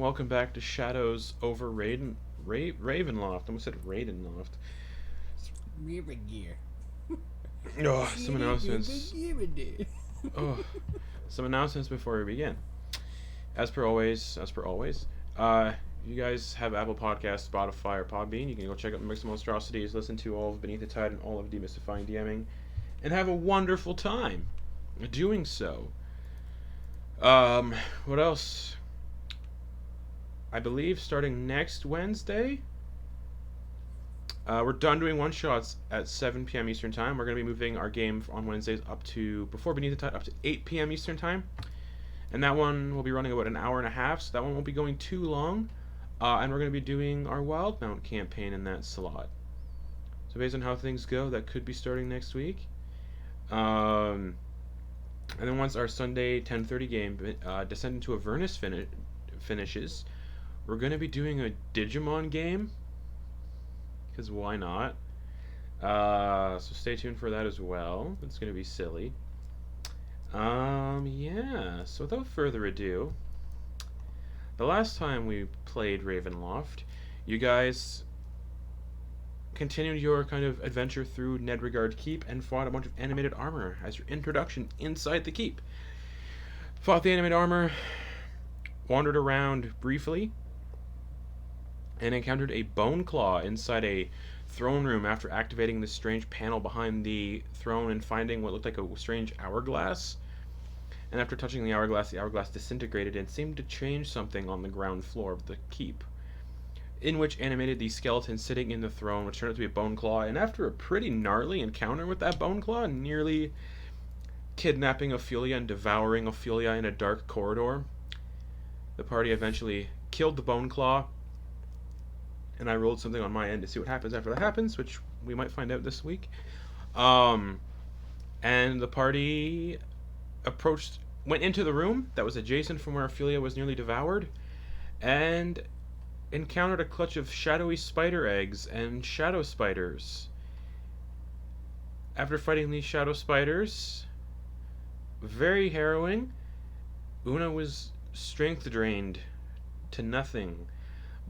and welcome back to Shadows over Ravenloft. I almost said Raidenloft. River gear. Oh, some announcements. Oh, some announcements before we begin. As per always, you guys have Apple Podcasts, Spotify, or Podbean. You can go check out Mix of Monstrosities, listen to all of Beneath the Tide and all of Demystifying DMing, and have a wonderful time doing so. What else? I believe starting next Wednesday, we're done doing one shots at 7 p.m. Eastern Time. We're going to be moving our game on Wednesdays up to, before Beneath the Tide, up to 8 p.m. Eastern Time. And that one will be running about an hour and a half, so that one won't be going too long. And we're going to be doing our Wildmount campaign in that slot. So based on how things go, that could be starting next week. And then once our Sunday 10:30 game Descend into Avernus finishes, we're going to be doing a Digimon game. Because why not? So stay tuned for that as well. It's going to be silly. Yeah. So without further ado, the last time we played Ravenloft, you guys continued your kind of adventure through Nedregard Keep and fought a bunch of animated armor as your introduction inside the keep. Fought the animated armor, wandered around briefly, and encountered a bone claw inside a throne room after activating the strange panel behind the throne and finding what looked like a strange hourglass. And after touching the hourglass disintegrated and seemed to change something on the ground floor of the keep, in which animated the skeleton sitting in the throne, which turned out to be a bone claw. And after a pretty gnarly encounter with that bone claw, nearly kidnapping Ophelia and devouring Ophelia in a dark corridor, the party eventually killed the bone claw. And I rolled something on my end to see what happens after that happens, which we might find out this week. And the party went into the room that was adjacent from where Ophelia was nearly devoured, and encountered a clutch of shadowy spider eggs and shadow spiders. After fighting these shadow spiders, very harrowing, Una was strength drained to nothing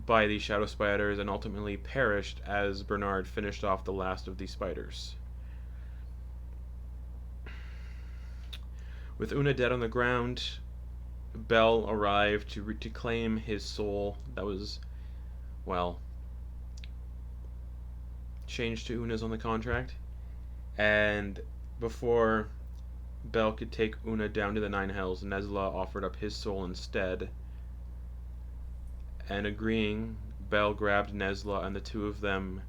by these shadow spiders and ultimately perished as Bernard finished off the last of these spiders. With Una dead on the ground, Bell arrived to claim his soul that was, well, changed to Una's on the contract. And before Bell could take Una down to the Nine Hells, Nesla offered up his soul instead. And agreeing, Bell grabbed Nesla and the two of them,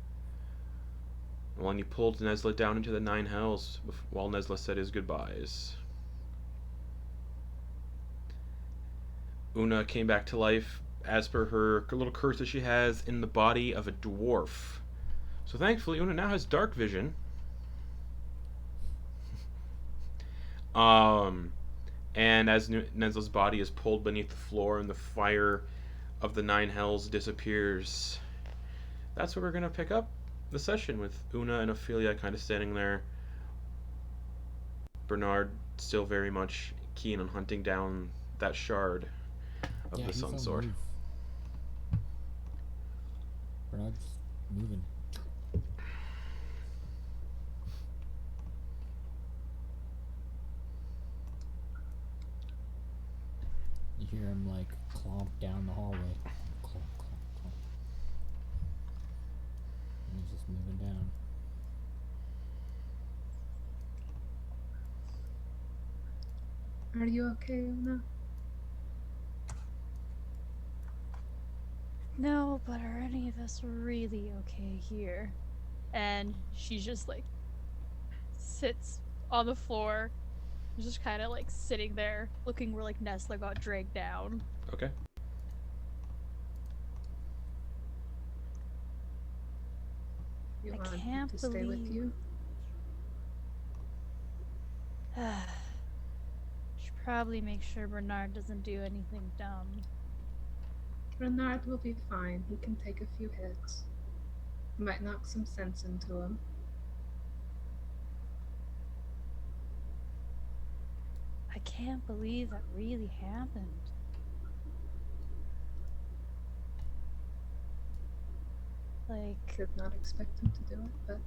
well, and he pulled Nesla down into the Nine Hells while Nesla said his goodbyes. Una came back to life as per her little curse that she has in the body of a dwarf. So thankfully, Una now has dark vision. And as Nesla's body is pulled beneath the floor and the fire of the Nine Hells disappears, that's where we're going to pick up the session, with Una and Ophelia kind of standing there. Bernard still very much keen on hunting down that shard of the Sun Sword. Bernard's moving. You hear him like clomp down the hallway. Clomp, clomp, clomp. And he's just moving down. Are you okay, Una? No, but are any of us really okay here? And she just like sits on the floor, just kind of like sitting there, looking where like Nesla got dragged down. Okay. You I want can't to stay with you? Should probably make sure Bernard doesn't do anything dumb. Bernard will be fine. He can take a few hits. You might knock some sense into him. I can't believe that really happened. Like, Did not expect him to do it, but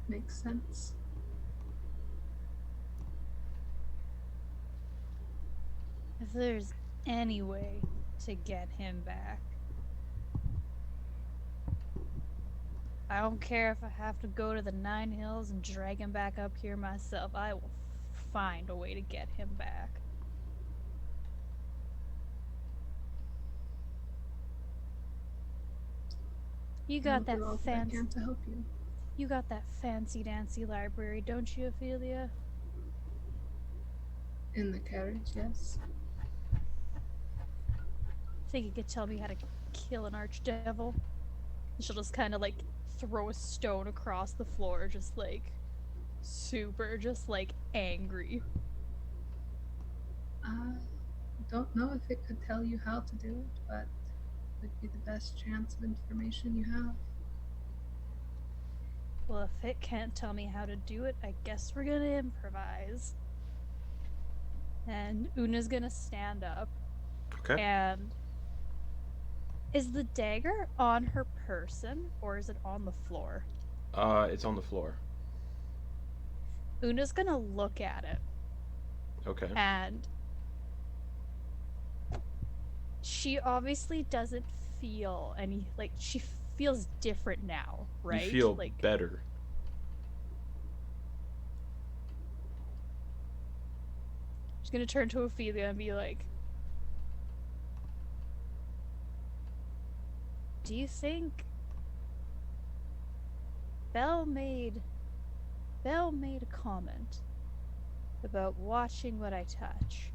makes sense. if there's any way to get him back, I don't care if I have to go to the Nine Hills and drag him back up here myself. I will find a way to get him back. You I got will that do all that I fancy. can to help you. You got that fancy dancy library, don't you, Ophelia? In the carriage, yes. Think you could tell me how to kill an archdevil? She'll just kind of like throw a stone across the floor, just like super, just like angry. I don't know if it could tell you how to do it, but it would be the best chance of information you have. Well, if it can't tell me how to do it, I guess we're gonna improvise. And Una's gonna stand up. Okay. And is the dagger on her person or is it on the floor? It's on the floor. Una's gonna look at it. Okay. And she obviously doesn't feel any, like, she feels different now, right? You feel like better. she's gonna turn to Ophelia and be like, do you think Belle made a comment about watching what I touch?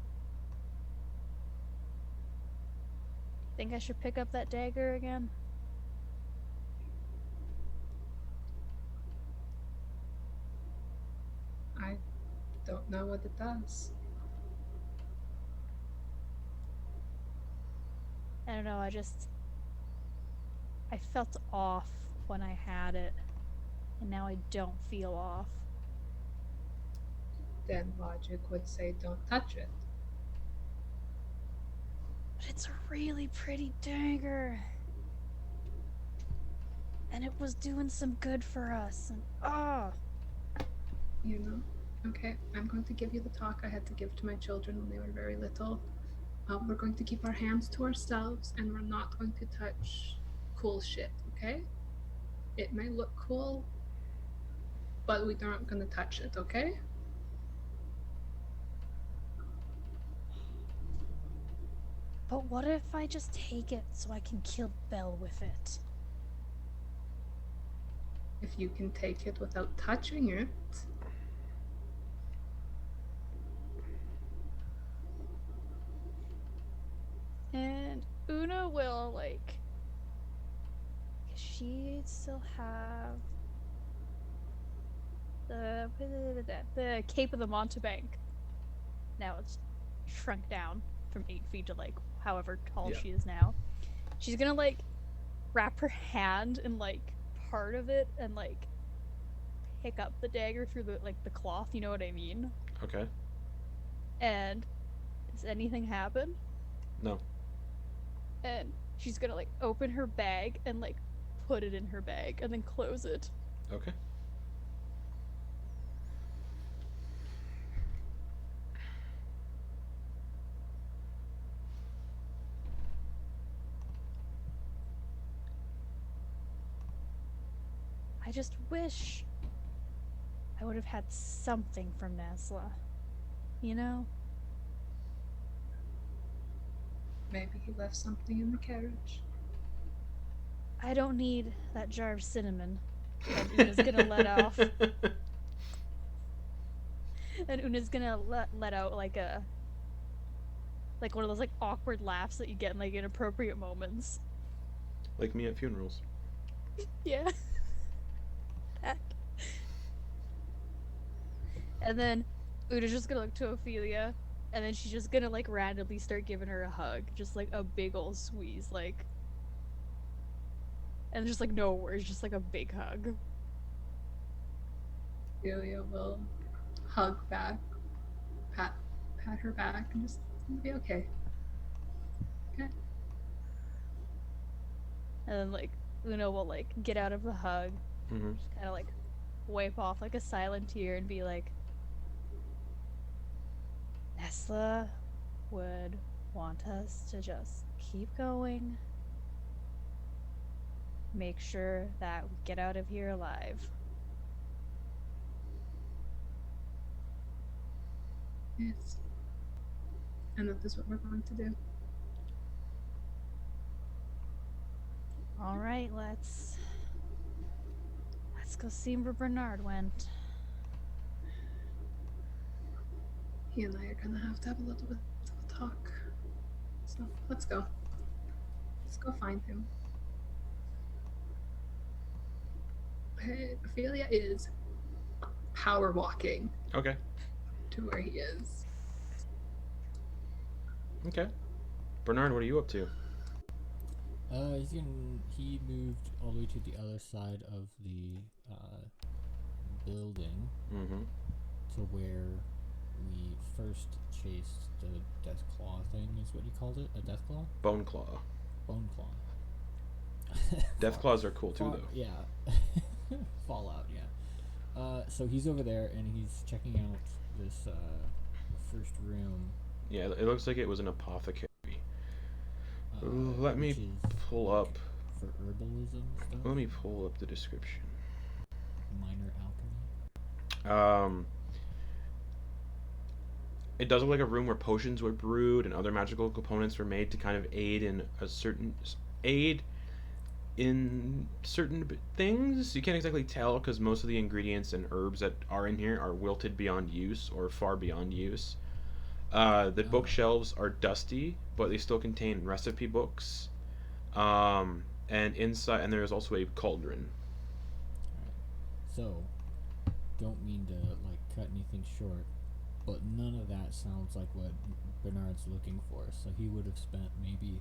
Think I should pick up that dagger again? I don't know what it does. I don't know, I felt off when I had it, and now I don't feel off. Then logic would say don't touch it. But it's a really pretty dagger. And it was doing some good for us, and You know? Okay, I'm going to give you the talk I had to give to my children when they were very little. We're going to keep our hands to ourselves and we're not going to touch cool shit, okay? It may look cool, but we aren't going to touch it, okay? But what if I just take it so I can kill Belle with it? If you can take it without touching it. And Una will, like, she still have the Cape of the Montebank. Now it's shrunk down from 8 feet to like however tall Yeah. she is now. She's gonna like wrap her hand in like part of it and like pick up the dagger through the cloth, you know what I mean? Okay. And does anything happen? No. And she's gonna like open her bag and like put it in her bag and then close it. Okay. I just wish I would have had something from Nesla. You know? Maybe he left something in the carriage. I don't need that jar of cinnamon that Una's gonna let off. And Una's gonna let out like one of those like awkward laughs that you get in like inappropriate moments. Like me at funerals. Yeah. And then Una's just gonna look to Ophelia, and then she's just gonna like randomly start giving her a hug, just like a big old squeeze, like, and just like no words, just like a big hug. Celia will hug back, pat her back, and just be okay. Okay. And then like Una will like get out of the hug, Mm-hmm. just kind of like wipe off like a silent tear and be like, Nesla would want us to just keep going. Make sure that we get out of here alive. Yes. And that is what we're going to do. All right, let's go see where Bernard went. He and I are gonna have a little bit of a talk. So let's go. Let's go find him. Ophelia is power walking Okay. to where he is. Okay. Bernard, what are you up to? He moved all the way to the other side of the building Mm-hmm. to where we first chased the death claw thing. Is what he called it? A death claw? Bone Claw. Bone claw. Death claws are cool too, though. Yeah. Fallout. Yeah. So he's over there and he's checking out this first room. Yeah, it looks like it was an apothecary. Let me which is, pull like, up. for herbalism stuff. Let me pull up the description. Minor alchemy. It does look like a room where potions were brewed and other magical components were made to kind of aid in certain things. You can't exactly tell because most of the ingredients and herbs that are in here are wilted beyond use or far beyond use. The bookshelves are dusty, but they still contain recipe books. And inside, and there's also a cauldron. Alright. So, don't mean to like cut anything short, but none of that sounds like what Bernard's looking for. So he would have spent maybe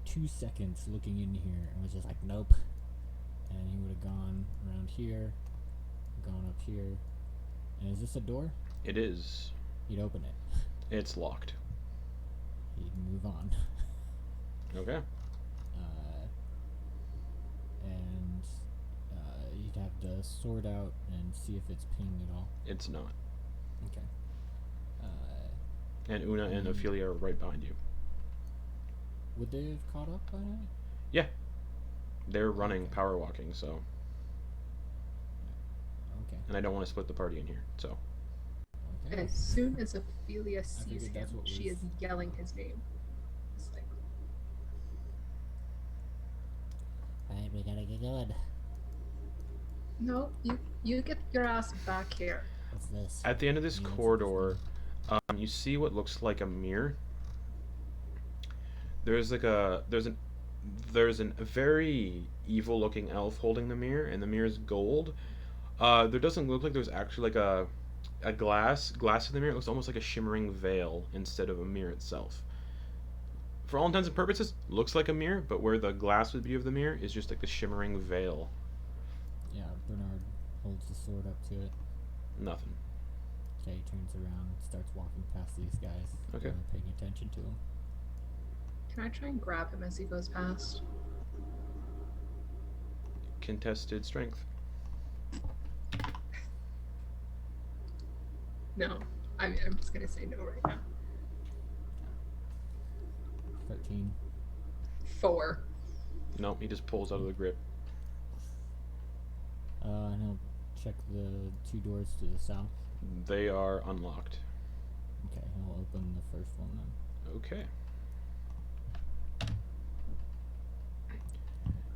2 seconds looking in here and was just like, nope. And he would have gone around here, gone up here. And is this a door? It is. He'd open it. It's locked. He'd move on. Okay. And you'd have to sort out and see if it's pinged at all. It's not. Okay. And Una and Ophelia are right behind you. Would they have caught up by now? Yeah. They're running, power walking, so. Okay. And I don't want to split the party in here, so. Okay. As soon as Ophelia sees figured that's him, what she was- is yelling his name. It's like, Alright, we gotta get going. no, you get your ass back here. What's this? At the end of this Yeah, what's corridor, you see what looks like a mirror. There's a very evil looking elf holding the mirror, and the mirror is gold. There doesn't look like there's actually like a glass in the mirror. It looks almost like a shimmering veil instead of a mirror itself. For all intents and purposes, looks like a mirror, but where the glass would be of the mirror is just like the shimmering veil. Yeah, Bernard holds the sword up to it. Nothing. Okay, he turns around, starts walking past these guys. Okay. Paying attention to him. Can I try and grab him as he goes past? Contested strength. No. I'm just gonna say no right now. 13. 4. Nope, he just pulls out of the grip. And he'll check the 2 doors to the south. They are unlocked. Okay, he'll open the first one then. Okay.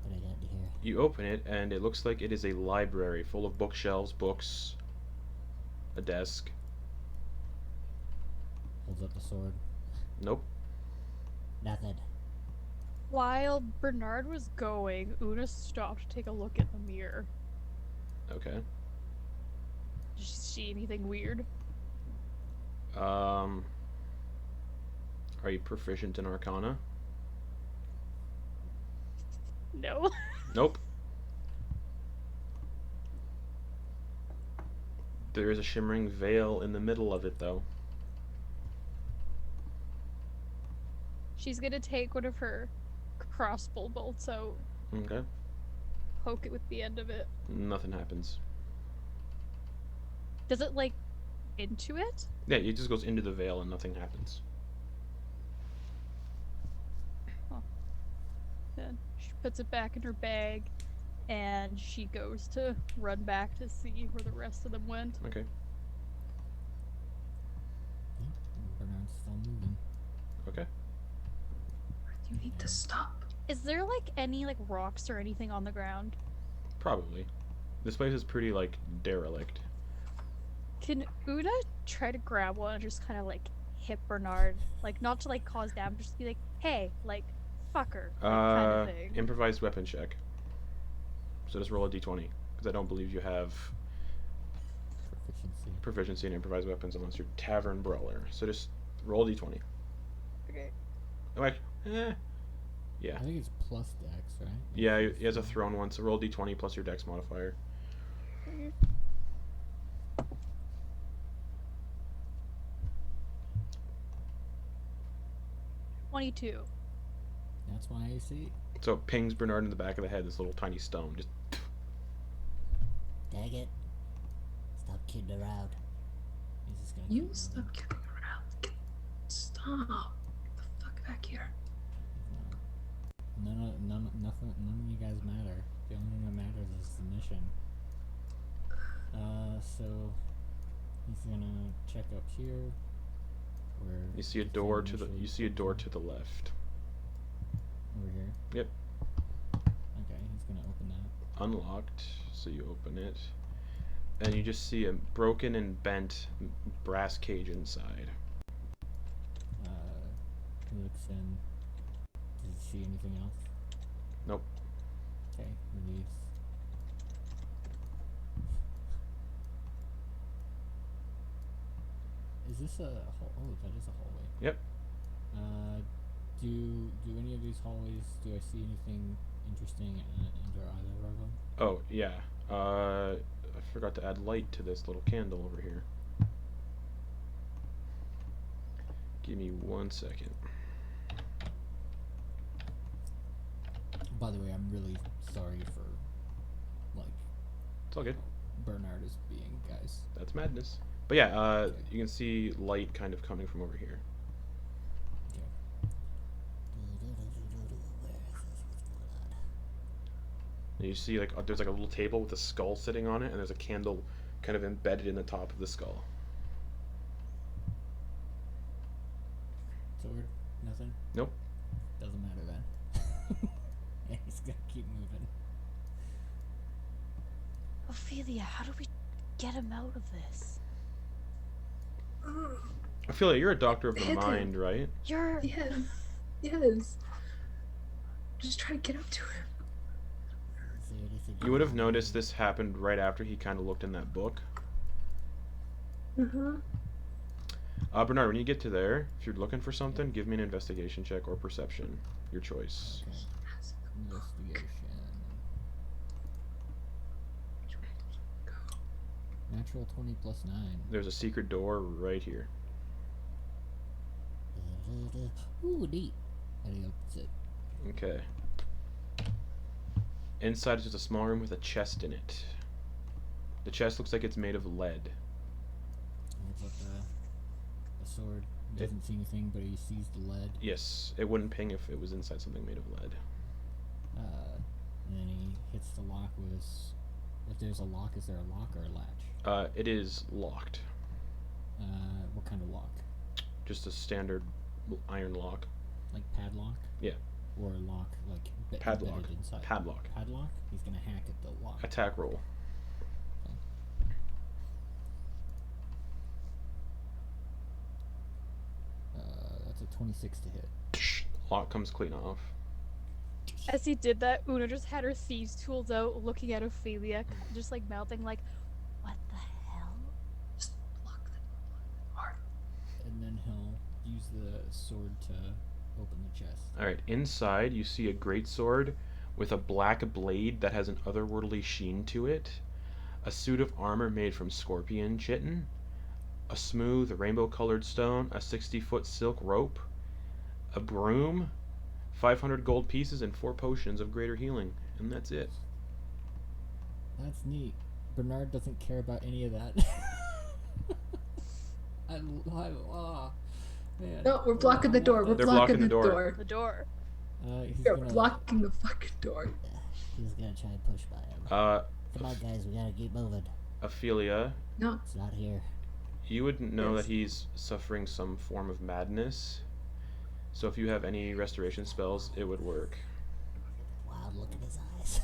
What I got here? You open it, and it looks like it is a library full of bookshelves, books, a desk. Holds up the sword. Nope. Nothing. While Bernard was going, Una stopped to take a look at the mirror. Okay. Did she see anything weird? Are you proficient in Arcana? No. Nope. There is a shimmering veil in the middle of it, though. She's gonna take one of her crossbow bolts out Okay. poke it with the end of it. Nothing happens. Does it like into it? Yeah, it just goes into the veil and nothing happens. Then she puts it back in her bag, and she goes to run back to see where the rest of them went. Okay. Bernard's still moving. Okay. You need to stop. Is there like any like rocks or anything on the ground? Probably. This place is pretty like derelict. Can Una try to grab one and just kind of like hit Bernard, like not to like cause damage, just be like, "Hey, like, fucker," like, kind of thing. Improvised weapon check. So just roll a d20 because I don't believe you have proficiency in improvised weapons unless you're tavern brawler. So just roll a d20. Okay. Like, yeah. I think it's plus dex, right? Yeah, he has a thrown one, so roll d20 plus your dex modifier. Okay. 22. That's my AC. So it pings Bernard in the back of the head, this little tiny stone. Just Dang it. Stop kidding around. He's just gonna You keep stop moving. kidding around. Stop. The fuck back here. None of you guys matter. The only thing that matters is the mission. So he's gonna check up here. Where you see a door to the left. Over here. Yep. Okay, he's gonna open that. Unlocked, so you open it, and you just see a broken and bent brass cage inside. He looks in. Does he see anything else? Nope. Okay, release. Is this a hall? Oh, that is a hallway. Yep. Do any of these hallways? Do I see anything interesting under either of them? Oh yeah. I forgot to add light to this little candle over here. Give me 1 second. By the way, I'm really sorry for like It's all good. Bernard is being, guys. That's madness. But yeah, you can see light kind of coming from over here. And you see like there's like a little table with a skull sitting on it, and there's a candle kind of embedded in the top of the skull. Sword? Nothing? Nope. Doesn't matter then. Yeah, he's gonna keep moving. Ophelia, how do we get him out of this? I feel like you're a doctor of the Hit him. mind, right? You're. Yes. Yes. Just try to get up to him. Is there anything You would have noticed this happened right after he kind of looked in that book. Mm-hmm. Bernard, when you get to there, if you're looking for something, give me an investigation check or perception. Your choice. Okay. Investigation. Natural 20 plus 9. There's a secret door right here. Ooh, neat. And he opens it. Okay. Inside is just a small room with a chest in it. The chest looks like it's made of lead. Holds up the sword. Doesn't see anything, but he sees the lead. Yes, it wouldn't ping if it was inside something made of lead. And then he hits the lock with his... If there's a lock, is there a lock or a latch? It is locked. What kind of lock? Just a standard iron lock. Like padlock? Yeah. Or a lock, like Padlock. embedded inside? Padlock. Padlock? He's gonna hack at the lock. Attack roll. That's a 26 to hit. Lock comes clean off. As he did that, Una just had her thieves' tools out, looking at Ophelia, just like mouthing, like, "What the hell?" Just block them hard. And then he'll use the sword to open the chest. Alright, inside you see a greatsword with a black blade that has an otherworldly sheen to it, a suit of armor made from scorpion chitin, a smooth rainbow-colored stone, a 60-foot silk rope, a broom, 500 gold pieces, and 4 potions of greater healing. And that's it. That's neat. Bernard doesn't care about any of that. Man. No, we're blocking the door. We're They're blocking blocking the the door. door. The door. He's You're gonna. blocking the fucking door. He's gonna try and push by him. Come on, guys, we gotta keep moving. Ophelia, No. It's not here. you would know Yes. that he's suffering some form of madness. So if you have any restoration spells, it would work. Wild look in his eyes.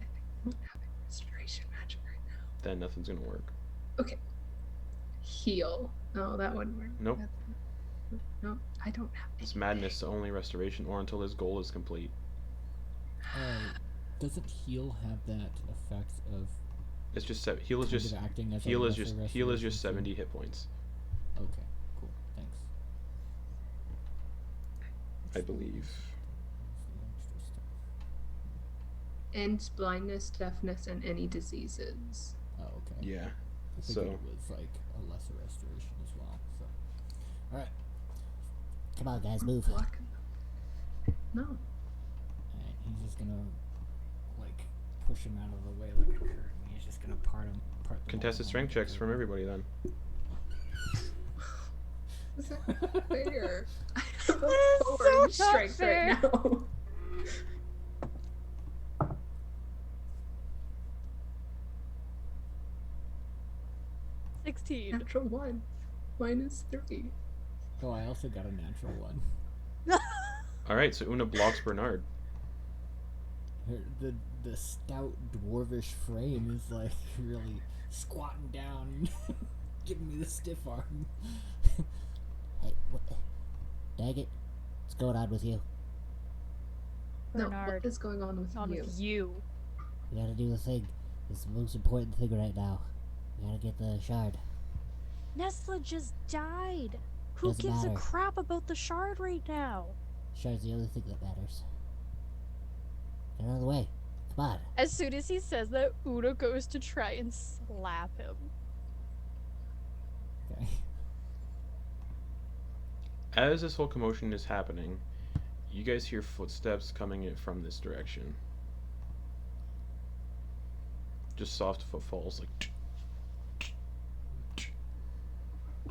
I don't have any restoration magic right now. Then nothing's gonna work. Okay. Heal. No, that wouldn't work. Nope. No, I don't have any. It's madness only restoration, or until his goal is complete. Doesn't heal have that effect of It's just heal is kind just of acting as heal a is lesser just heal is restoration just too? 70 hit points, Okay, cool. Thanks. I believe. What's the extra stuff? Ends blindness, deafness, and any diseases. Oh, okay. Yeah. I So figured it was like a lesser restoration as well. So, all right. Come on, guys, move. Blocking them. No. All right. He's just gonna like push him out of the way like a curtain. He's just gonna part them. contested strength checks from everybody then. Is that fair? I have a That is 4 so in not strength fair. right now. 16. Natural 1. -3. Oh, I also got a natural one. All right, so Una blocks Bernard. The stout dwarvish frame is like really squatting down, giving me the stiff arm. Hey, what? Dang it. What's going on with you? No, Bernard, what is going on with on you? with you. We gotta do the thing. It's the most important thing right now. We gotta get the shard. Nesla just died. Who Doesn't gives matter. a crap about the shard right now? Shard's the only thing that matters. Get out of the way. Come on. As soon as he says that, Una goes to try and slap him. Okay. As this whole commotion is happening, you guys hear footsteps coming in from this direction. Just soft footfalls, like.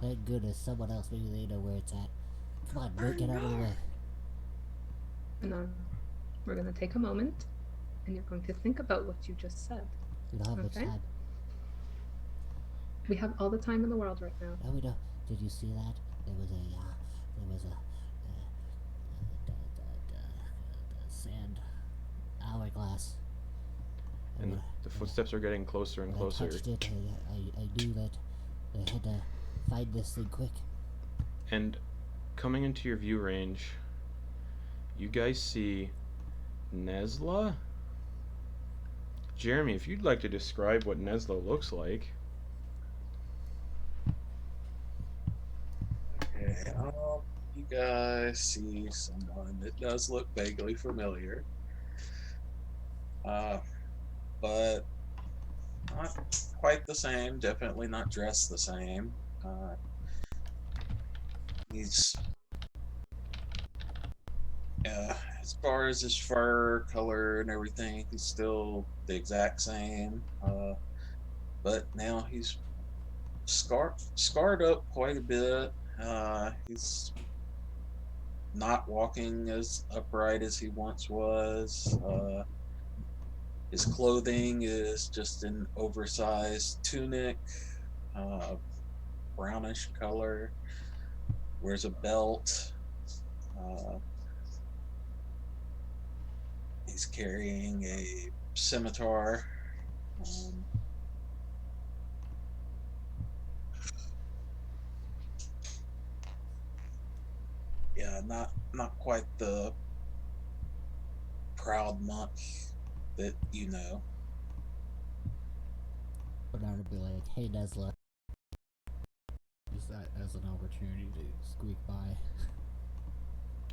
Thank goodness someone else maybe they know where it's at. Come on, Bert, get out of the way. And we're going to take a moment, and you're going to think about what you just said. We don't have much Okay. time. We have all the time in the world right now. No, we don't. Did you see that? There was a sand hourglass. And the footsteps are getting closer and When closer. I touched it, I knew that I had to find this thing quick. And coming into your view range, you guys see Nesla? Jeremy, if you'd like to describe what Nesla looks like. Okay, you guys see someone that does look vaguely familiar, but not quite the same. Definitely not dressed the same. He's as far as his fur color and everything, he's still the exact same. But now he's scarred up quite a bit. He's not walking as upright as he once was. His clothing is just an oversized tunic, brownish color. Wears a belt. He's carrying a scimitar. Yeah, not quite the proud monk that you know. Bernard would be like, hey, Nesla. Use that as an opportunity to squeak by.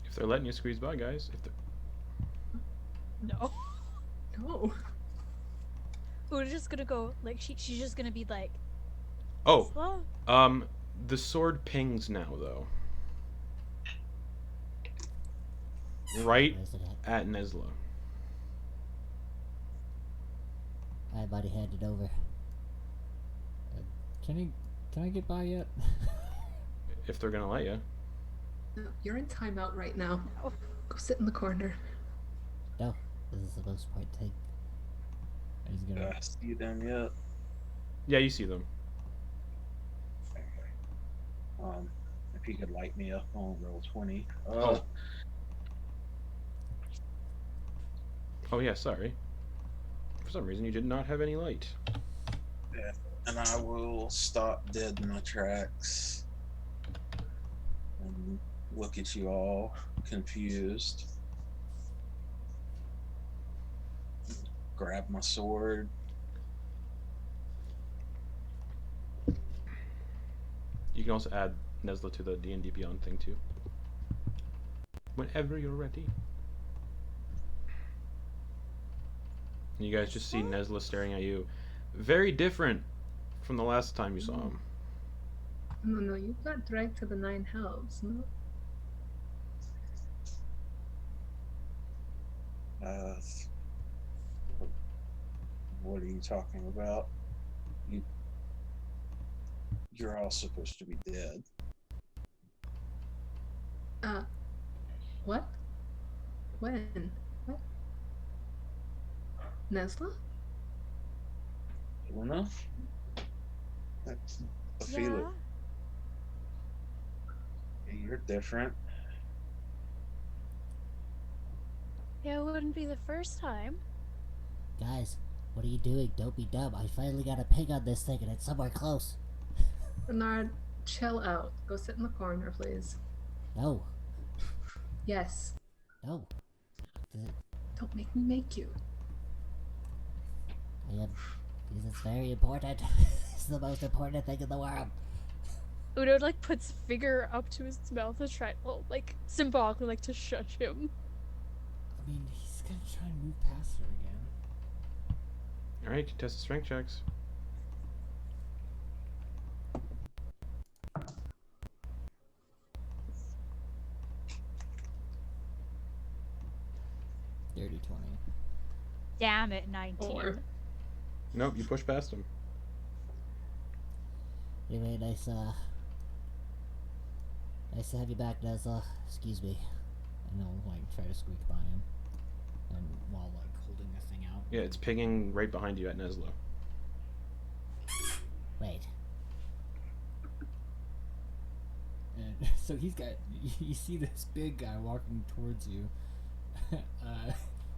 If they're letting you squeeze by, guys. If they're... No. No. Una's just gonna go, like, she's just gonna be like, Oh, Nesla? the sword pings now, though. Right Where's it at? at Nesla. Alright, buddy, hand it over. Can I get by yet? If they're gonna let you. No, you're in timeout right now. No. Go sit in the corner. No, this is the most important thing. He's gonna. See them yet? Yeah, you see them. If he could light me up on roll 20. Oh yeah, sorry. For some reason, you did not have any light. Yeah, and I will stop dead in my tracks and look at you all confused. Grab my sword. You can also add Nesla to the D&D Beyond thing too. Whenever you're ready. And you guys just see Nesla staring at you. Very different from the last time you saw him. No, you got dragged to the 9 hells, no? What are you talking about? You're all supposed to be dead. What? When? What? Nesla? Luna? I feel it. You're different. Yeah, it wouldn't be the first time. Guys, what are you doing? Don't be dumb. I finally got a ping on this thing and it's somewhere close. Bernard, chill out. Go sit in the corner, please. No, Yes. no. Don't make me make you. This is very important. It's the most important thing in the world. Udo like puts finger up to his mouth to try, well, like symbolically, like to shush him. I mean, he's gonna try and move past her again. Alright, contest the strength checks. Dirty 20. Damn it, 19. Or Nope, you push past him. Anyway, nice to have you back, Nesla. Excuse me. And I'll like try to squeak by him. And while like holding the thing out. Yeah, it's pinging right behind you at Nesla. Wait. And so he's got, you see this big guy walking towards you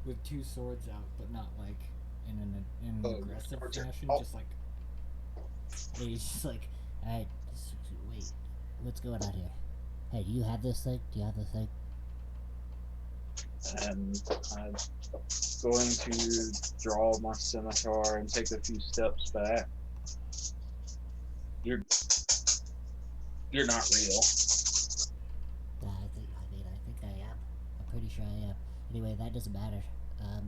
with two swords out, but not like in an aggressive fashion, just like. And he's just like, alright, wait, what's going on here? Hey, do you have this thing? Do you have this thing? And I'm going to draw my scimitar and take a few steps back. You're not real. I think I am. I'm pretty sure I am. Anyway, that doesn't matter. I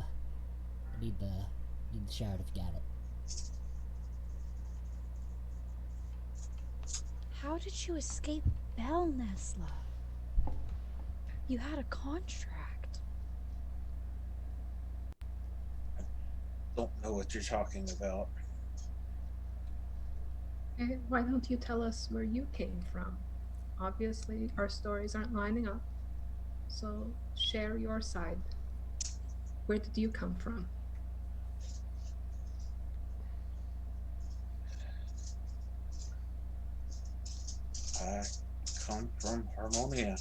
need the shard if you got it. How did you escape Bell, Nesla? You had a contract. Don't know what you're talking about. okay, why don't you tell us where you came from? Obviously, our stories aren't lining up. So share your side. Where did you come from? I come from Harmonia.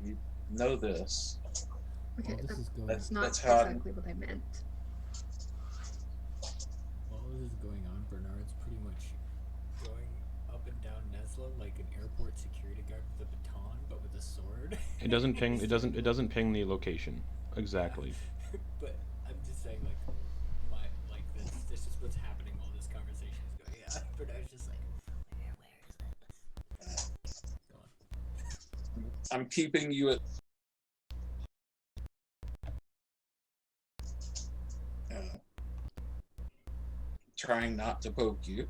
You know this. Okay, While this is going, that's not That's how exactly what I meant. while this is going on, Bernard's pretty much going up and down Nesla like an airport security guard with a baton, but with a sword. It doesn't ping. It doesn't ping the location exactly. But I'm just saying, like, this is what's happening while this conversation is going. Yeah, Bernard's just like, where is it? Go on. I'm keeping you at trying not to poke you.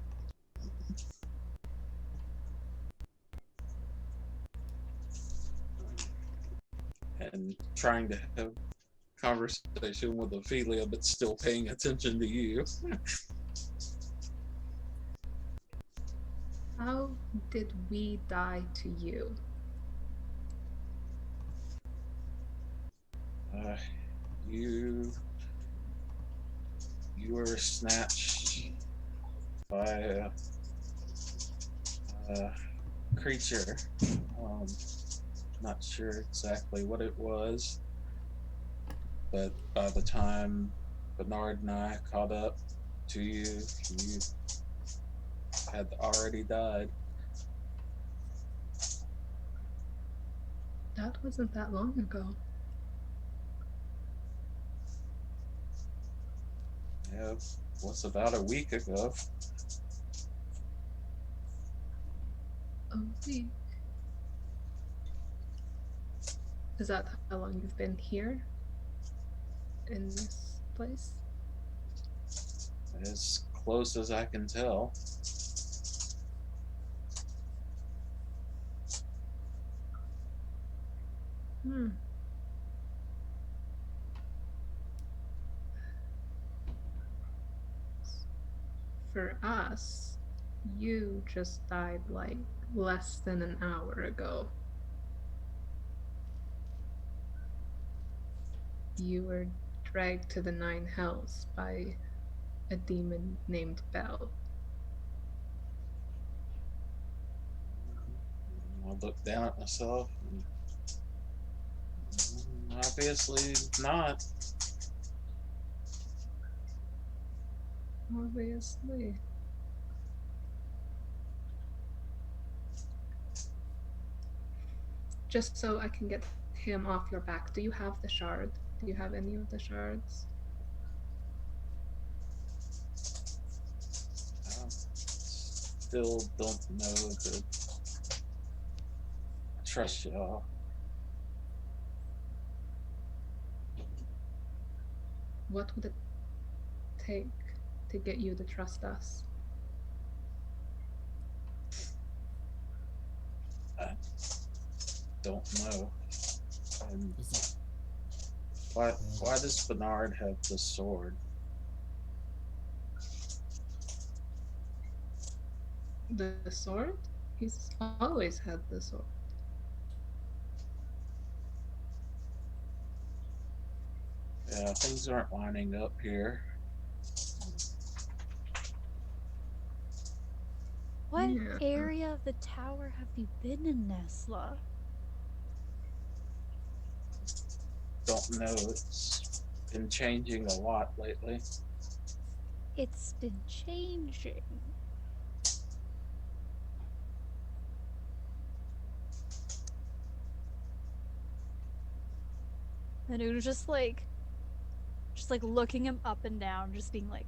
And trying to have conversation with Ophelia, but still paying attention to you. How did we die to you? Uh, you you were snatched by a creature. Um, Not sure exactly what it was, but by the time Bernard and I caught up to you, you had already died. That wasn't that long ago. Yeah, it was about a week ago. A week. Is that how long you've been here? In this place? As close as I can tell. Hmm. For us, you just died like less than an hour ago. You were dragged to the nine hells by a demon named Bell. I looked down at myself. And, obviously not. Obviously. Just so I can get him off your back, do you have the shard? Do you have any of the shards? Still don't know that I trust y'all. What would it take to get you to trust us? I don't know. And Is it why does Bernard have the sword? The sword? He's always had the sword. Yeah, things aren't lining up here. What Yeah. area of the tower have you been in, Nesla? Don't know. It's been changing a lot lately. It's been changing. And it was just like looking him up and down, just being like,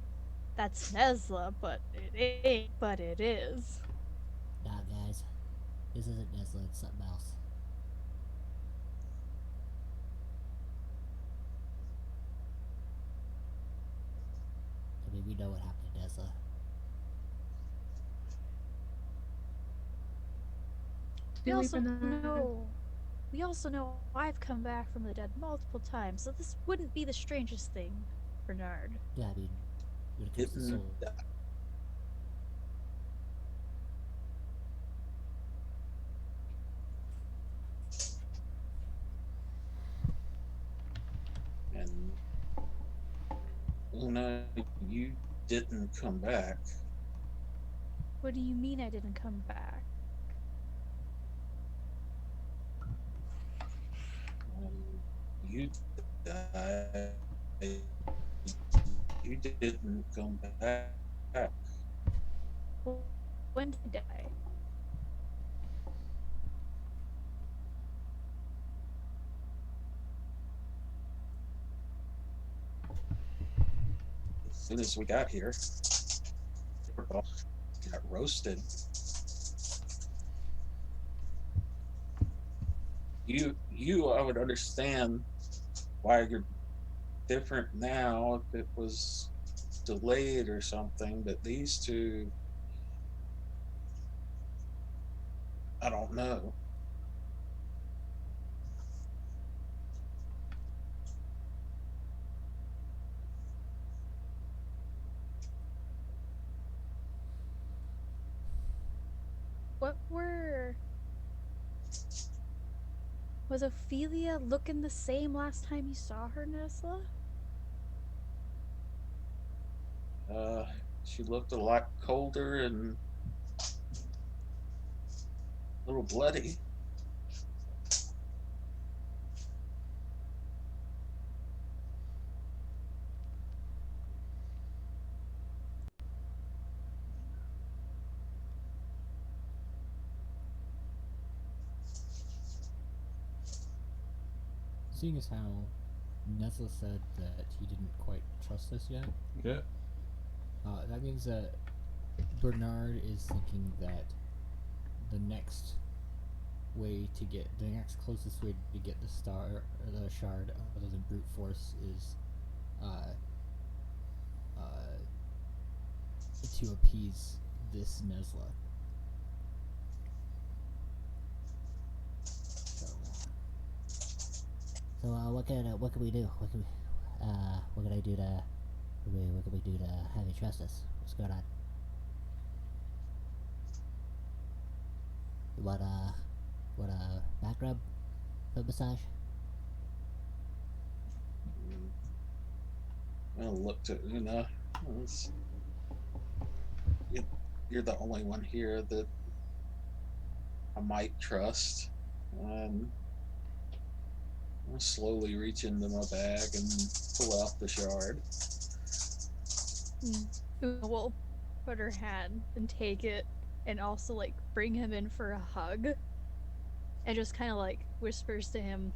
that's Nesla, but it ain't, but it is. nah, guys? This isn't Nesla, it's something else. I mean, we know what happened to Nesla. We Do we also even know we also know I've come back from the dead multiple times, so this wouldn't be the strangest thing, Bernard. Yeah, I mean, when it comes to Didn't soul, and Una, you didn't come back. What do you mean I didn't come back? You died. You didn't come back. Well, when did I die? As soon as we got here, got roasted. I would understand why you're different now if it was delayed or something, but these two, I don't know. what were. Was Ophelia looking the same last time you saw her, Nesla? She looked a lot colder and a little bloody. Seeing as how Nesla said that he didn't quite trust us yet, Yeah. that means that Bernard is thinking that the next closest way to get the shard, other than brute force, is uh, to appease this Nesla. So, what can we do? What can I do to, what can we do to have you trust us? What's going on? You want a back rub, foot massage? I looked at Una. You're the only one here that I might trust. I'll slowly reach into my bag and pull out the shard. Una will put her hand and take it and also like bring him in for a hug and just kind of like whispers to him,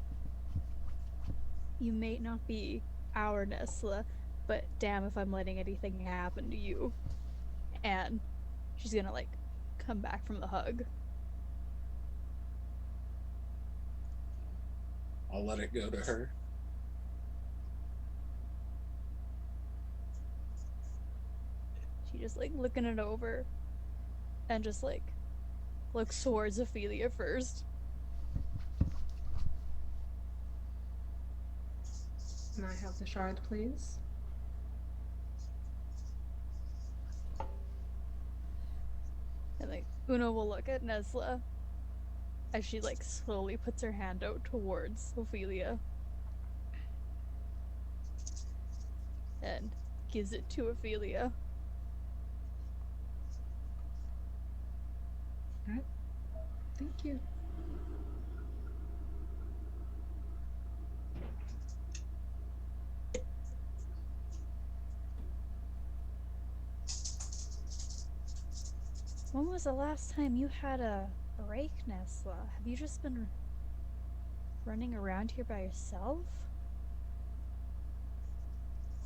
"You may not be our Nesla, but damn if I'm letting anything happen to you." And she's gonna like come back from the hug. I'll let it go to her. She just like looking it over and just like looks towards Ophelia first. Can I have the shard, please? And like Una will look at Nesla as she like slowly puts her hand out towards Ophelia and gives it to Ophelia. All right. Thank you. When was the last time you had a break, Nesla? Have you just been running around here by yourself?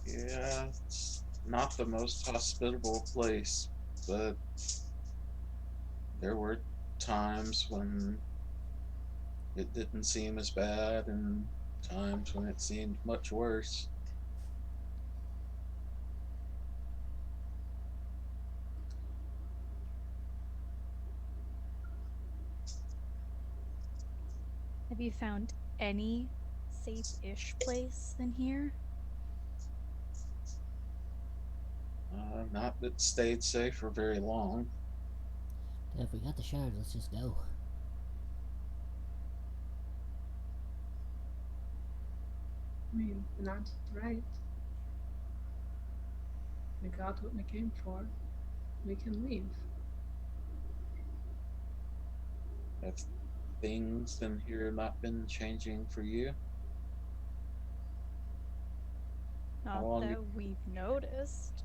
Yeah, it's not the most hospitable place, but there were times when it didn't seem as bad and times when it seemed much worse. Have you found any safe-ish place in here? Not that stayed safe for very long. If we got the shard, let's just go. I mean, Bernard's right. We got what we came for. We can leave. Have things in here not been changing for you? How Not long that we've noticed.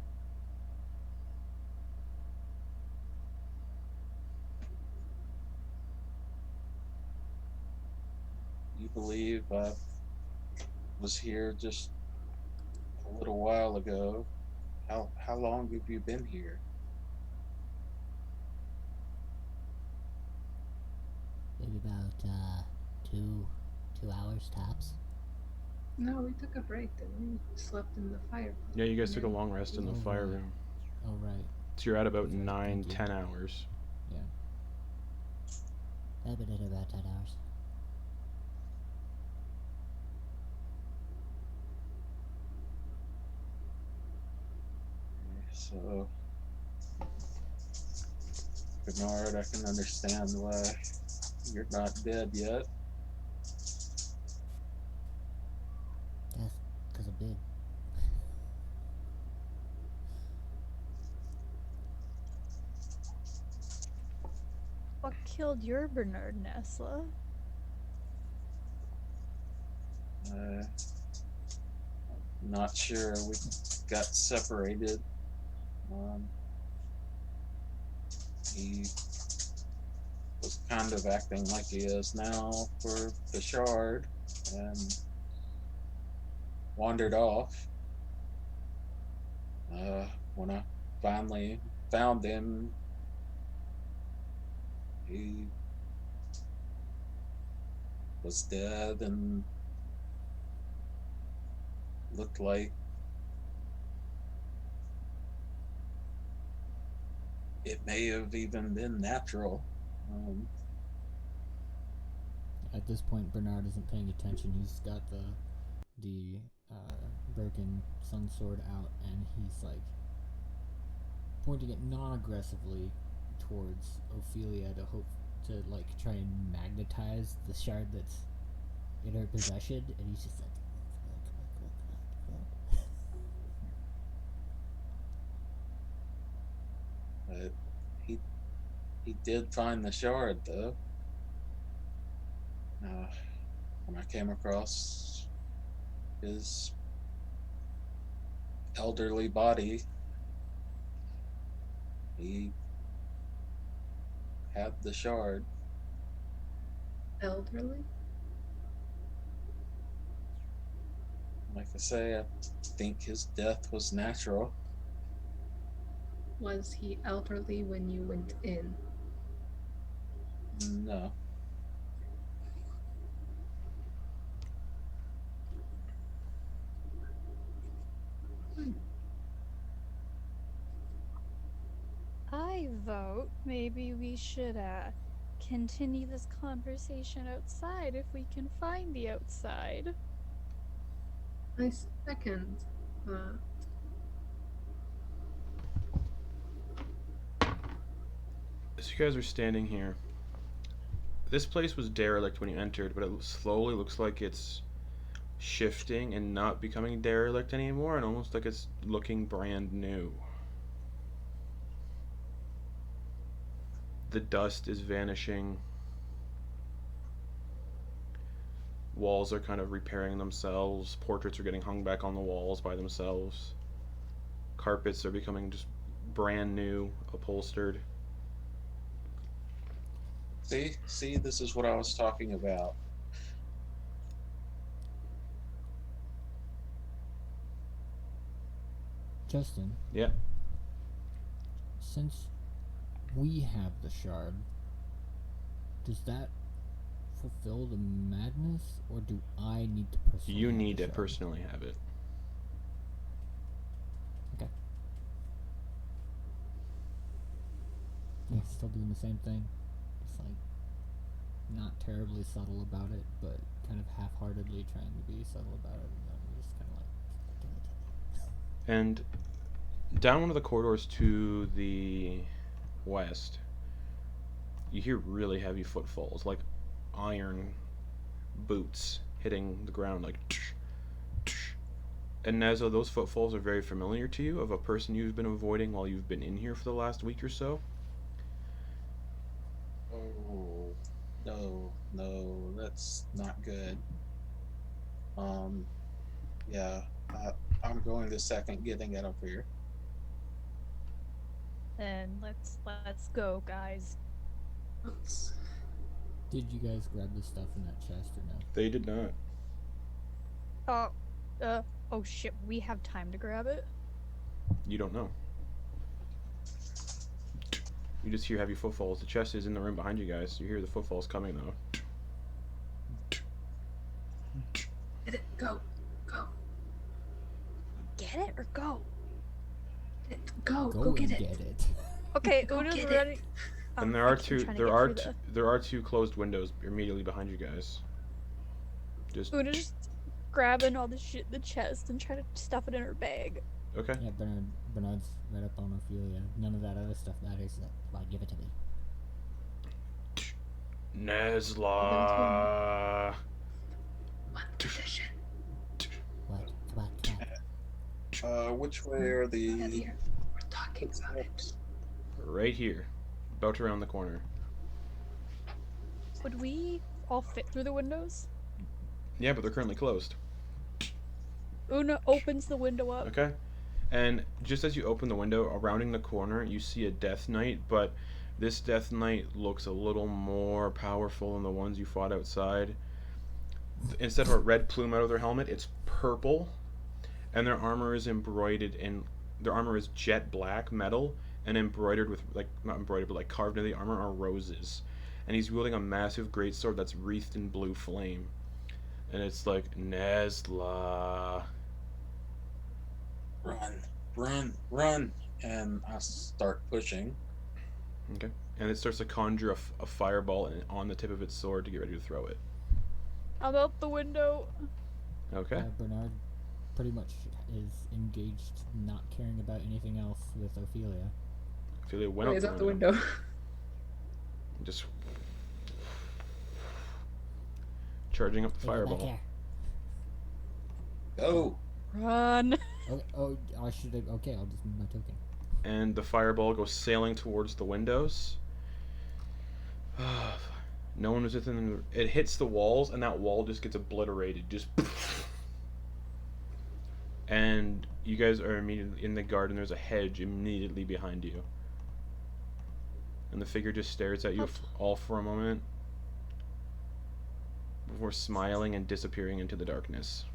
you believe I was here just a little while ago? How long have you been here? Maybe about 2 hours tops. No, we took a break, didn't we? Slept in the fire. Yeah, you guys took a long rest in the fire room. Oh, right. So you're at about That's right, 9, thank you. 10 hours. Yeah. I've been in about 10 hours. So Bernard, I can understand why you're not dead yet. That's because I'm big. What killed your Bernard, Nesla? Not sure. We got separated. He was kind of acting like he is now for the shard and wandered off. When I finally found him, he was dead and looked like it may have even been natural. At this point, Bernard isn't paying attention. He's got the broken sun sword out, and he's like pointing it non-aggressively towards Ophelia to hope to like try and magnetize the shard that's in her possession, and he's just like, But he did find the shard though. When I came across his elderly body, he had the shard. Elderly? Like I say, I think his death was natural. Was he elderly when you went in? No. I vote maybe we should continue this conversation outside if we can find the outside. I second that. So you guys are standing here. This place was derelict when you entered, but it slowly looks like it's shifting and not becoming derelict anymore, and almost like it's looking brand new. The dust is vanishing. Walls are kind of repairing themselves. Portraits are getting hung back on the walls by themselves. Carpets are becoming just brand new, upholstered. See, this is what I was talking about. Justin. Yeah. Since we have the shard, does that fulfill the madness, or do I need to personally? You have need the to shard? personally have it. Okay. Yeah, still doing the same thing. Just like not terribly subtle about it, but kind of half-heartedly trying to be subtle about it, and then just kind of like. And down one of the corridors to the west, you hear really heavy footfalls, like iron boots hitting the ground, like tsh, tsh. And Nezla, those footfalls are very familiar to you, of a person you've been avoiding while you've been in here for the last week or so. Oh, no, that's not good. Yeah, I'm going to second getting out of here. Then let's go, guys. Did you guys grab the stuff in that chest or no? They did not. Oh shit, we have time to grab it? You don't know. You just hear heavy footfalls. The chest is in the room behind you guys. You hear the footfalls coming though. Get it. Go. Get it or go? Go get and it. get it. Okay, Go Una's get ready. it. And there I are keep two. trying to There get are through two. There are two closed windows immediately behind you guys. Just Una just grabbing all the shit in the chest and trying to stuff it in her bag. okay. Yeah, Bernard's right up on Ophelia. None of that other stuff matters. Come on, give it to me. Nesla. One position. What? Come on, come on. Which way are Get the here. We're talking about it. footsteps? Right here. About around the corner. Would we all fit through the windows? Yeah, but they're currently closed. Una opens the window up. Okay? And just as you open the window, rounding the corner, you see a Death Knight, but this Death Knight looks a little more powerful than the ones you fought outside. Instead of a red plume out of their helmet, it's purple, and their armor is embroidered in. Their armor is jet black metal, and embroidered with, like, not embroidered, but like carved into the armor are roses. And he's wielding a massive greatsword that's wreathed in blue flame. And it's like, Nesla. Run, run, run. And I start pushing. Okay. And it starts to conjure a fireball on the tip of its sword to get ready to throw it. I'm out the window. Okay. Bernard pretty much is engaged, not caring about anything else with Ophelia. Ophelia went He's out out the window. Just charging up the Hey, go back fireball. here. Go. Run. I should have. Okay, I'll just move my token. And the fireball goes sailing towards the windows. No one was within. It hits the walls, and that wall just gets obliterated. Just. And you guys are immediately in the garden. There's a hedge immediately behind you. And the figure just stares at you all for a moment before smiling and disappearing into the darkness.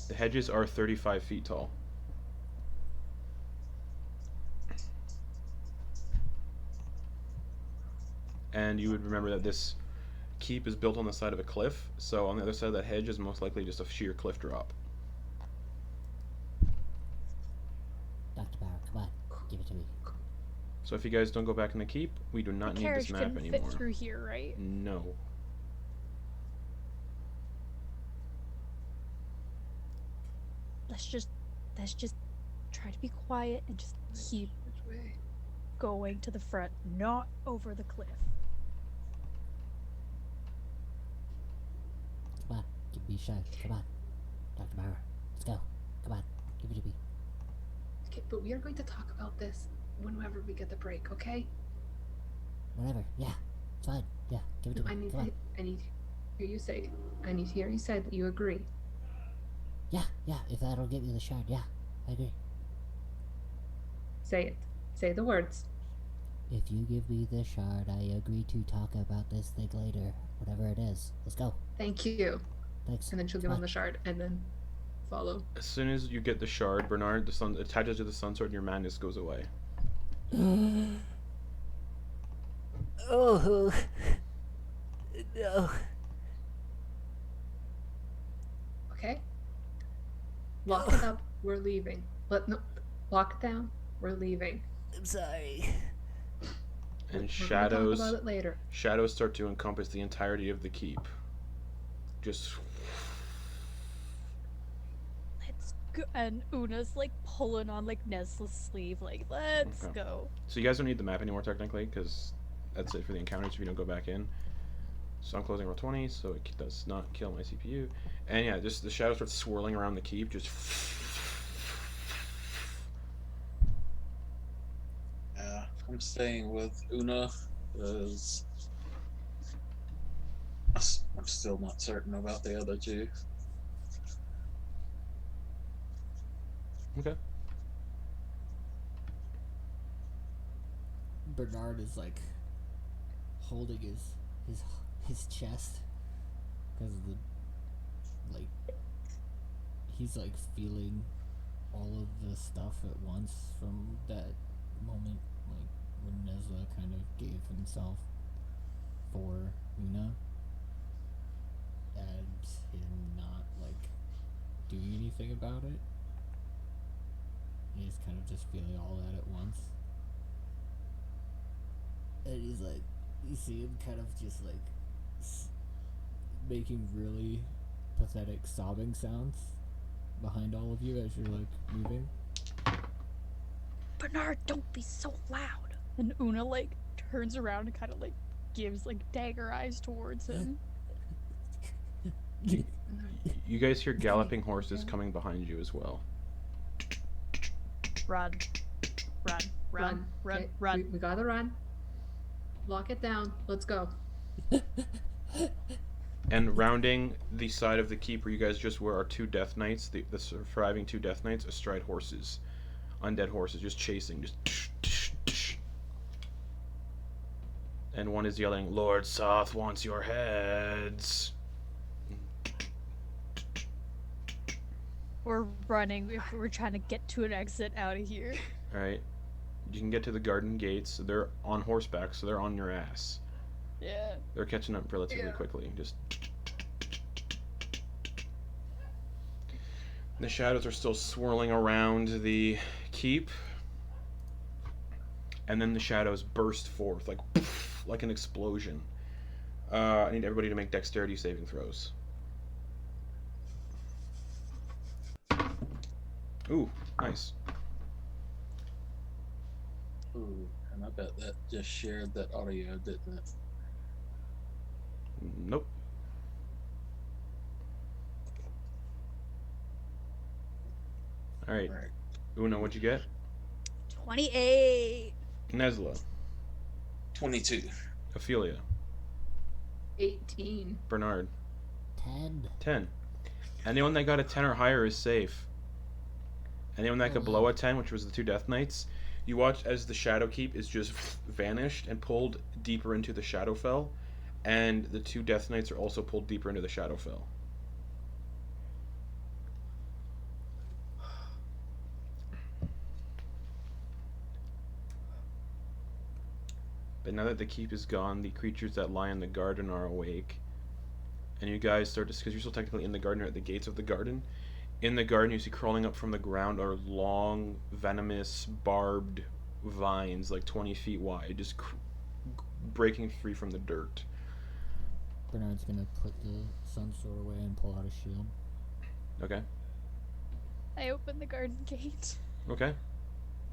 The hedges are 35 feet tall. And you would remember that this keep is built on the side of a cliff, so on the other side of that hedge is most likely just a sheer cliff drop. Dr. Bauer, come on. Give it to me. So if you guys don't go back in the keep, we do not The need this carriage map can anymore. fit through here, right? No. Let's just try to be quiet and just keep Which way? going to the front, not over the cliff. Come on. Give me a shot. Come on. Dr. Bauer, let's go. Come on. Give it to me. Okay, but we are going to talk about this whenever we get the break, okay? Whatever. Yeah. It's fine. Yeah. Give it to I me. need Come on. I need to hear you say. I need to hear you say that you agree. Yeah. Yeah. If that'll get me the shard. Yeah. I agree. Say it. Say the words. If you give me the shard, I agree to talk about this thing later. Whatever it is. Let's go. Thank you. Thanks. And then she'll give him the shard and then follow. As soon as you get the shard, Bernard, the sun attaches to the sun sword and your madness goes away. Oh. No. Okay? Lock it up. We're leaving. Lock it down. We're leaving. I'm sorry. And We're gonna shadows talk about it later. shadows start to encompass the entirety of the keep. Just Let's go. And Una's like pulling on like Nesla's sleeve, like, let's Okay. go. so you guys don't need the map anymore technically, because that's it for the encounters if you don't go back in. So I'm closing roll 20, so it does not kill my CPU. And yeah, just the shadow starts swirling around the keep, just Yeah, I'm staying with Una because I'm still not certain about the other two. okay. Bernard is like holding his chest because of the like he's like feeling all of the stuff at once from that moment, like when Nesla kind of gave himself for Una and him not like doing anything about it. He's kind of just feeling all that at once. And he's like, you see him kind of just like making really pathetic sobbing sounds behind all of you as you're like moving. Bernard, don't be so loud. And Una like turns around and kind of like gives like dagger eyes towards him. You guys hear galloping horses coming behind you as well. Run, run, run, run, Okay, run. We gotta run. Lock it down. Let's go. And rounding the side of the keep where you guys just were are two death knights, the surviving two death knights astride horses, undead horses, just chasing, just. And one is yelling, "Lord Soth wants your heads." We're running if we're trying to get to an exit out of here. All right, you can get to the garden gates. They're on horseback, so they're on your ass. Yeah. They're catching up relatively quickly. Just. The shadows are still swirling around the keep, and then the shadows burst forth like an explosion. I need everybody to make dexterity saving throws. Ooh, nice. Ooh, and I bet that just shared that audio, didn't it? Nope. All right. Una, what'd you get? 28. Nesla, 22. Ophelia, 18. Bernard, 10. 10. Anyone that got a 10 or higher is safe. Anyone that got below a 10, which was the two Death Knights, you watch as the Shadow Keep is just vanished and pulled deeper into the Shadowfell, and the two Death Knights are also pulled deeper into the Shadowfell. But now that the keep is gone, the creatures that lie in the garden are awake. And you guys start to, because you're still technically in the garden or at the gates of the garden. In the garden, you see crawling up from the ground are long, venomous, barbed vines, like 20 feet wide, just breaking free from the dirt. Bernard's gonna put the sun sword away and pull out a shield. Okay. I open the garden gate. Okay.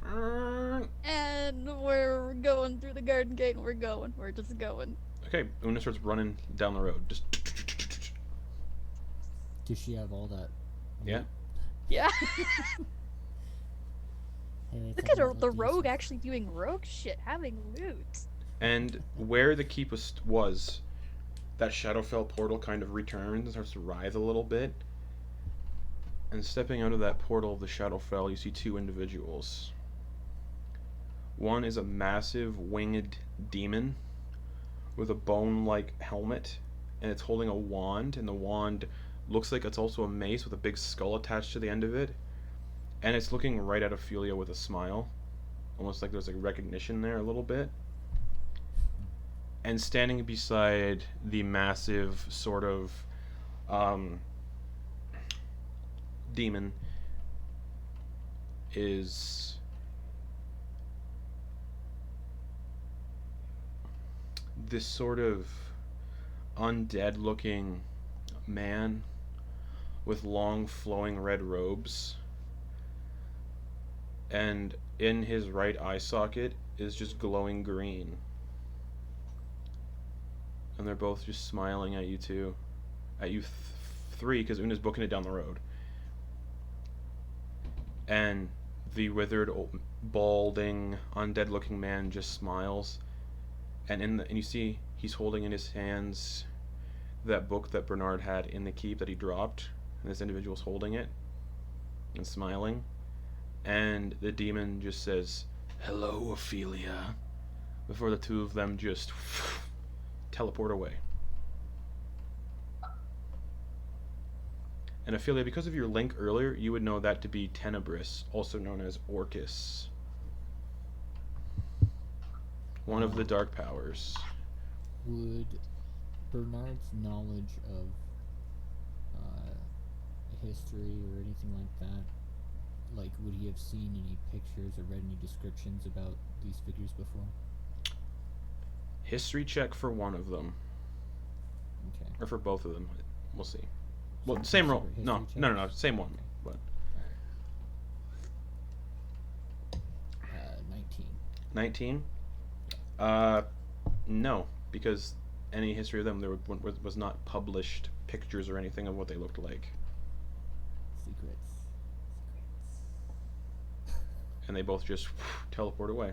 And we're going through the garden gate and we're just going. Okay, Una starts running down the road. Just. Does she have all that? Yeah. Yeah. Hey, Look at her, the rogue actually doing rogue shit, having loot. And where the keep was, that Shadowfell portal kind of returns and starts to writhe a little bit. And stepping out of that portal of the Shadowfell, you see two individuals. One is a massive winged demon with a bone-like helmet, and it's holding a wand, and the wand looks like it's also a mace with a big skull attached to the end of it. And it's looking right at Ophelia with a smile. Almost like there's like recognition there a little bit. And standing beside the massive sort of demon is this sort of undead looking man with long flowing red robes, and in his right eye socket is just glowing green, and they're both just smiling at you two, at you three, because Una's booking it down the road. And the withered, balding, undead looking man just smiles, and you see he's holding in his hands that book that Bernard had in the keep that he dropped, and this individual's holding it and smiling, and the demon just says, "Hello, Ophelia," before the two of them just teleport away. And Ophelia, because of your link earlier, you would know that to be Tenebris, also known as Orcus, one of the dark powers. Would Bernard's knowledge of history or anything like that, like, would he have seen any pictures or read any descriptions about these figures before? History check for one of them, Okay. or for both of them. We'll see. Well, So same roll. separate No, history no, checks? same one. But 19. 19. Uh, no, because any history of them was not published pictures or anything of what they looked like, Secrets. and they both just teleport away.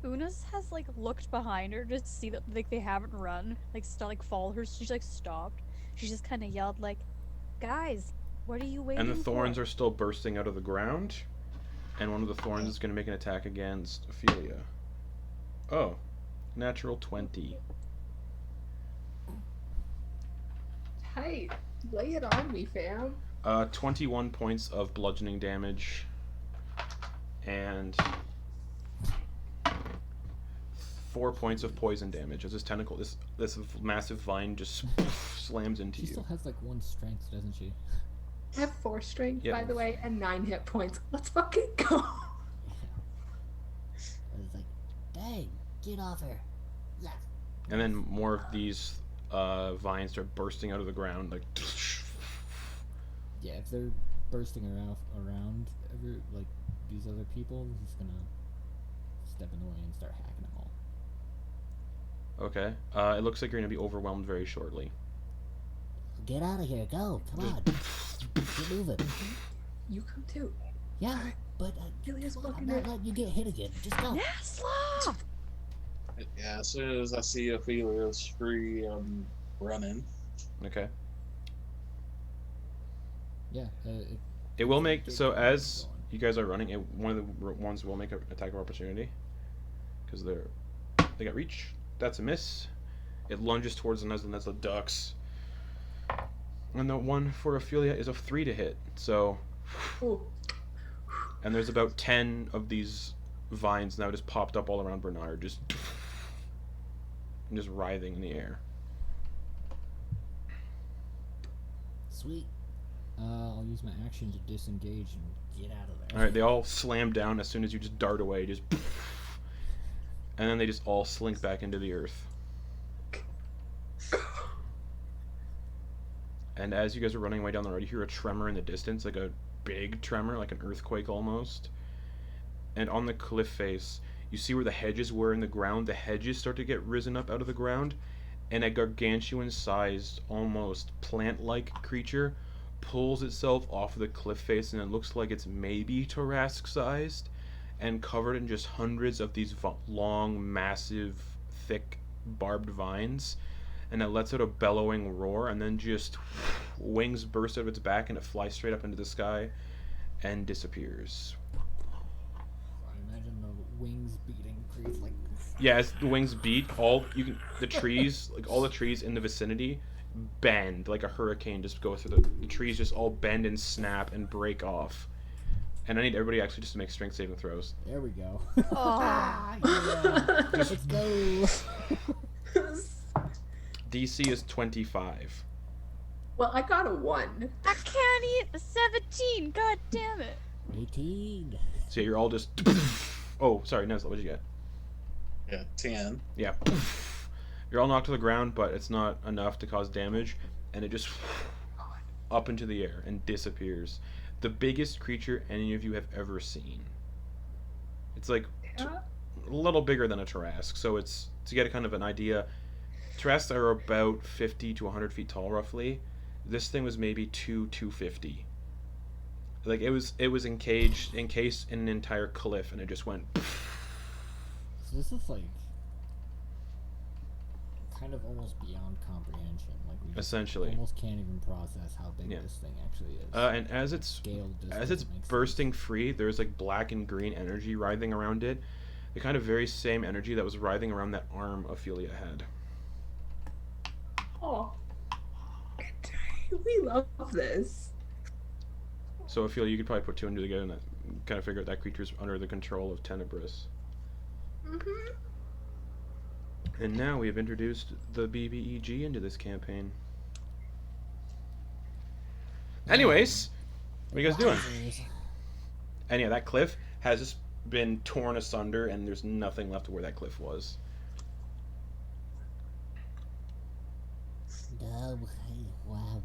Una's has like looked behind her to see that like they haven't run, like follow her. She's like stopped. She just kind of yelled like, "Guys, what are you waiting And the thorns for?" are still bursting out of the ground, and one of the thorns is going to make an attack against Ophelia. Oh, natural 20. Hey, lay it on me, fam. 21 points of bludgeoning damage, and 4 points of poison damage as this tentacle, this massive vine just slams into She you. still has like 1 strength, doesn't she? I have 4 strength, Yep. by the way, and 9 hit points. Let's fucking go. I was like, dang, get off her. Yeah. And then more of these vines start bursting out of the ground, like. Yeah, if they're bursting around like these other people, he's gonna step in the way and start hacking them all. Okay. It looks like you're gonna be overwhelmed very shortly. Get out of here. Go. Come on. Get moving. You come too. Yeah, but Julia's come on, I'm fucking not it. letting you get hit again. Just go. Nesla! Yeah, as soon as I see Ophelia's free, I'm running. Okay. Yeah, It will make so as you guys are running. One of the ones will make an attack of opportunity because they got reach. That's a miss. It lunges towards the Nesla ducks. And the one for Ophelia is a 3 to hit. So, Ooh. and there's about 10 of these vines now just popped up all around Bernard, just writhing in the air. Sweet. I'll use my action to disengage and get out of there. All right, they all slam down as soon as you just dart away, just, and then they just all slink back into the earth. And as you guys are running away down the road, you hear a tremor in the distance, like a big tremor, like an earthquake almost. And on the cliff face, you see where the hedges were in the ground. The hedges start to get risen up out of the ground, and a gargantuan-sized, almost plant-like creature pulls itself off of the cliff face, and it looks like it's maybe thoracic-sized, and covered in just hundreds of these long, massive, thick, barbed vines. And it lets out a bellowing roar, and then just wings burst out of its back, and it flies straight up into the sky and disappears. I imagine the wings beating creates like. Yeah, as the wings beat, the trees, like all the trees in the vicinity, bend like a hurricane. Just go through the trees, just all bend and snap and break off. And I need everybody actually just to make strength saving throws. There we go. Oh, Yeah, let's go. DC is 25. Well, I got a 1. I can't eat the 17. God damn it. 18. So you're all just. Oh, sorry, Nesla, what'd you get? Yeah, 10. Yeah. You're all knocked to the ground, but it's not enough to cause damage, and it just up into the air and disappears. The biggest creature any of you have ever seen. It's like Yeah. a little bigger than a Tarrasque, so it's to get a kind of an idea. Tarrasques are about 50 to 100 feet tall, roughly. This thing was maybe 250. Like it was encased in an entire cliff, and it just went. So this is like kind of almost beyond comprehension. Like we Essentially. almost can't even process how big Yeah. this thing actually is. And as it's Scale just as it's doesn't make sense. bursting free, there's like black and green energy writhing around it. The kind of very same energy that was writhing around that arm Ophelia had. Oh. We love this. So Ophelia, you could probably put 2 and 2 together and kind of figure out that creature's under the control of Tenebris. Mm-hmm. And now we have introduced the BBEG into this campaign. Anyways, what are you guys doing? Wowzers. And yeah, that cliff has just been torn asunder, and there's nothing left of where that cliff was. No, wow,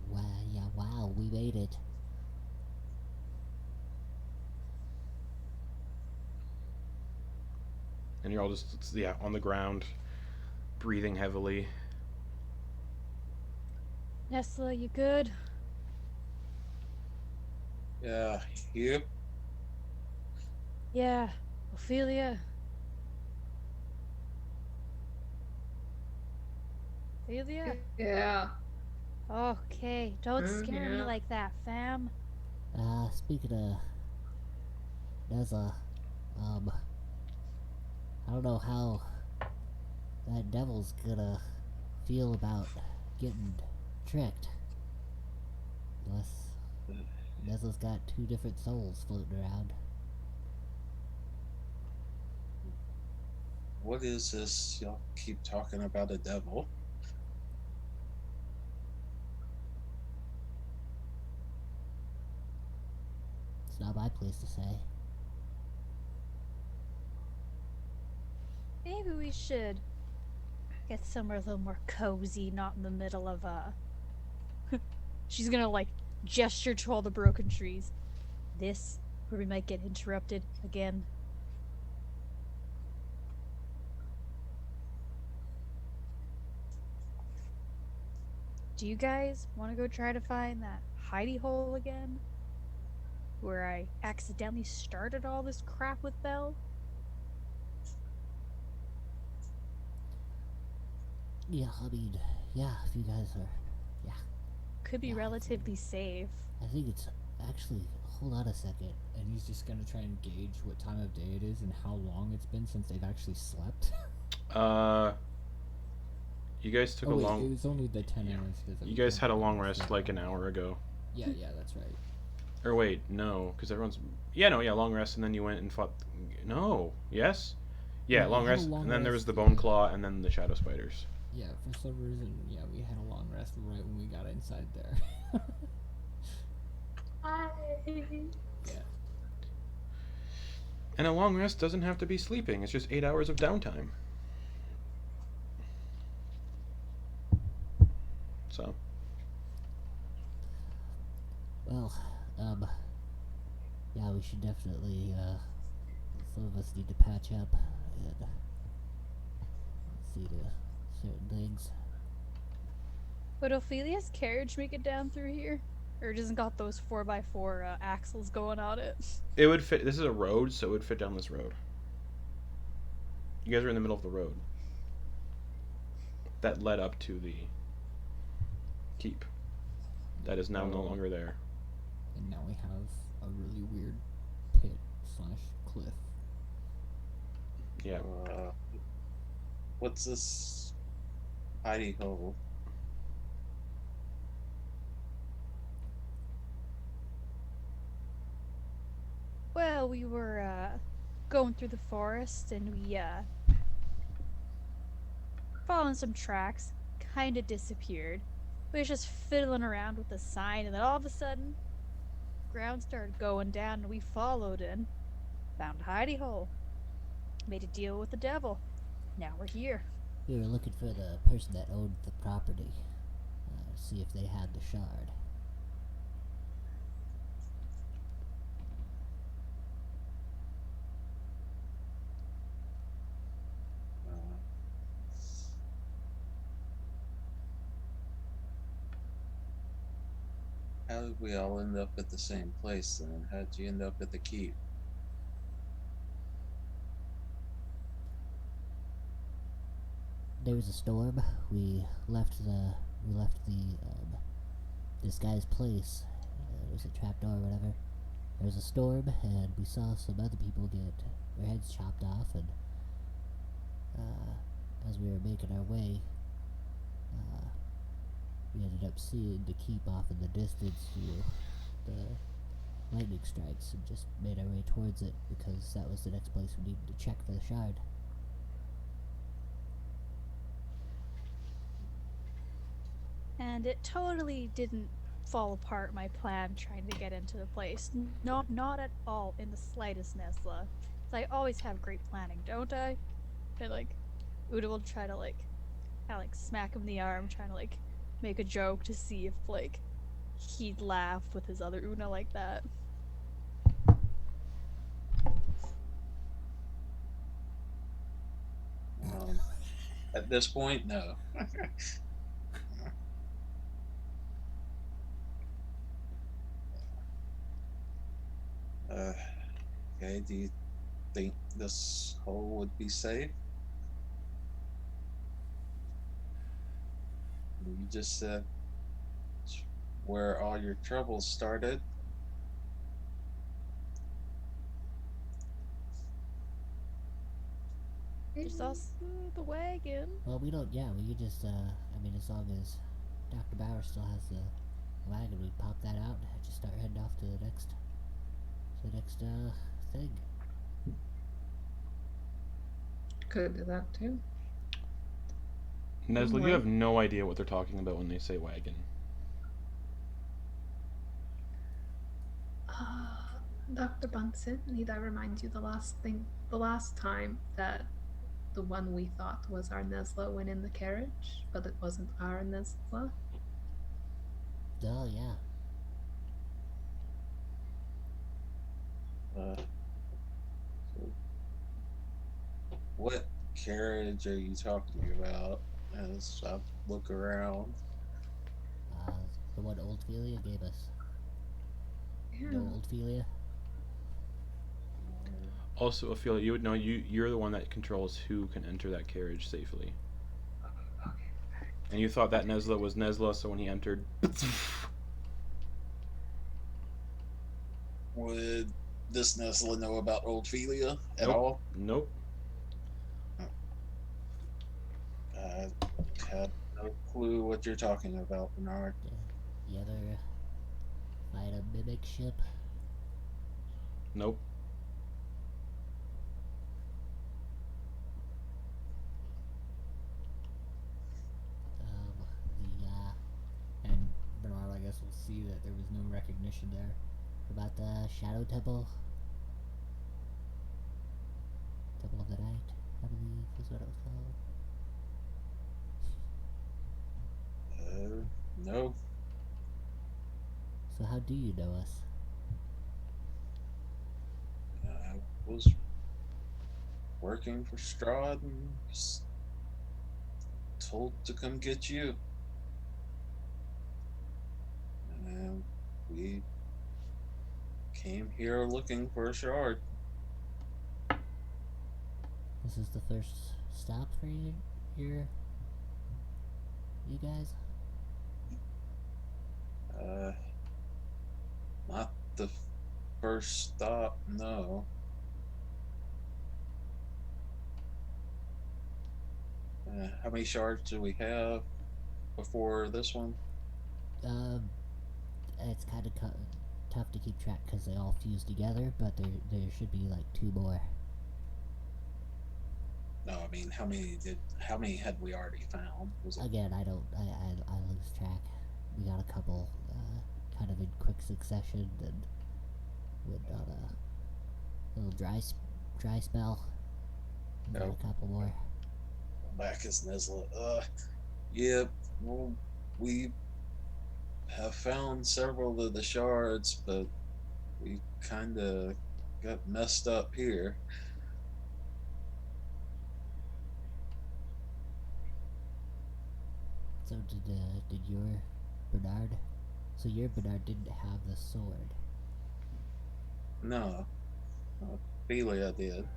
yeah, wow, we made it. and you're all just on the ground, breathing heavily. Nesla, you good? Yeah, you? Yeah. Ophelia? Ophelia? Yeah. Okay, don't scare me Yeah. like that, fam. Speaking of Nesla, I don't know how that devil's gonna feel about getting tricked. Unless Nesla's got two different souls floating around. What is this? Y'all keep talking about a devil. It's not my place to say. Maybe we should get somewhere a little more cozy, not in the middle of She's gonna like gesture to all the broken trees. This, where we might get interrupted again. Do you guys want to go try to find that hidey hole again? Where I accidentally started all this crap with Belle? Yeah, I mean, yeah, if you guys are. Yeah. Could be Yeah, relatively safe. I think it's actually. Hold on a second. And he's just gonna try and gauge what time of day it is and how long it's been since they've actually slept. Uh, you guys took Oh a wait, long. it was only the 10 hours. You guys had a long rest like an hour ago. Yeah, that's right. Or wait, no, because everyone's. Yeah, no, yeah, long rest, and then you went and fought. No, yes, yeah, No, we long had a rest, long and then there was rest, the bone yeah. claw, and then the shadow spiders. Yeah, for some reason, yeah, we had a long rest right when we got inside there. Hi. Yeah. And a long rest doesn't have to be sleeping; it's just 8 hours of downtime. So. Well, yeah, we should definitely, some of us need to patch up and see to certain things. Would Ophelia's carriage make it down through here? Or it doesn't got those 4x4 axles going on it? It would fit. This is a road, so it would fit down this road. You guys are in the middle of the road that led up to the keep. That is now no longer there. And now we have a really weird pit / cliff. Yeah. What's this hidey hole? Well, we were going through the forest and we following some tracks, kinda disappeared. We was just fiddling around with the sign, and then all of a sudden, ground started going down, and we followed and found a hidey hole. Made a deal with the devil. Now we're here. We were looking for the person that owned the property, see if they had the shard. How did we all end up at the same place then? How did you end up at the keep? There was a storm. We left this guy's place. It was a trapdoor or whatever. There was a storm, and we saw some other people get their heads chopped off, and as we were making our way, we ended up seeing the keep off in the distance through the lightning strikes, and just made our way towards it because that was the next place we needed to check for the shard. And it totally didn't fall apart my plan trying to get into the place. Not at all in the slightest, Nesla. I always have great planning, don't I? And like, Uda will try to like smack him in the arm, trying to like make a joke to see if like he'd laugh with his other Una like that. At this point, no. uh, okay, do you think this hole would be safe? You just said it's where all your troubles started. Just us, the wagon. Well, we don't. Yeah, we could just. I mean, as long as Dr. Bauer still has the wagon, we pop that out and just start heading off to the next thing. Could do that too. Nesla, you Wait. have no idea what they're talking about when they say wagon. Dr. Bunsen, need I remind you the last time that the one we thought was our Nesla went in the carriage, but it wasn't our Nesla? Oh yeah. So what carriage are you talking about? As I look around. The one Old Ophelia gave us. Yeah. No Old Ophelia. Also, Ophelia, you would know you're the one that controls who can enter that carriage safely. Okay. And you thought that Nesla was Nesla, so when he entered, Would this Nesla know about Old Ophelia at nope, all? nope. I have no clue what you're talking about, Bernard. You ever fight a mimic ship? Nope. And Bernard, I guess, will see that there was no recognition there. About the Shadow Temple? Temple of the Night, I believe is what it was called. No. So how do you know us? I was working for Strahd and was told to come get you. And we came here looking for a shard. This is the first stop for you guys? Not the first stop, no. How many shards do we have before this one? It's kind of tough to keep track because they all fuse together, but there should be like 2 more. No, I mean, how many had we already found? Was it Again, I lose track. We got a couple, kind of in quick succession, and went on a little dry spell. And then No. a couple more. back as Nesla? Yeah, well, we have found several of the shards, but we kind of got messed up here. So did your Bernard? So your Bernard didn't have the sword. No, Ophelia did.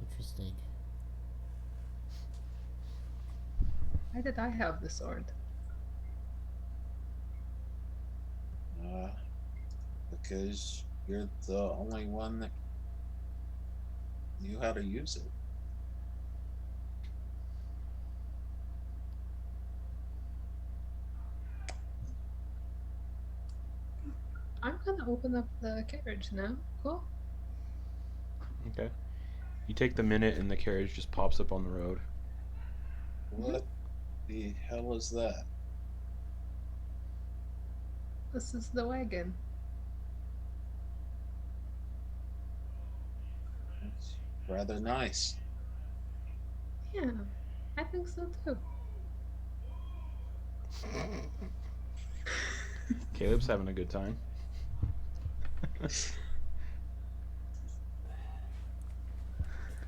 Interesting. Why did I have the sword? Because you're the only one that knew how to use it. I'm gonna open up the carriage now. Cool. Okay. You take the minute, and the carriage just pops up on the road. What the hell is that? This is the wagon. It's rather nice. Yeah, I think so too. Caleb's having a good time.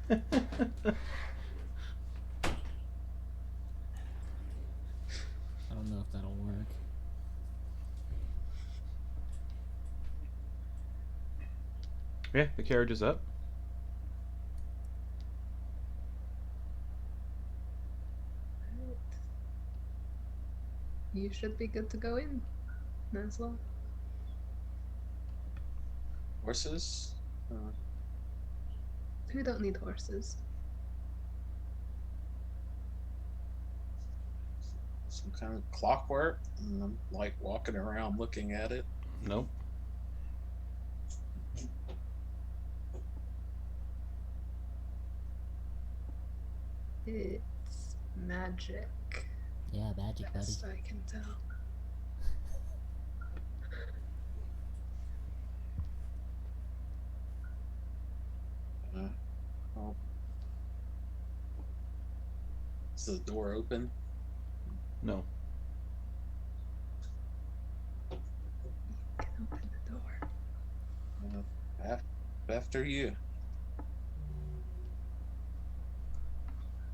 I don't know if that'll work. Yeah, the carriage is up. Right. You should be good to go in, Nesla. Horses? We don't need horses. Some kind of clockwork? And I'm like walking around looking at it. Nope. It's magic. Yeah, magic, buddy. Best I can tell. Oh. Is the door open? No. You can open the door. After you.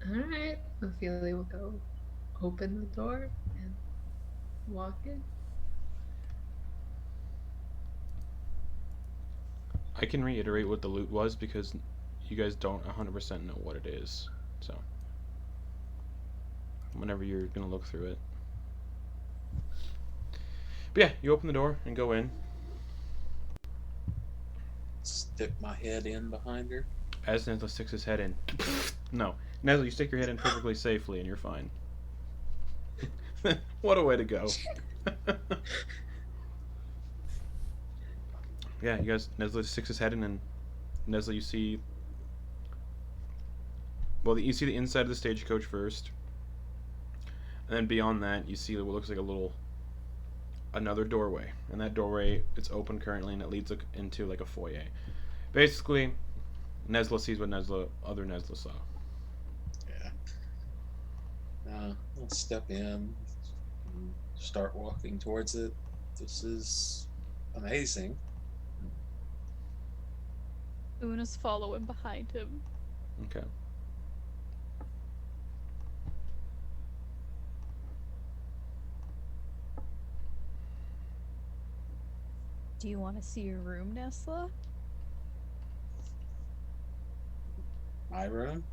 Alright. Ophelia will go open the door and walk in. I can reiterate what the loot was because you guys don't 100% know what it is. So, whenever you're going to look through it. But yeah, you open the door and go in. Stick my head in behind her. As Nesla sticks his head in. No. Nesla, you stick your head in perfectly safely and you're fine. What a way to go. Yeah, you guys, Nesla sticks his head in, and Nesla, you see. Well, you see the inside of the stagecoach first. And then beyond that, you see what looks like another doorway. And that doorway, it's open currently, and it leads into like a foyer. Basically, Nesla sees what other Nesla saw. Yeah. I'll step in and start walking towards it. This is amazing. Una's following behind him. Okay. Do you want to see your room, Nesla? My room?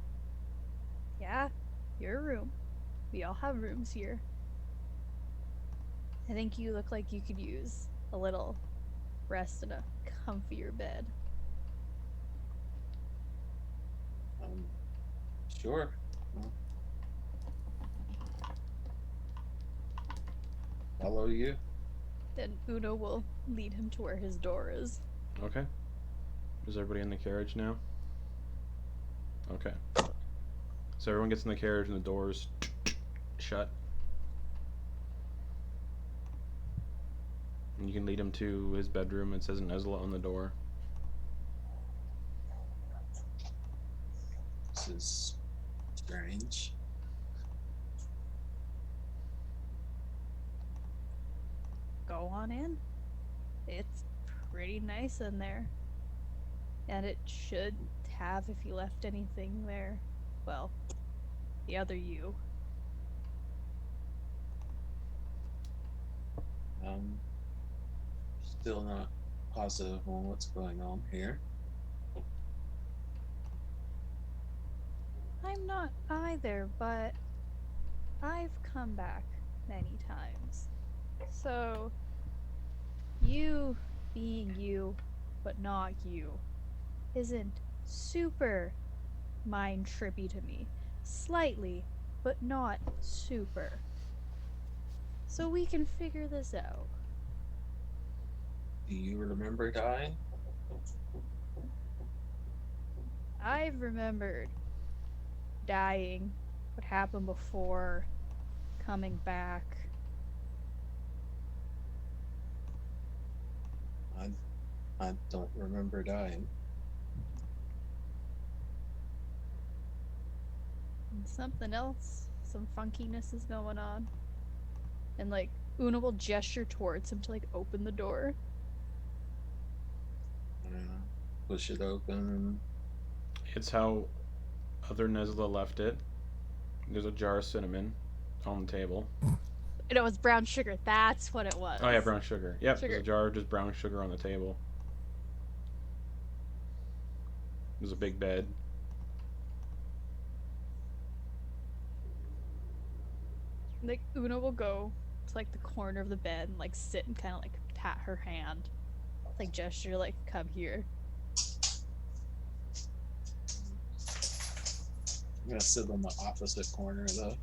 Yeah, your room. We all have rooms here. I think you look like you could use a little rest in a comfier bed. Sure. Well, follow you. Then Una will lead him to where his door is. Okay. Is everybody in the carriage now? Okay. So everyone gets in the carriage and the doors shut. And you can lead him to his bedroom. It says Nesla on the door. This is strange. Go on in. It's pretty nice in there. And it should have, if you left anything there, well, the other you. Still not positive on what's going on here. I'm not either, but I've come back many times. So, you being you, but not you, isn't super mind trippy to me. Slightly, but not super. So we can figure this out. Do you remember dying? I've remembered dying, what happened before, coming back. I don't remember dying. And something else, some funkiness is going on. And like, Una will gesture towards him to like open the door. Push it open. It's how Other Nesla left it. There's a jar of cinnamon on the table. It was brown sugar. That's what it was. Oh yeah, brown sugar. Yep, Sugar. there's a jar of just brown sugar on the table. There's a big bed. Like Una will go to like the corner of the bed and like sit and kind of like pat her hand, like gesture, like come here. I'm gonna sit on the opposite corner though.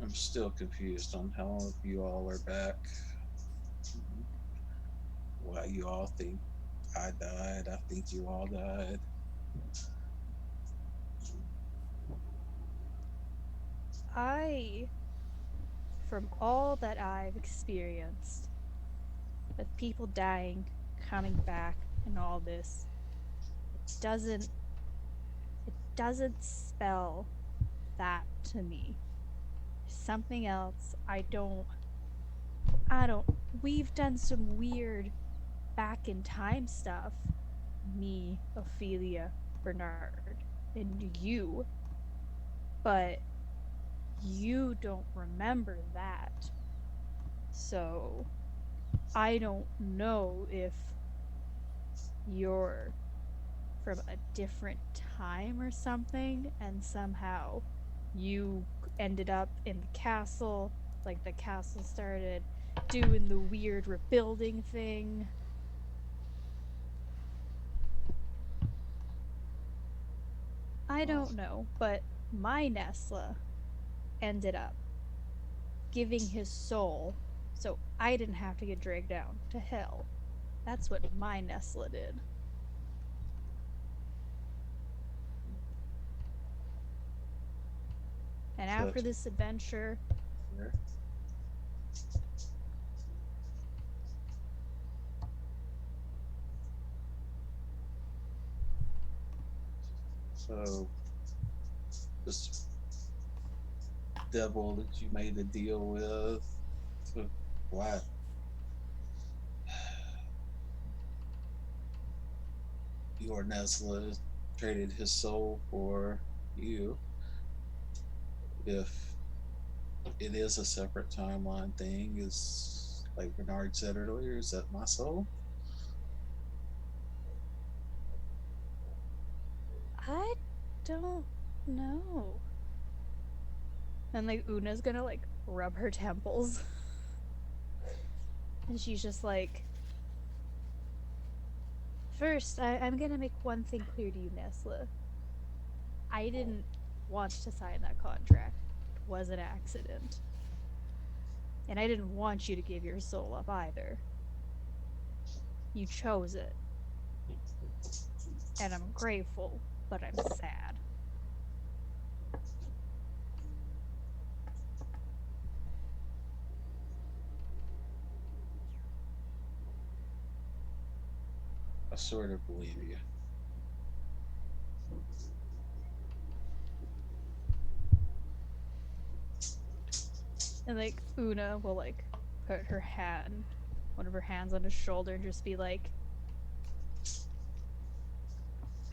I'm still confused on how you all are back. Why you all think I died? I think you all died. From all that I've experienced, with people dying, coming back, and all this, doesn't it doesn't spell that to me. Something else. I don't we've done some weird back in time stuff. Me, Ophelia, Bernard, and you. But you don't remember that. So I don't know if you're from a different time or something, and somehow you ended up in the castle, like the castle started doing the weird rebuilding thing. I don't know, but my Nesla ended up giving his soul so I didn't have to get dragged down to hell. That's what my Nesla did. And after this adventure, so this devil that you made a deal with, why? Your Nesla traded his soul for you. If it is a separate timeline thing, is like Bernard said earlier, is that my soul? I don't know. And like Una's gonna like rub her temples. And she's just like, first, I'm gonna make one thing clear to you, Nesla. I didn't want to sign that contract. It was an accident. And I didn't want you to give your soul up either. You chose it. And I'm grateful, but I'm sad. I sort of believe you. And like Una will like put her hand, one of her hands on his shoulder, and just be like,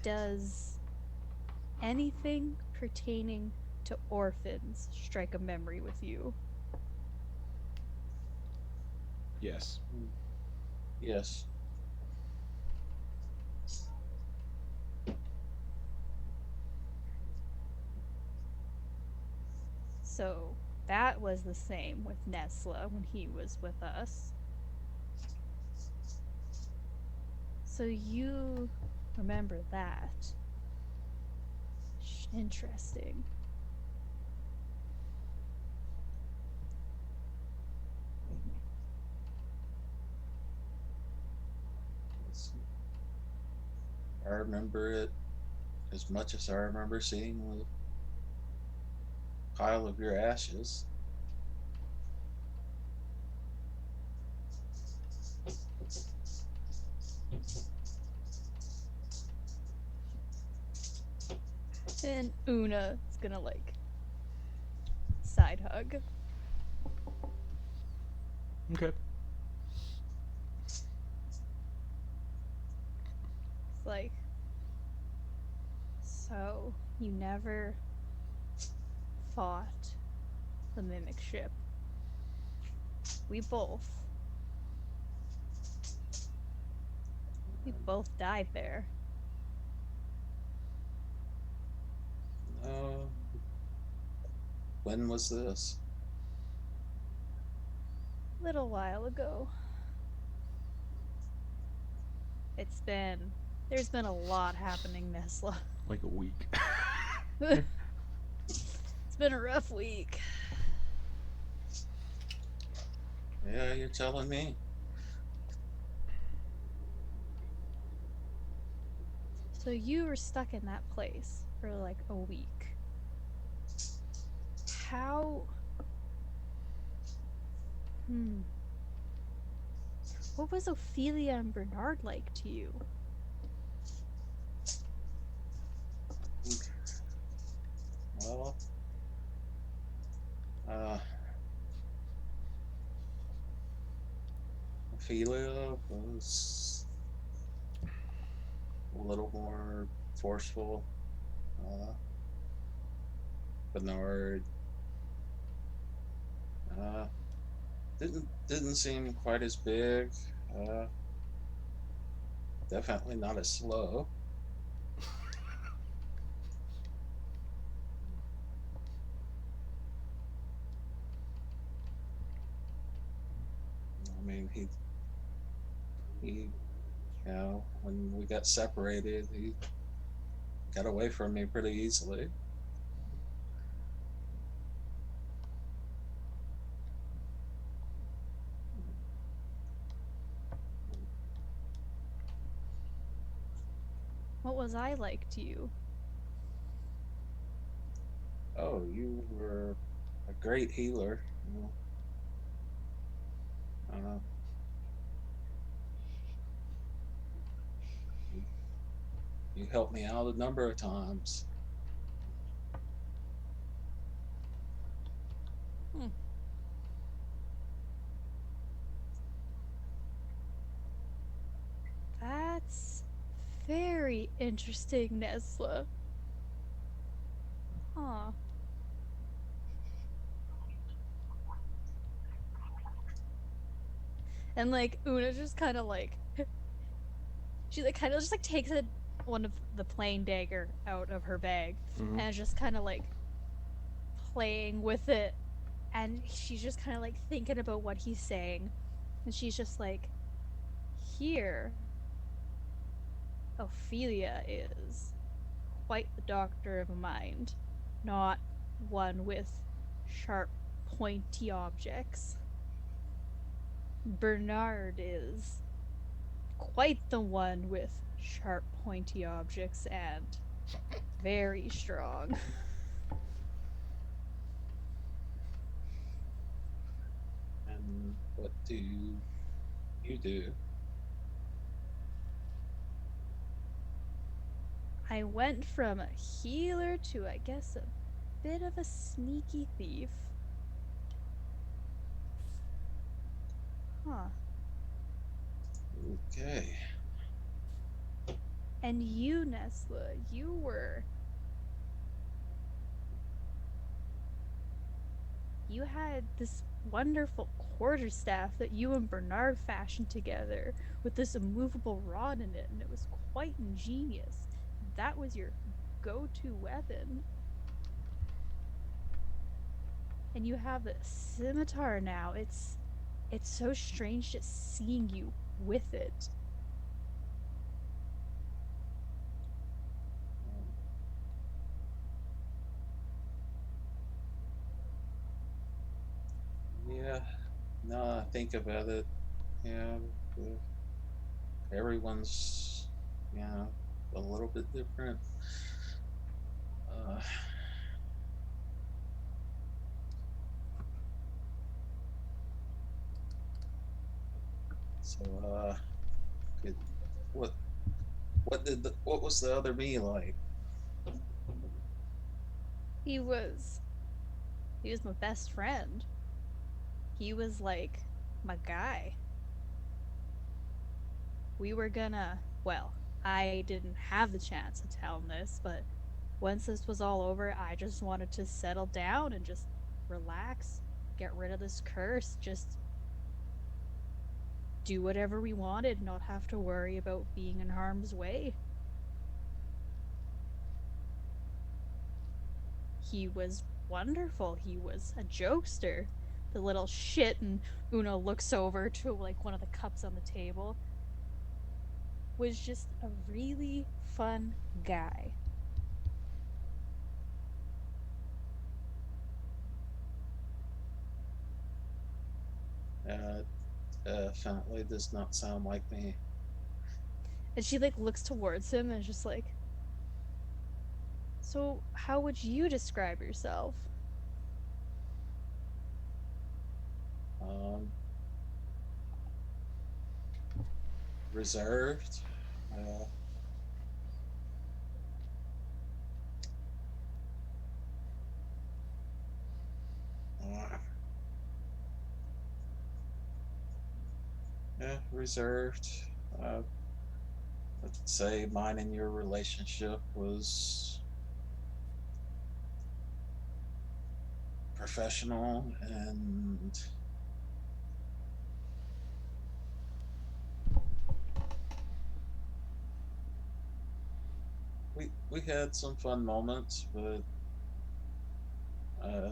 does anything pertaining to orphans strike a memory with you? Yes. Yes. So that was the same with Nesla when he was with us. So you remember that. Interesting. I remember it as much as I remember seeing the pile of your ashes. And Una is gonna like side hug. Okay. It's like, so you never fought the mimic ship. We both. We both died there. No. When was this? Little while ago. There's been a lot happening, Nesla. Like a week. It's been a rough week. Yeah, you're telling me. So you were stuck in that place for like a week. How? Hmm. What was Ophelia and Bernard like to you? Well, uh, Ophelia was a little more forceful. Uh, Bernard uh, didn't seem quite as big. Uh, Definitely not as slow. I mean, he when we got separated, he got away from me pretty easily. What was I like to you? Oh, you were a great healer. Uh, you, you helped me out a number of times. Hmm. That's very interesting, Nesla. Huh. And like Una just kind of like she like kind of just like takes one of the plain dagger out of her bag Mm-hmm. and is just kind of like playing with it, and she's just kind of like thinking about what he's saying, and she's just like, here Ophelia is quite the doctor of a mind, not one with sharp pointy objects. Bernard is quite the one with sharp pointy objects and very strong. And what do you do? I went from a healer to, I guess, a bit of a sneaky thief. Huh. Okay. And you, Nesla, you had this wonderful quarterstaff that you and Bernard fashioned together with this immovable rod in it, and it was quite ingenious. That was your go-to weapon. And you have a scimitar now. It's so strange just seeing you with it. Yeah. Now I think about it. Yeah. Everyone's, a little bit different. Uh, so, it, what what was the other me like? He was he was my best friend. He was like my guy. We were gonna, well, I didn't have the chance to tell him this, but once this was all over, I just wanted to settle down and just relax, get rid of this curse, just do whatever we wanted, not have to worry about being in harm's way. He was wonderful. He was a jokester. The little shit, and Una looks over to like one of the cups on the table, was just a really fun guy. Definitely does not sound like me. And she like looks towards him and is just like, so how would you describe yourself? Um, Reserved. Uh, uh, yeah, reserved. Uh, let's say mine and your relationship was professional, and we had some fun moments, but uh,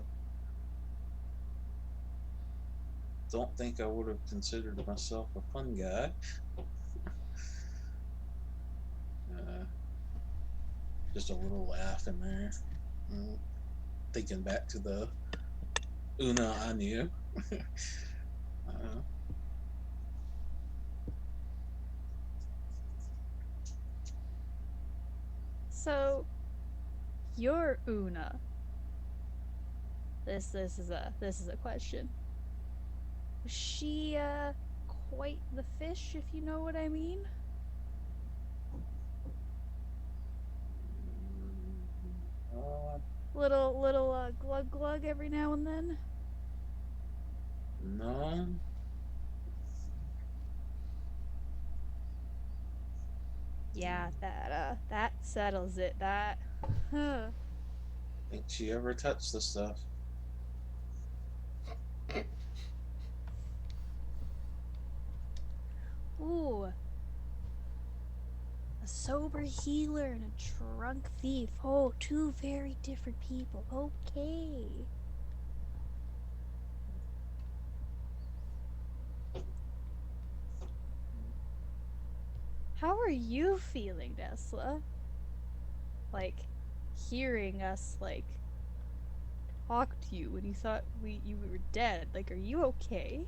don't think I would have considered myself a fun guy. Uh, just a little laugh in there. Uh, Thinking back to the Una I knew. uh, So you're Una. This is a question. Was she quite the fish, if you know what I mean? uh, Little glug glug every now and then. no, Yeah, that settles it. That huh. think she ever touched the stuff. Ooh, a sober healer and a drunk thief. Oh, two very different people. Okay. How are you feeling, Nesla? Like hearing us like talk to you when you thought you were dead. Like, are you okay?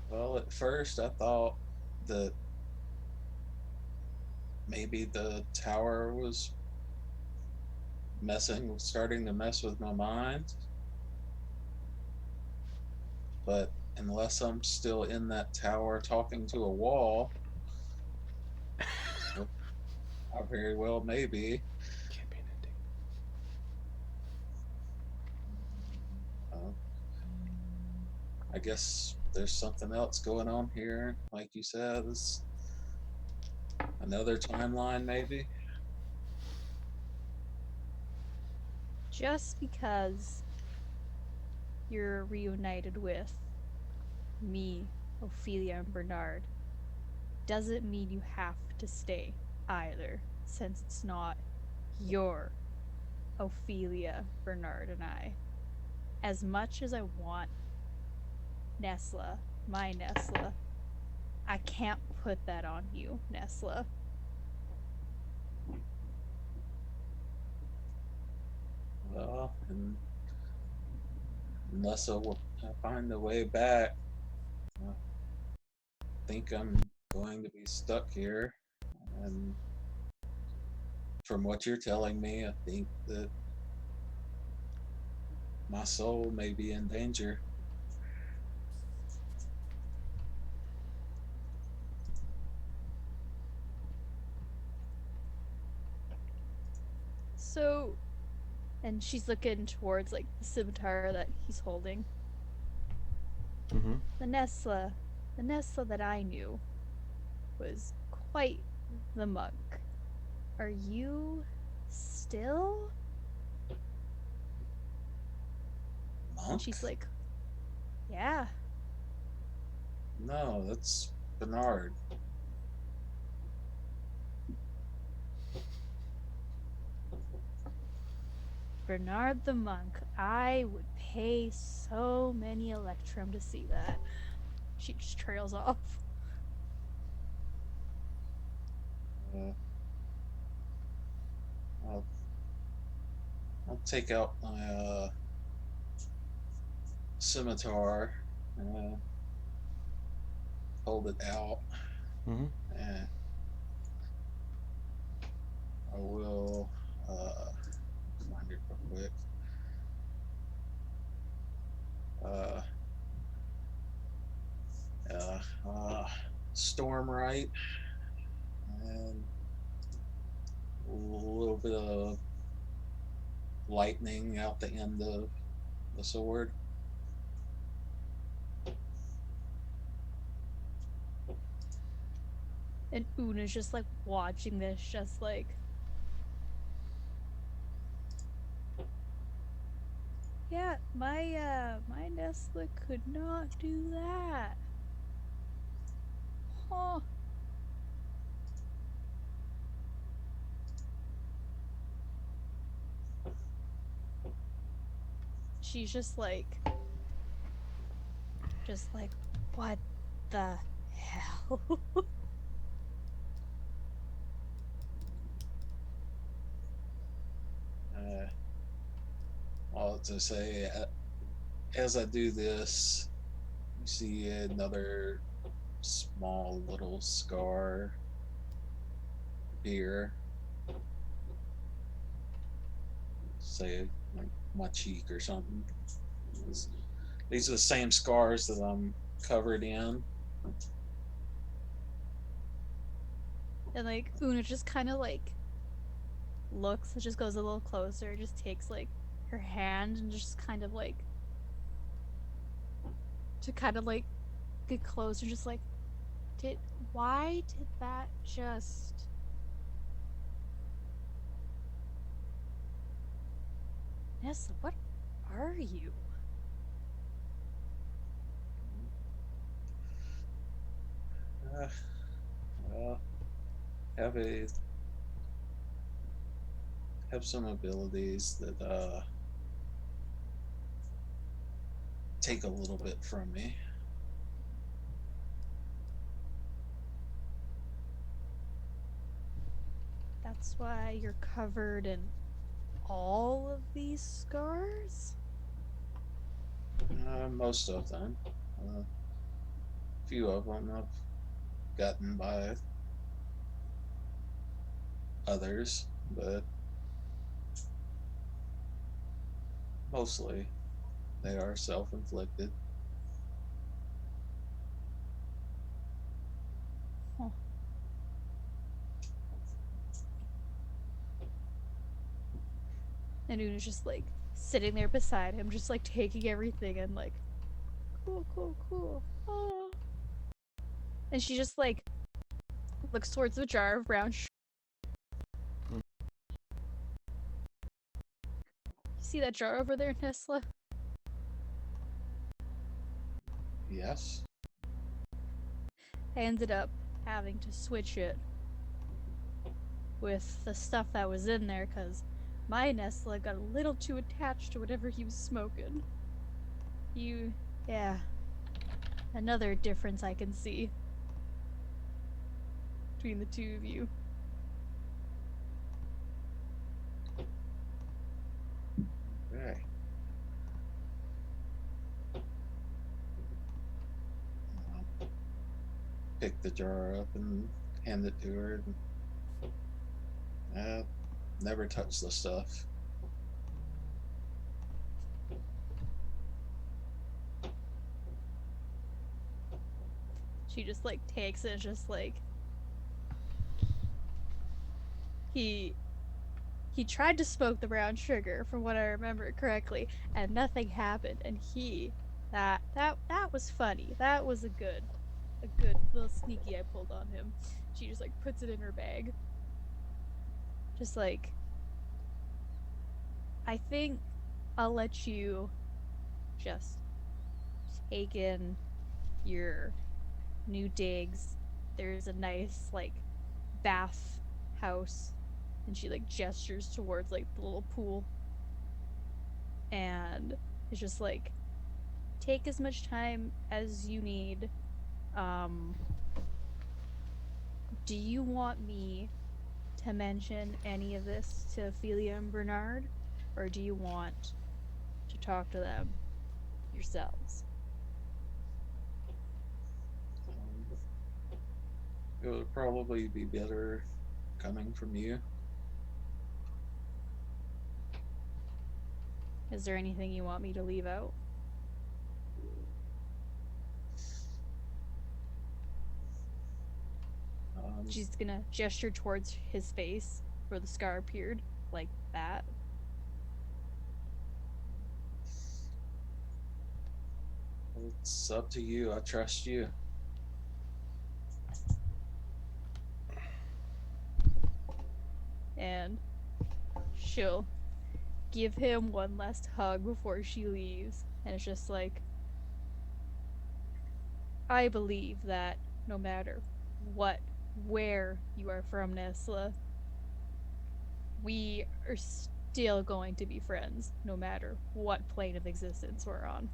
Well, at first I thought that maybe the tower was starting to mess with my mind, but unless I'm still in that tower talking to a wall, well, I very well maybe. Campaign ending. Uh, I guess there's something else going on here. Like you said, it's another timeline, maybe. Just because you're reunited with me, Ophelia, and Bernard doesn't mean you have to stay either, since it's not your Ophelia, Bernard, and I. As much as I want Nesla, my Nesla, I can't put that on you, Nesla. And unless I find a way back, I think I'm going to be stuck here. And from what you're telling me, I think that my soul may be in danger. So, and she's looking towards like the scimitar that he's holding. Mm-hmm. The Nesla that I knew was quite the monk. Are you still? And Monk? she's like, yeah. No, that's Bernard. Bernard the monk. I would pay so many electrum to see that. She just trails off. Uh, I'll, I'll take out my scimitar, uh, hold it out, Mm-hmm. and I will find it real quick. Uh, Storm right, and a little bit of lightning out the end of the sword. And Una's just like watching this, just like, yeah, my Nesla could not do that. Huh. She's just like, what the hell? Well, to say, as I do this, you see another small little scar here, say like my cheek or something. These are the same scars that I'm covered in. And like Una just kind of like looks and just goes a little closer, just takes like her hand and just kind of like to kind of like get closer, just like, why did that just Nessa, what are you? Uh, well, have a have some abilities that take a little bit from me. That's why you're covered in all of these scars? Most of them. A few of them I've gotten by others, but mostly they are self-inflicted. Huh. And Una's just like sitting there beside him, just like taking everything and like, cool, cool, cool. Oh. And she just like looks towards the jar of brown sugar. You see that jar over there, Nesla? Yes. I ended up having to switch it with the stuff that was in there because my Nesla got a little too attached to whatever he was smoking. Yeah. Another difference I can see between the two of you. Okay. Pick the jar up and hand it to her. Never touch the stuff. She just like takes it, just like he tried to smoke the brown sugar from what I remember correctly, and nothing happened. And that that was funny. That was a good little sneaky I pulled on him. She just like puts it in her bag. Just like, I think I'll let you just take in your new digs. There's a nice like bath house, and she like gestures towards like the little pool, and it's just like, take as much time as you need. Do you want me to mention any of this to Ophelia and Bernard, or do you want to talk to them yourselves? It would probably be better coming from you. Is there anything you want me to leave out? She's gonna gesture towards his face where the scar appeared, like that. It's up to you. I trust you. And she'll give him one last hug before she leaves. And it's just like, I believe that no matter where you are from, Nesla, we are still going to be friends, no matter what plane of existence we're on.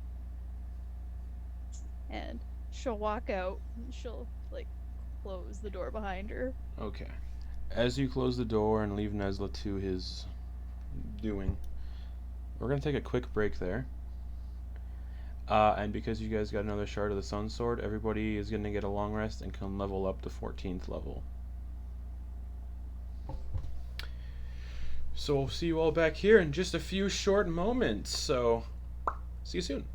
And she'll walk out, and she'll, like, close the door behind her. Okay. As you close the door and leave Nesla to his doing, we're going to take a quick break there. And because you guys got another shard of the Sun Sword, everybody is going to get a long rest and can level up to 14th level. So we'll see you all back here in just a few short moments. So, see you soon.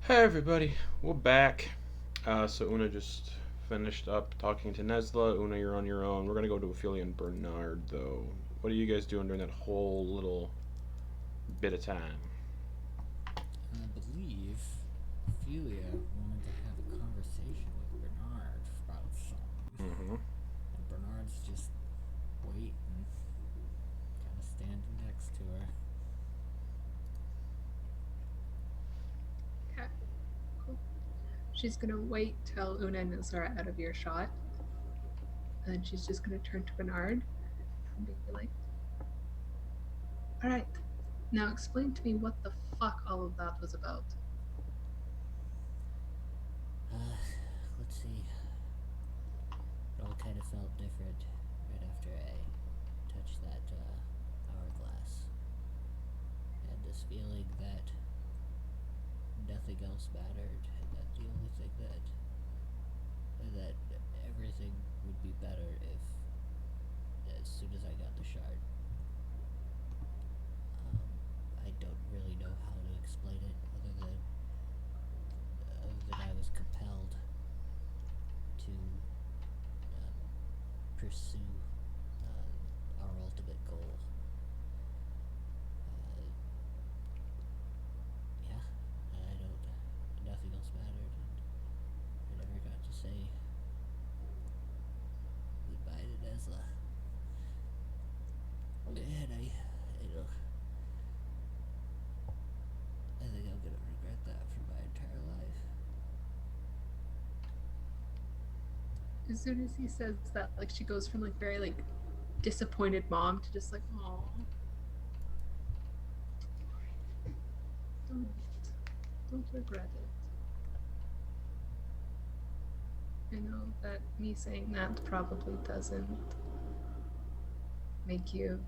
Hey everybody, we're back. So Una just finished up talking to Nesla. Una, you're on your own. We're gonna go to Ophelia and Bernard though. What are you guys doing during that whole little bit of time? I believe Ophelia wanted to have a conversation with Bernard about something. Mm-hmm. And Bernard's just waiting, kind of standing next to her. Okay, cool. She's gonna wait till Una and Nesla are out of earshot. And then she's just gonna turn to Bernard and be like, alright, now explain to me what the fuck all of that was about. Let's see. It all kind of felt different right after I touched that hourglass. I had this feeling that nothing else mattered, and that the only thing that everything would be better if as soon as I got the shard. I don't really know how to explain it other than I was compelled to pursue our ultimate goal. Yeah, I don't. Nothing else mattered, and I never got to say goodbye to Nesla. And I think I'm gonna regret that for my entire life. As soon as he says that, like she goes from like very like disappointed mom to just like, oh, don't regret it. I know that me saying that probably doesn't make you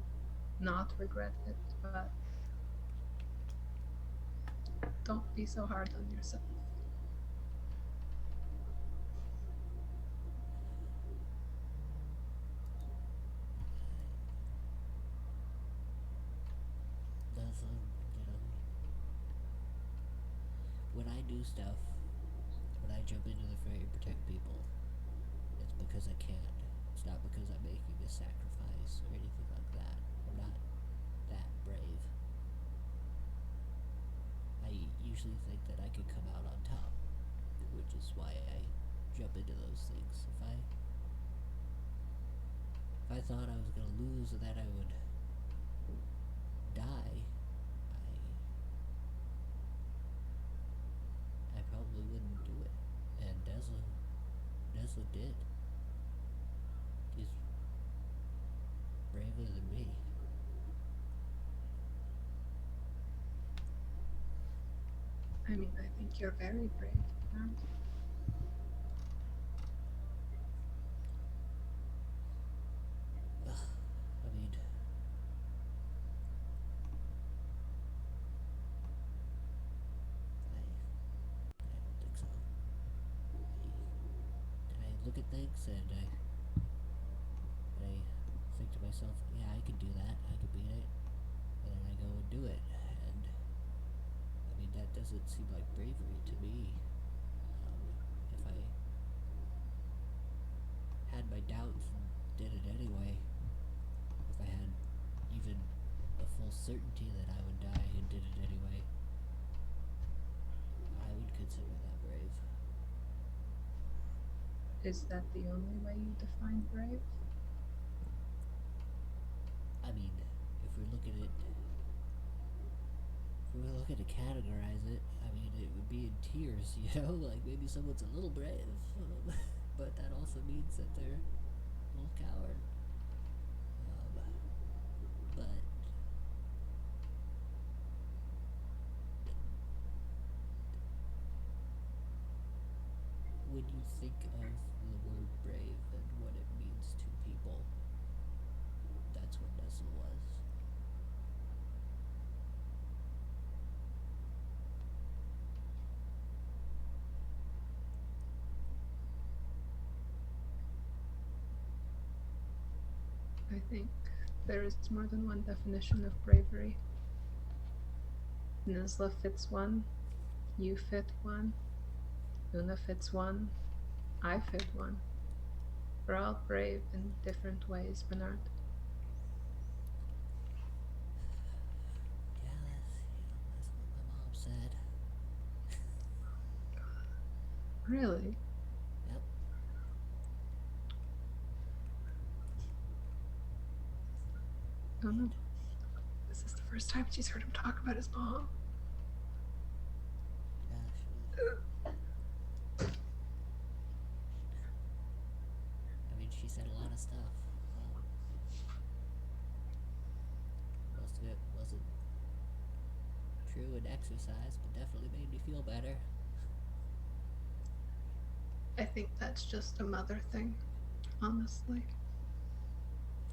not regret it, but don't be so hard on yourself. That's when I do stuff, when I jump into the fray and protect people, it's because I can. It's not because I'm making a sacrifice or anything like that. I'm not that brave. I usually think that I could come out on top, which is why I jump into those things. If I thought I was gonna lose and that I would die, I probably wouldn't do it. And Nesla did. He's braver than me. I mean, I think you're very brave, aren't you? I mean, I don't think so. I look at things and I think to myself, yeah, I could do that. I could beat it. And then I go and do it. And I mean, that doesn't seem like bravery to me. If I had my doubts and did it anyway, if I had even a full certainty that I would die and did it anyway, I would consider that brave. Is that the only way you define brave? I mean, if we're looking at to categorize it, I mean, it would be in tiers, you know? Like, maybe someone's a little brave, but that also means that they're a little coward. But when you think of the word brave and what it means to people, that's what Nestle was. I think there is more than one definition of bravery. Nesla fits one, You fit one. Una fits one. I fit one. We're all brave in different ways, Bernard. Yeah, that's what my mom said. Really? Yep. Oh no. This is the first time she's heard him talk about his mom. Yeah, I mean, she said a lot of stuff. Most of it wasn't true in exercise, but definitely made me feel better. I think that's just a mother thing, honestly.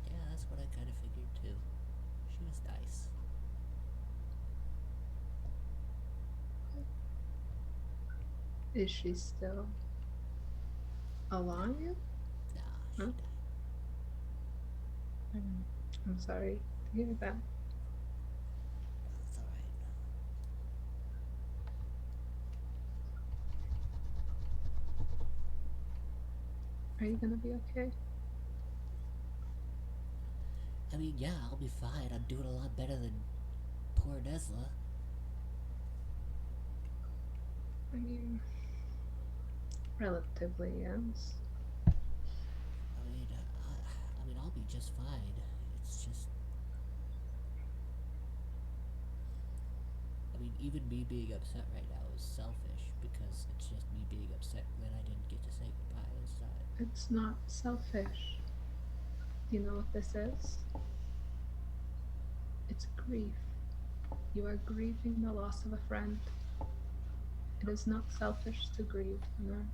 Yeah, that's what I kind of figured too. She was nice. Is she still alive? Nah, she Huh? died. I'm sorry to hear that. That's alright. Are you gonna be okay? I mean, yeah, I'll be fine. I'm doing a lot better than poor Nesla. I mean, relatively, yes. I mean, I'll be just fine. It's just, I mean, even me being upset right now is selfish because it's just me being upset that I didn't get to say goodbye. It's not selfish. Do you know what this is? It's grief. You are grieving the loss of a friend. It is not selfish to grieve, Bernard.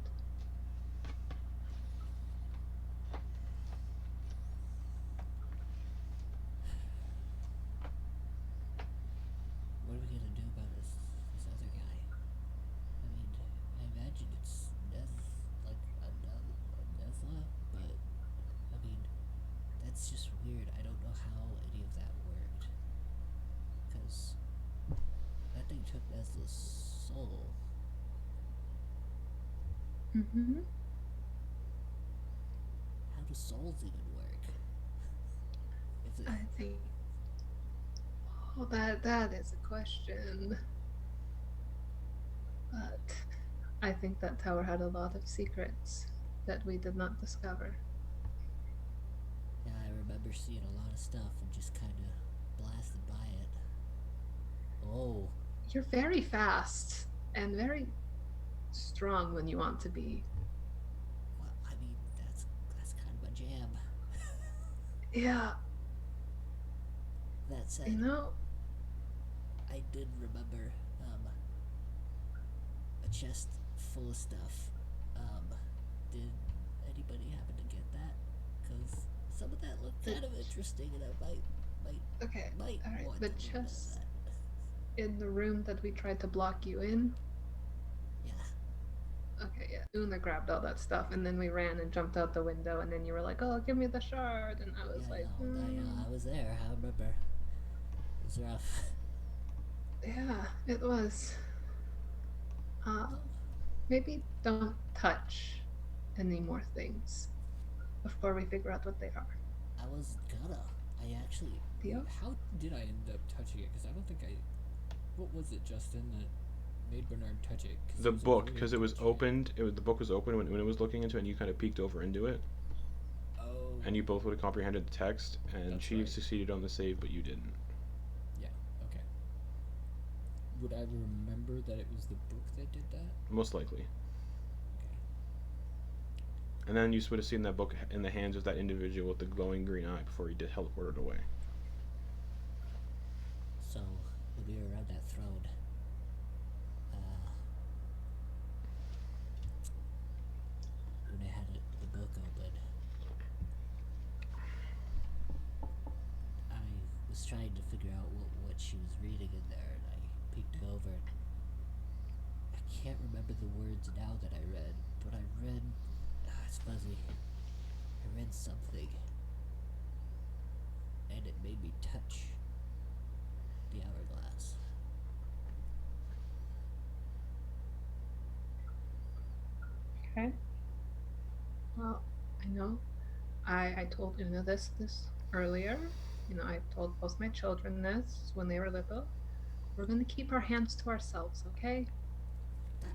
What are we gonna do about this other guy? I mean, I imagine it's like a Nesla, but I mean, that's just weird. I don't know how any of that worked. Because that thing took Nesla's soul. Mm-hmm. How do souls even work? If it, I think. Oh, that is a question. But I think that tower had a lot of secrets that we did not discover. yeah, I remember seeing a lot of stuff and just kind of blasted by it. Oh, You're very fast and very strong when you want to be. well, I mean, that's kind of my jam. Yeah, That said, you know, I did remember a chest full of stuff. Did anybody happen to get that? Because some of that looked kind of interesting, and I okay, might all right. want The a little bit of chest that. in the room that we tried to block you in. Yeah. Okay, yeah. Una grabbed all that stuff, and then we ran and jumped out the window, and then you were like, "Oh, give me the shard," and I was like, I was there. I remember. It was rough. "Yeah, it was." Maybe don't touch any more things before we figure out what they are. I was gonna. I actually. Deal? How did I end up touching it? Because I don't think I. What was it, Justin, that made Bernard touch it? The book, avoiding because it was touching opened. The book was open when it was looking into it, and you kind of peeked over into it, Oh. and you both would have comprehended the text. And That's she right. succeeded on the save, but you didn't. Yeah. Okay. Would I remember that it was the book that did that? Most likely. Okay. And then you would have seen that book in the hands of that individual with the glowing green eye before he teleported away. So when we were around that throne, when I had the book open, I was trying to figure out what she was reading in there, and I peeked over. I can't remember the words now that I read, but I read. It's fuzzy. I read something, and it made me touch the hourglass. You know, I told this earlier. I told both my children this when they were little. We're gonna keep our hands to ourselves, okay?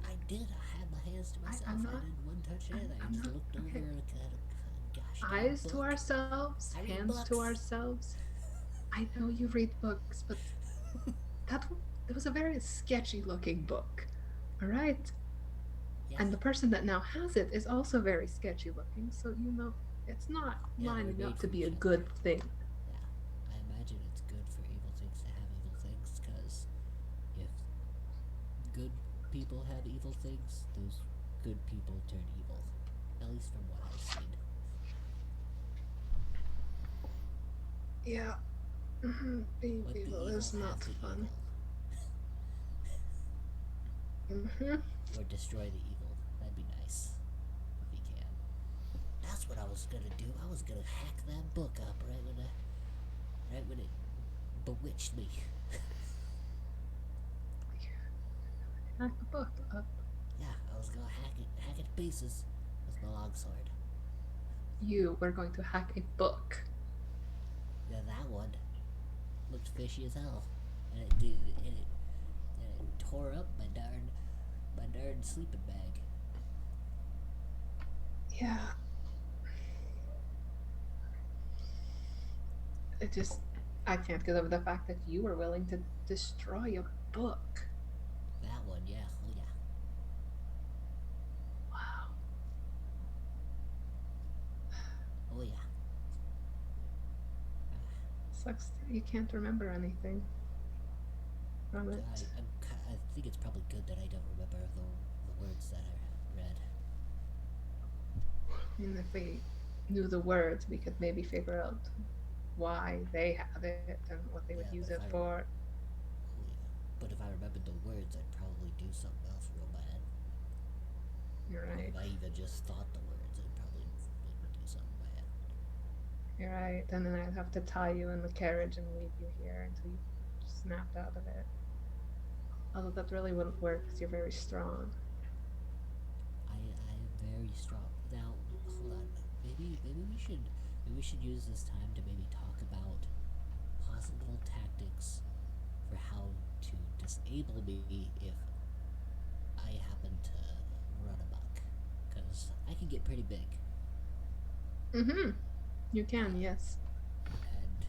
I did. I had my hands to myself. I'm I not. didn't one touch it. I I'm just not. looked over Okay. at a gosh dang Eyes to book. ourselves, I read hands to books. ourselves. I know you read books, but that it was a very sketchy looking book. All right. Yeah, And the person that now has it is also very sketchy looking, so it's not yeah, they're lining up made to for be a each other. good thing. Yeah, I imagine it's good for evil things to have evil things, because if good people had evil things, those good people turn evil. At least from what I've seen. Yeah. Being Let the evil evil is have not the fun. evil. Hmm. Or destroy the evil. That'd be nice. If he can. That's what I was gonna do. I was gonna hack that book up right when it bewitched me. Hack the book up. Yeah, I was gonna hack it to pieces with my longsword. You were going to hack a book. Yeah, that one looked fishy as hell, and it tore up my darn sleeping bag. Yeah. It just I can't get over the fact that you were willing to destroy a book. That one, yeah, oh yeah. Wow. Oh yeah. Sucks that you can't remember anything from I, it. I think it's probably good that I don't remember the words that I read. And if we knew the words, we could maybe figure out why they had it and what they would Yeah, use but it if I for. oh yeah, but if I remembered the words, I'd probably do something else real bad. You're Or right. if I even just thought the words, I'd probably do something bad. You're right. And then I'd have to tie you in the carriage and leave you here until you snapped out of it. Although that really wouldn't work because you're very strong. I am very strong. Now, hold on. Maybe we should use this time to maybe talk about possible tactics for how to disable me if I happen to run amok. Because I can get pretty big. Mm-hmm. You can, Uh, yes. and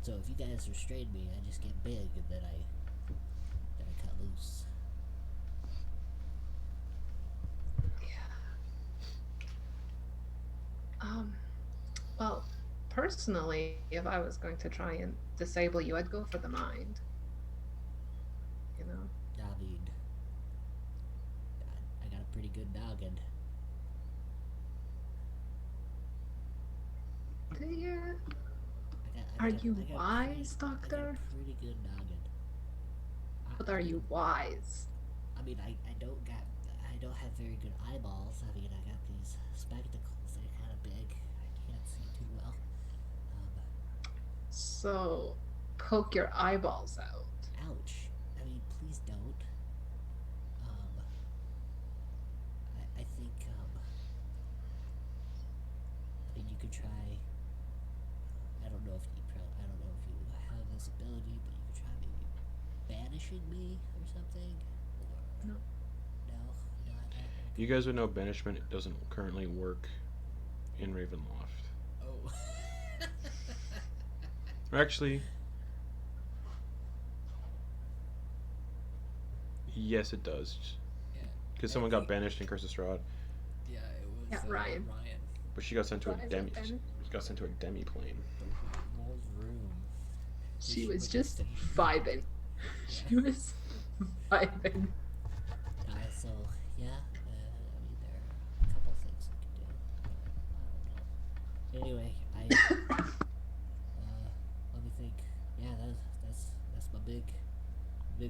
so if you guys restrain me, I just get big and then I cut loose. Yeah. Well, personally, if I was going to try and disable you, I'd go for the mind. You know? I mean, I got a pretty good noggin. Do you? I Are got, you I got a pretty, wise, I got a Doctor? pretty good noggin. But are I mean, you wise? I don't have very good eyeballs. I mean, I got these spectacles. They're kind of big. I can't see too well. Um, So, poke your eyeballs out. ouch. I mean, please don't. Um, I think, I mean, you could try. I don't know if you have this ability, but you could try maybe banishing me or something. Or No. no, not that. You Okay. guys would know banishment doesn't currently work in Ravenloft. Oh. Or actually, yes, it does. Yeah. Because I someone got think. banished in Curse of Strahd, Yeah, it Yeah, was Ryan. Ryan. but she got sent to a Rise demi. up, Ben. She got sent to a demi plane. The whole room. She was Went to just sleep. vibing. Yeah. She was vibing. So yeah, I mean there are a couple things I could do, but I don't know. Anyway, let me think. Yeah, that's my big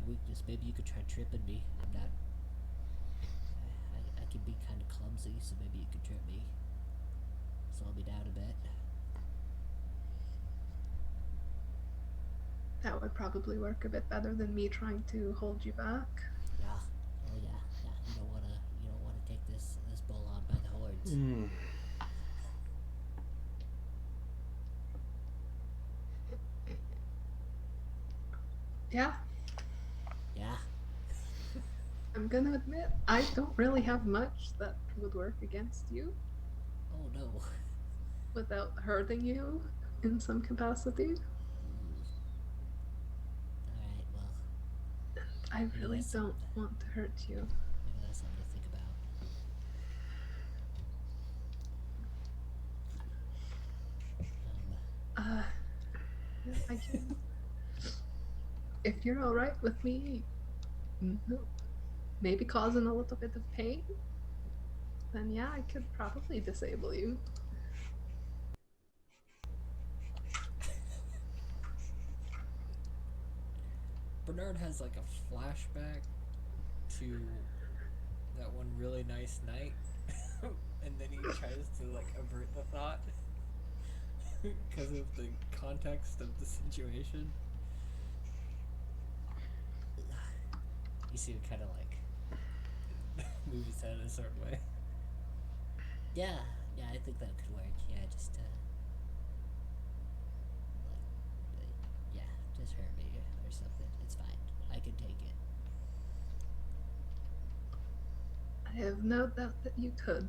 weakness. Maybe you could try tripping me. I'm not. I can be kind of clumsy, so maybe you could trip me. Slow me down a bit. That would probably work a bit better than me trying to hold you back. Yeah. Oh yeah. Yeah. You don't wanna take this bull on by the horns. Mm. Yeah, Yeah? I'm gonna admit, I don't really have much that would work against you Oh no. without hurting you in some capacity. Alright, well, I maybe really that's don't something. want to hurt you. Maybe that's something to think about. Uh, yeah, I can. If you're alright with me, maybe causing a little bit of pain, then yeah, I could probably disable you. Bernard has like a flashback to that one really nice night, and then he tries to like avert the thought because of the context of the situation. You see him kind of like move his head a certain way. Yeah, yeah, I think that could work. Yeah, just, yeah, just hurt me or something. It's fine. I can take it. I have no doubt that you could.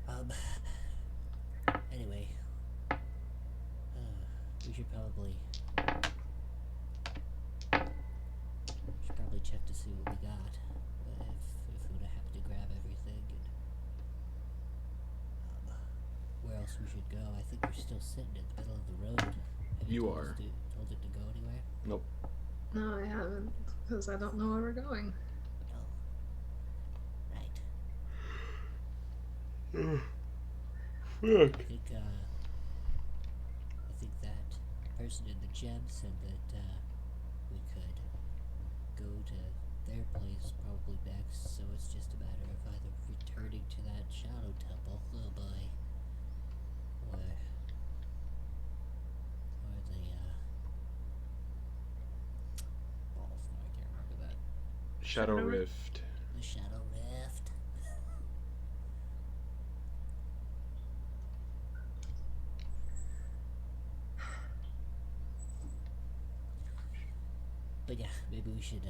Um, anyway, we should probably check to see what we got. If we would happen to grab everything and where else we should go. I think we're still sitting in the middle of the road. Have you You told are. told it to go anywhere? Nope. No, I haven't, because I don't know where we're going. Oh, right. Fuck. I think that person in the gem said that we could go to their place probably next. So it's just a matter of either returning to that shadow temple, oh boy, or the Balls. No, I can't remember that. Shadow Rift. the shadow rift. But yeah, maybe we should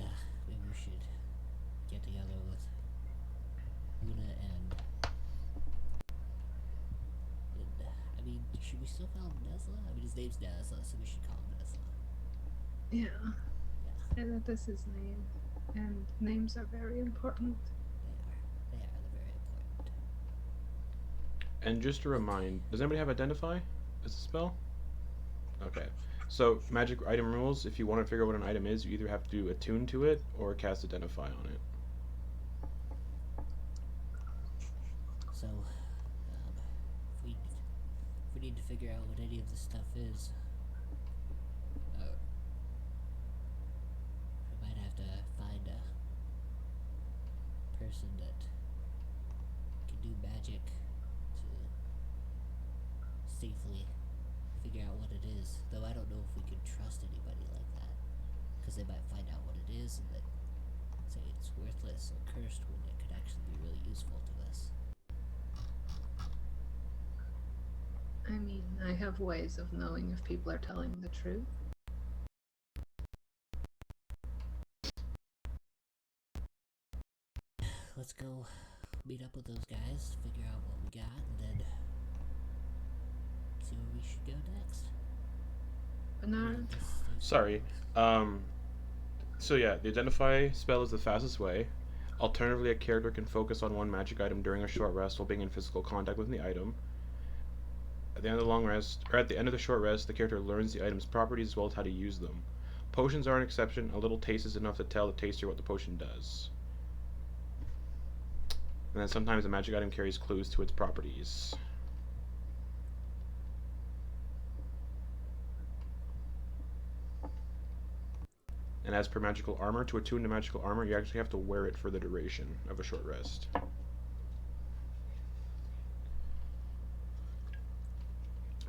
get together with Una and I mean, should we still call him Nesla? I mean, his name's Nesla, so we should call him Nesla. Yeah, Yeah, and that is his name. And names are very important. they are. They're very important. And just to remind, does anybody have Identify as a spell? Okay. So, magic item rules, if you want to figure out what an item is, you either have to attune to it or cast Identify on it. So, if we need to figure out what any of this stuff is, we might have to find a person that can do magic to safely figure out what it is. Though I don't know if we can trust anybody like that, because they might find out what it is and then say it's worthless or cursed when it could actually be really useful to us. I mean, I have ways of knowing if people are telling the truth. Let's go meet up with those guys, figure out what we got, and then see where we should go next. Bernard, Sorry. So yeah, the Identify spell is the fastest way. Alternatively, a character can focus on one magic item during a short rest while being in physical contact with the item. At the end of the long rest, or at the end of the short rest, the character learns the item's properties as well as how to use them. Potions are an exception. A little taste is enough to tell the taster what the potion does. And then sometimes a magic item carries clues to its properties. And as per magical armor, to attune to magical armor, you actually have to wear it for the duration of a short rest.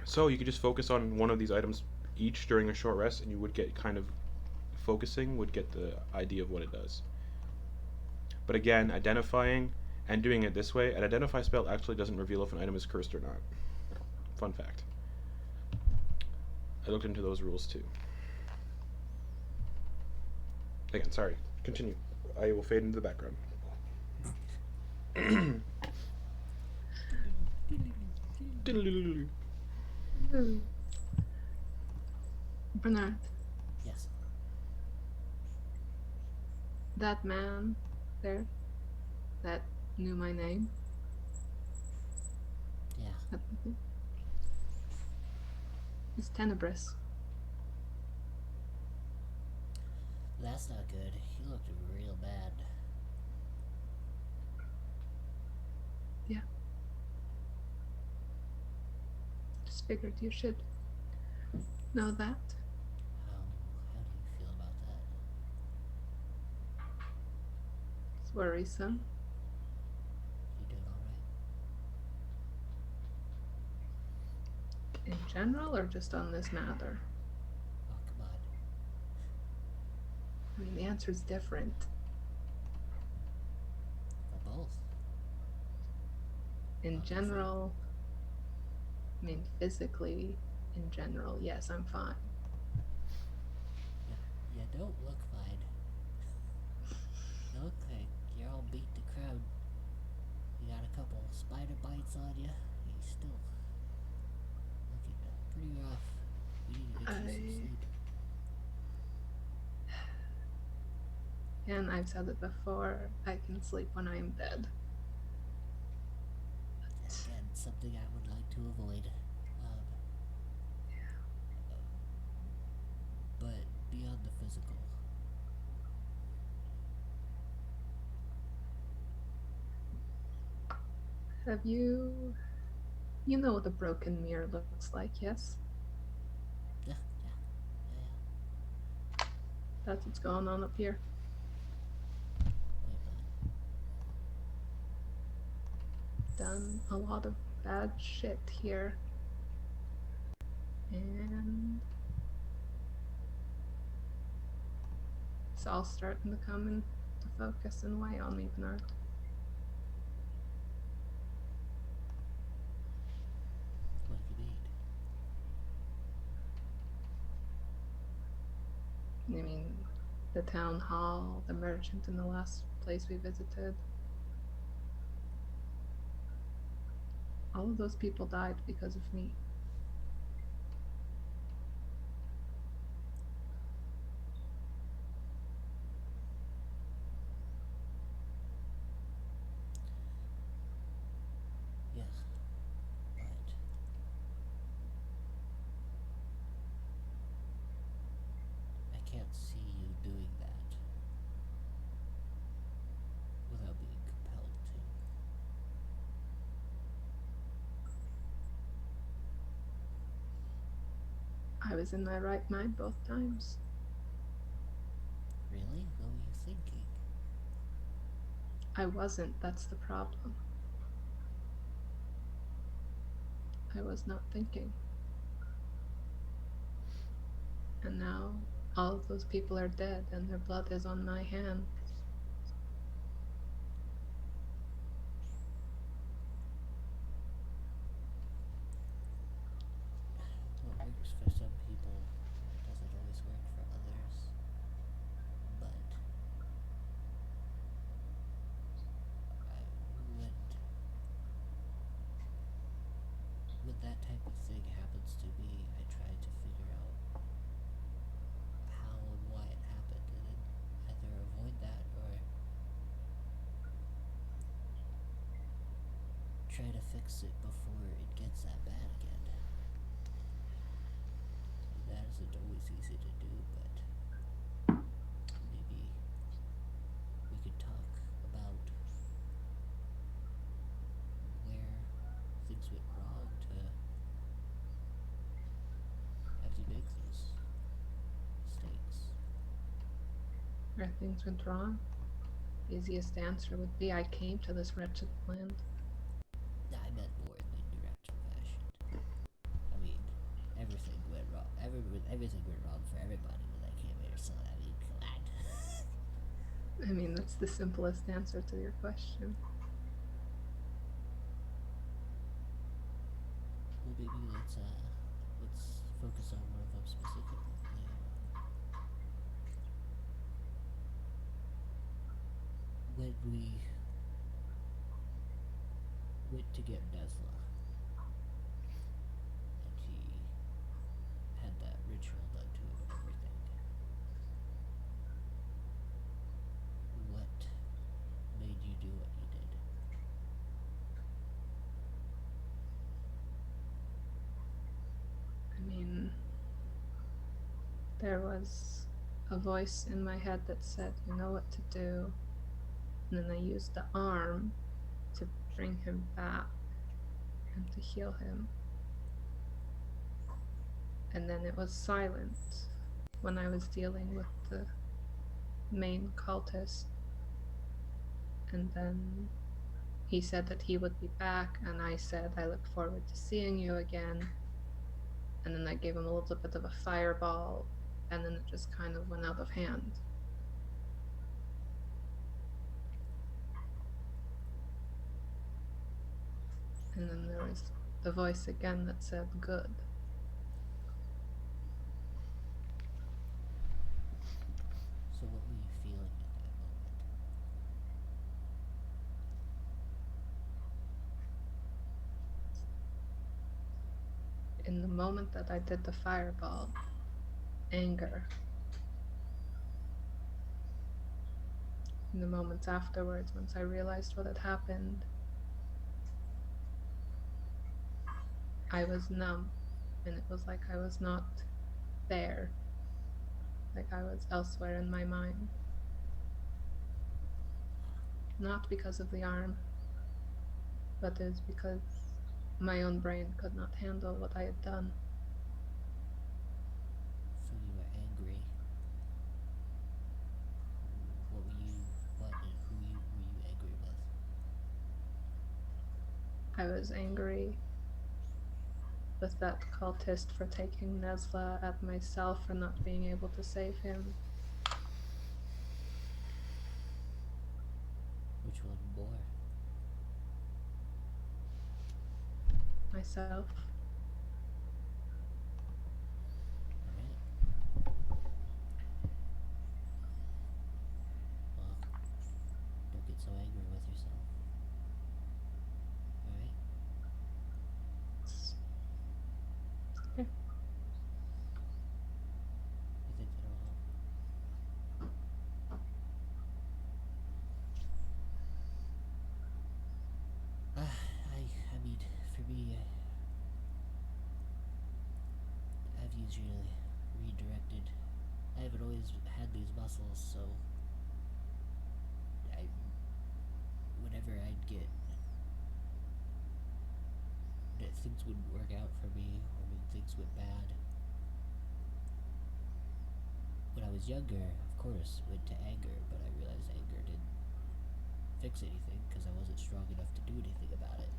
So you could just focus on one of these items each during a short rest, and you would get kind of focusing, would get the idea of what it does. But again, identifying and doing it this way, an identify spell actually doesn't reveal if an item is cursed or not. Fun fact. I looked into those rules too. Again, sorry. Continue. I will fade into the background. Ooh. Bernard, Yes. that man there that knew my name. Yeah. It's Tenebris. That's not good. He looked real bad. Just figured you should know that. How do you feel about that? It's worrisome. You doing alright? In general, or just on this matter? Oh, come on. I mean, the answer's different. Or both. In Obviously. general, I mean, physically, in general, yes, I'm fine. You don't look fine. You look like you're all beat to crowd. You got a couple spider bites on you. You still looking pretty rough. You need to get you some sleep. And I've said it before, I can sleep when I'm dead. Again, something I would like to avoid. But beyond the physical. Have you... You know what a broken mirror looks like, yes? Yeah. That's what's going on up here. Done a lot of bad shit here. And it's all starting to come into focus and weigh on me, Bernard. What do you mean? I mean, the town hall, the merchant in the last place we visited. All of those people died because of me. Yeah. But I can't see you doing that without being compelled to. I was in my right mind both times. Really? What were you thinking? I wasn't, that's the problem. I was not thinking. And now all of those people are dead and their blood is on my hands. What works for some people doesn't always work for others. But when that type of thing happens to me, I try to figure out how and why it happened, and then either avoid that or try to fix it before it gets that bad again. That isn't always easy to do, but maybe we could talk about where things went wrong to have you make those mistakes. Where things went wrong. The easiest answer would be I came to this wretched land. I meant more in the direct fashion. I mean, everything went wrong. Everything went wrong for everybody when I came here, so I mean, come on. I mean, that's the simplest answer to your question. Well, maybe let's focus on one of and we went to get Nesla. And he had that ritual done to him and everything. What made you do what you did? I mean, there was a voice in my head that said, you know what to do. And then I used the arm to bring him back and to heal him. And then it was silent when I was dealing with the main cultist. And then he said that he would be back, and I said I look forward to seeing you again. And then I gave him a little bit of a fireball, and then it just kind of went out of hand. And then there was the voice again that said, good. So what were you feeling at that moment? In the moment that I did the fireball, anger. In the moments afterwards, once I realized what had happened, I was numb, and it was like I was not there, like I was elsewhere in my mind. Not because of the arm, but it was because my own brain could not handle what I had done. So you were angry. What were you, what and who were you angry with? I was angry with that cultist for taking Nesla, at myself for not being able to save him. Which one more? Myself. Alright. Well, don't get so angry with yourself. Alright? Okay. You think that'll help? I mean, for me, I've usually redirected. I haven't always had these muscles, so whenever I'd get that things wouldn't work out for me, or when things went bad. When I was younger, of course, went to anger, but I realized anger didn't fix anything because I wasn't strong enough to do anything about it.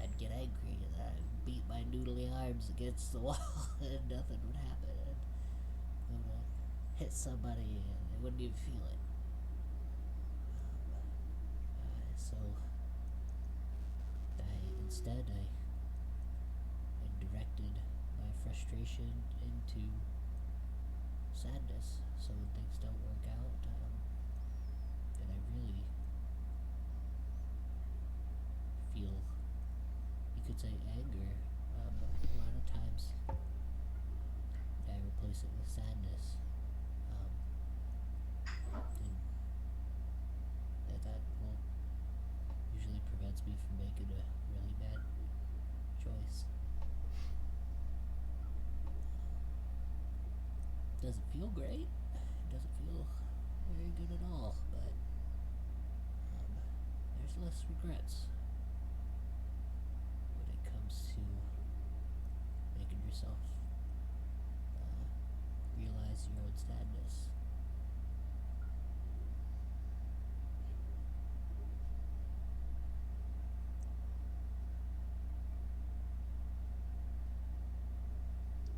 I'd get angry and I'd beat my noodly arms against the wall and nothing would happen. I would hit somebody and they wouldn't even feel it. So instead I directed my frustration into sadness. So when things don't work out, and I really feel, you could say, anger. A lot of times I replace it with sadness. And that will usually prevents me from making a really bad choice. Doesn't feel great. Doesn't feel very good at all, but there's less regrets when it comes to making yourself realize your own sadness.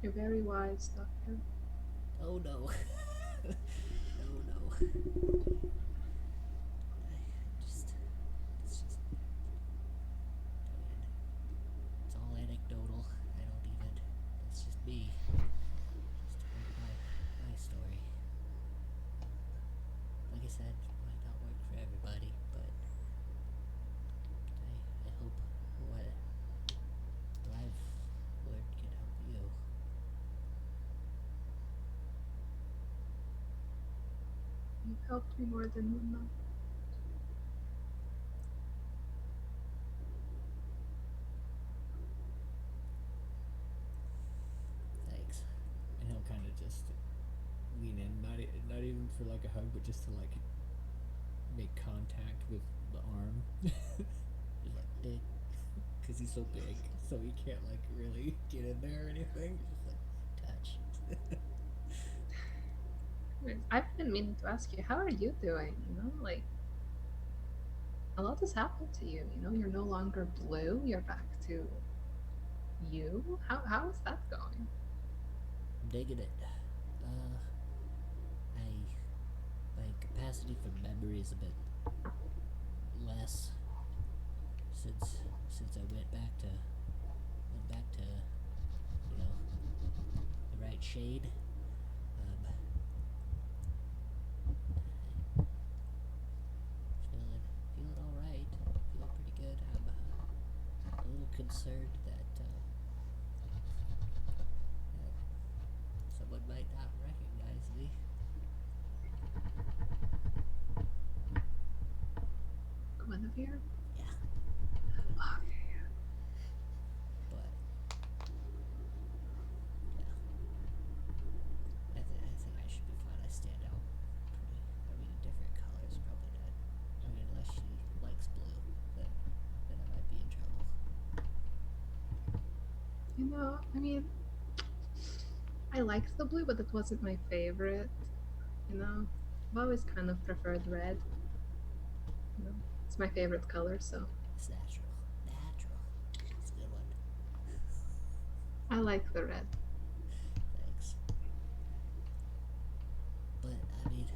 You're very wise, Doctor. Oh no. No. It's just, I mean, it's all anecdotal. I don't even, it's just me. Just my story. Like I said, might not You've helped me more than you know. Thanks. And he'll kind of just lean in, not even for like a hug, but just to like make contact with the arm. Just like, because he's so big, so he can't like really get in there or anything. Just like touch. Anyways, I've been meaning to ask you, how are you doing? You know, like a lot has happened to you. You know, you're no longer blue. You're back to you. How is that going? I'm digging it. I my capacity for memory is a bit less since I went back to you know the right shade. Um, feeling all right. Feeling pretty good. I'm a little concerned that someone might not recognize me. Guinevere? Yeah, Okay. but yeah, I think I should be fine. I stand out pretty. I mean, different colors probably not. I mean, unless she likes blue, then I might be in trouble. You know, I mean, I liked the blue, but it wasn't my favorite. You know, I've always kind of preferred red. You know, it's my favorite color, so It's natural. Natural. It's a good one. I like the red. Thanks. But I mean,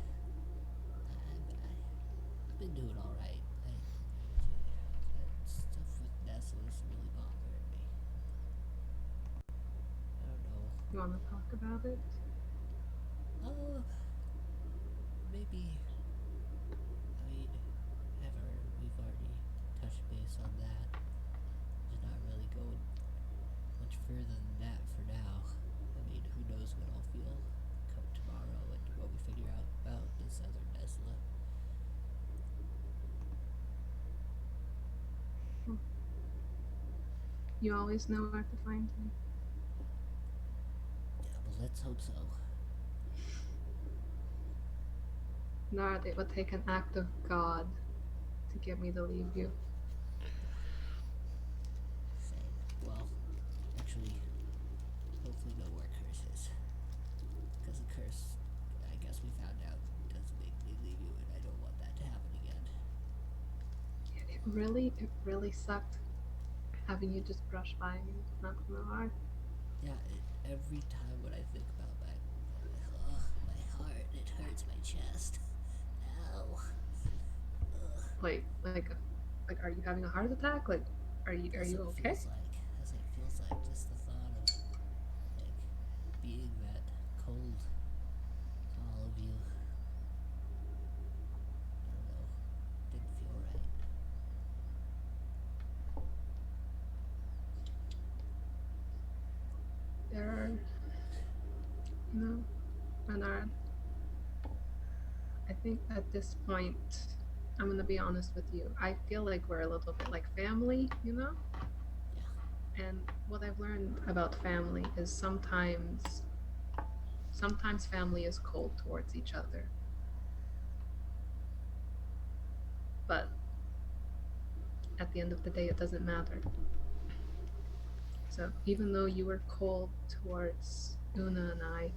I've been doing all right. That stuff with Nesla is really bothering me. I don't know. You want to talk about it? Uh, maybe. I mean, we've already touched base on that. Just not really going much further than that for now. I mean, who knows what I'll feel come tomorrow and what we figure out about this other Nesla. You always know where to find me. Yeah, but let's hope so. Nard, it would take an act of God to get me to leave you. Same. Well, actually, hopefully no more curses. Because a curse, I guess we found out, does make me leave you, and I don't want that to happen again. It really sucked having you just brush by me. Not gonna lie. Yeah, every time when I think about my heart, it hurts my chest. Ow. Ugh. Like, are you having a heart attack? Like, are you That's what it okay? feels like. That's what it feels like. Just the thought of, like, being that cold to all of you. I don't know. Didn't feel right. There are, you know, Bernard. I think at this point, I'm gonna be honest with you. I feel like we're a little bit like family, you know? Yeah. And what I've learned about family is sometimes family is cold towards each other. But at the end of the day, it doesn't matter. So even though you were cold towards Una and I,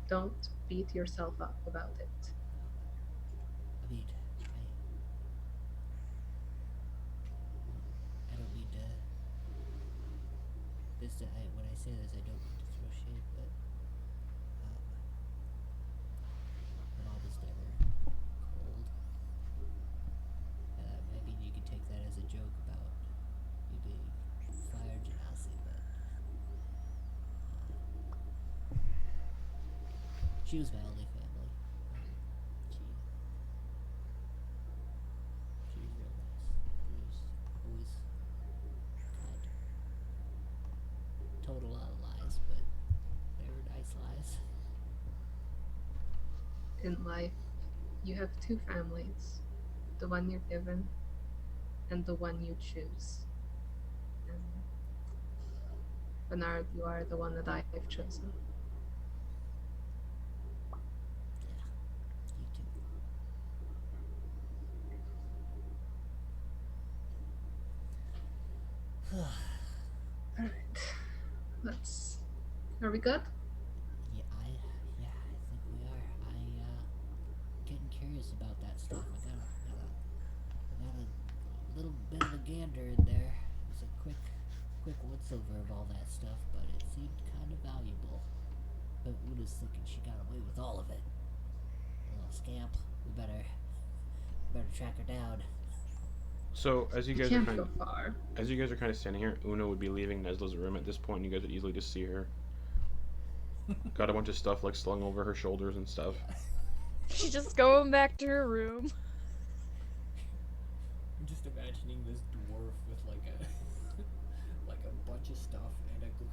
don't beat yourself up about it. I mean, I don't mean to. When I say this, I don't mean to throw shade, but my mom was never cold. I mean, you could take that as a joke about you being fire genasi, but she was my only family. She she was real nice. She was always kind. Told a lot of lies, but they were nice lies. In life, You have two families, the one you're given and the one you choose. And Bernard, you are the one that I have chosen. You too. Alright. Are we good? Yeah, I think we are. Getting curious about that stuff. I got a little bit of a gander in there. It's a quick once over of all that stuff, but it seemed kind of valuable. But Una's thinking she got away with all of it. Little scamp. We better track her down. So as you guys are Can't kind go of far. standing here, Una would be leaving Nesla's room at this point, and you guys would easily just see her. Got a bunch of stuff like slung over her shoulders and stuff. She's just going back to her room. I'm just imagining this dwarf with like a like a bunch of stuff and a great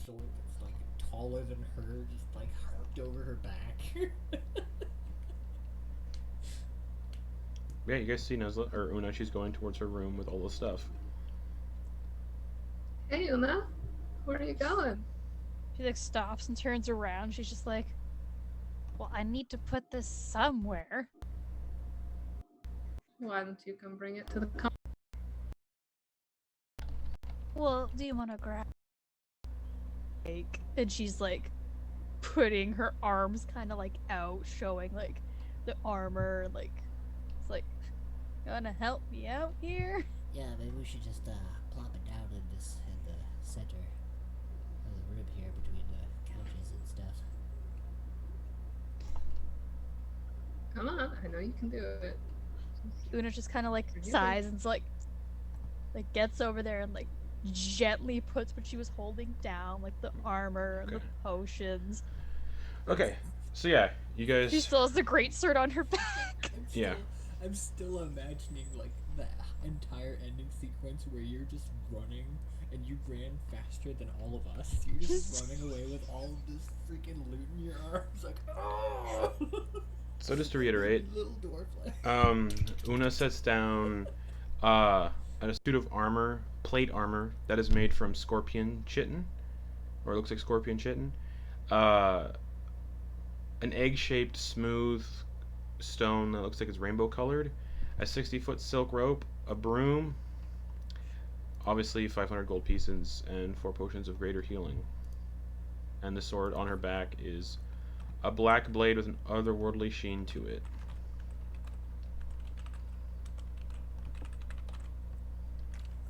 sword that's like taller than her, just like harped over her back. Yeah, you guys see Nesla or Una. She's going towards her room with all the stuff. Hey, Una, where are you going? She like stops and turns around. She's just like, well, I need to put this somewhere. Why don't you come bring it to the Well, do you want to grab? And she's like putting her arms kind of like out, showing like the armor. Like it's like, you wanna help me out here? Yeah, maybe we should just plop it down in the center of the room here between the couches and stuff. Come on, I know you can do it. Una just kind of like What do you sighs and like gets over there and like gently puts what she was holding down, like the armor and the Okay. potions. Okay, so yeah, you guys. She still has the greatsword on her back. Yeah. I'm still imagining like the entire ending sequence where you're just running and you ran faster than all of us. You're just running away with all of this freaking loot in your arms, like oh. So just to reiterate, Little dwarf like. Una sets down a suit of armor, plate armor that is made from scorpion chitin, or it looks like scorpion chitin. An egg-shaped, smooth stone that looks like it's rainbow-colored, a 60-foot silk rope, a broom, obviously 500 gold pieces, and 4 potions of greater healing. And the sword on her back is a black blade with an otherworldly sheen to it.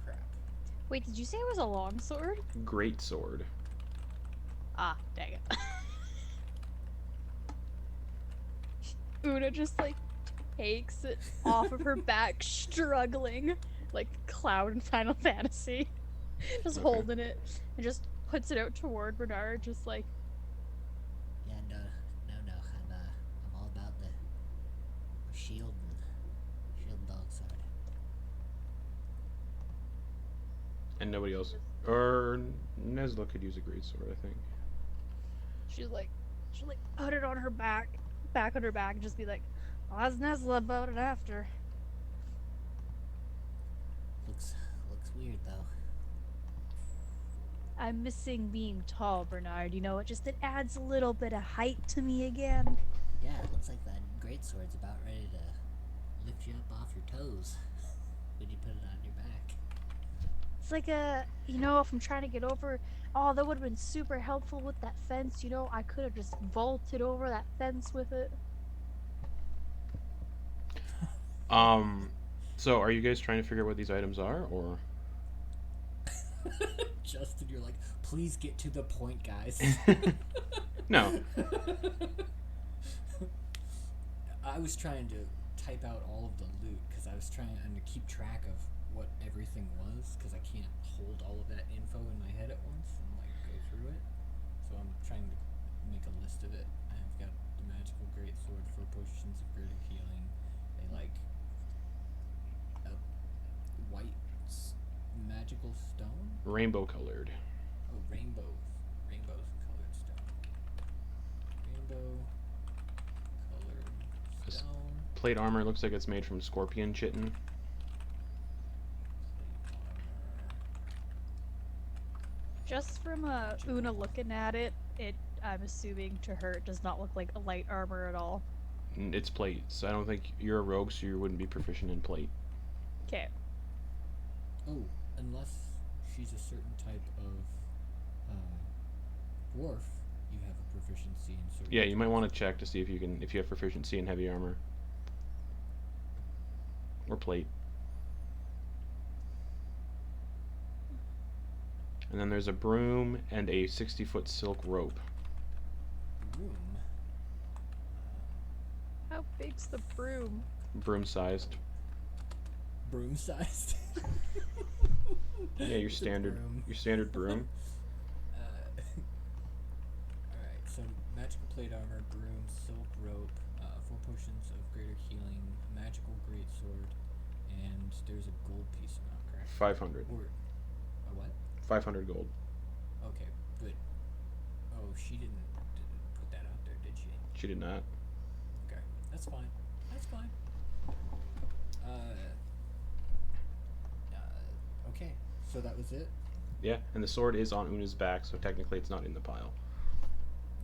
Crap. Wait, did you say it was a long sword? Great sword. Ah, dang it. Una just like takes it off of her back, struggling like Cloud in Final Fantasy. Just Okay. holding it and just puts it out toward Bernard, just like, Yeah, no. I'm all about the shield and dog sword. And nobody else. Or Nesla could use a great sword, I think. she's like put it on her back on her back, and just be like, I'll ask Nesla about it after. Looks weird though. I'm missing being tall, Bernard. You know, it adds a little bit of height to me again. Yeah, it looks like that greatsword's about ready to lift you up off your toes when you put it on your back. It's like if I'm trying to get over, oh, that would have been super helpful with that fence. I could have just vaulted over that fence with it. So are you guys trying to figure out what these items are, or? Justin, you're like, please get to the point, guys. No. I was trying to type out all of the loot because I was trying to keep track of what everything was because I can't hold all of that info in my head at once and like go through it. So I'm trying to make a list of it. I've got the magical greatsword for potions of greater healing. A white magical stone. Rainbow colored. Oh, rainbow colored stone. Rainbow colored stone. plate armor looks like it's made from scorpion chitin. Just from Una looking at it, I'm assuming to her it does not look like a light armor at all. It's plate, so I don't think you're a rogue, so you wouldn't be proficient in plate. Okay. Oh, unless she's a certain type of dwarf, you have a proficiency in certain. Yeah, you might want to check to see if you have proficiency in heavy armor or plate. And then there's a broom and a 60-foot silk rope. Room. How big's the broom? Broom sized. Broom sized. Yeah, your It's a standard broom. your standard broom. Alright, so magical plate armor, broom, silk rope, 4 potions of greater healing, magical greatsword, and there's a gold piece amount, correct? 500. Or a what? 500 gold. Okay, but she didn't put that out there, did she? She did not. Okay, that's fine. That's fine. Okay, so that was it. Yeah, and the sword is on Una's back, so technically it's not in the pile.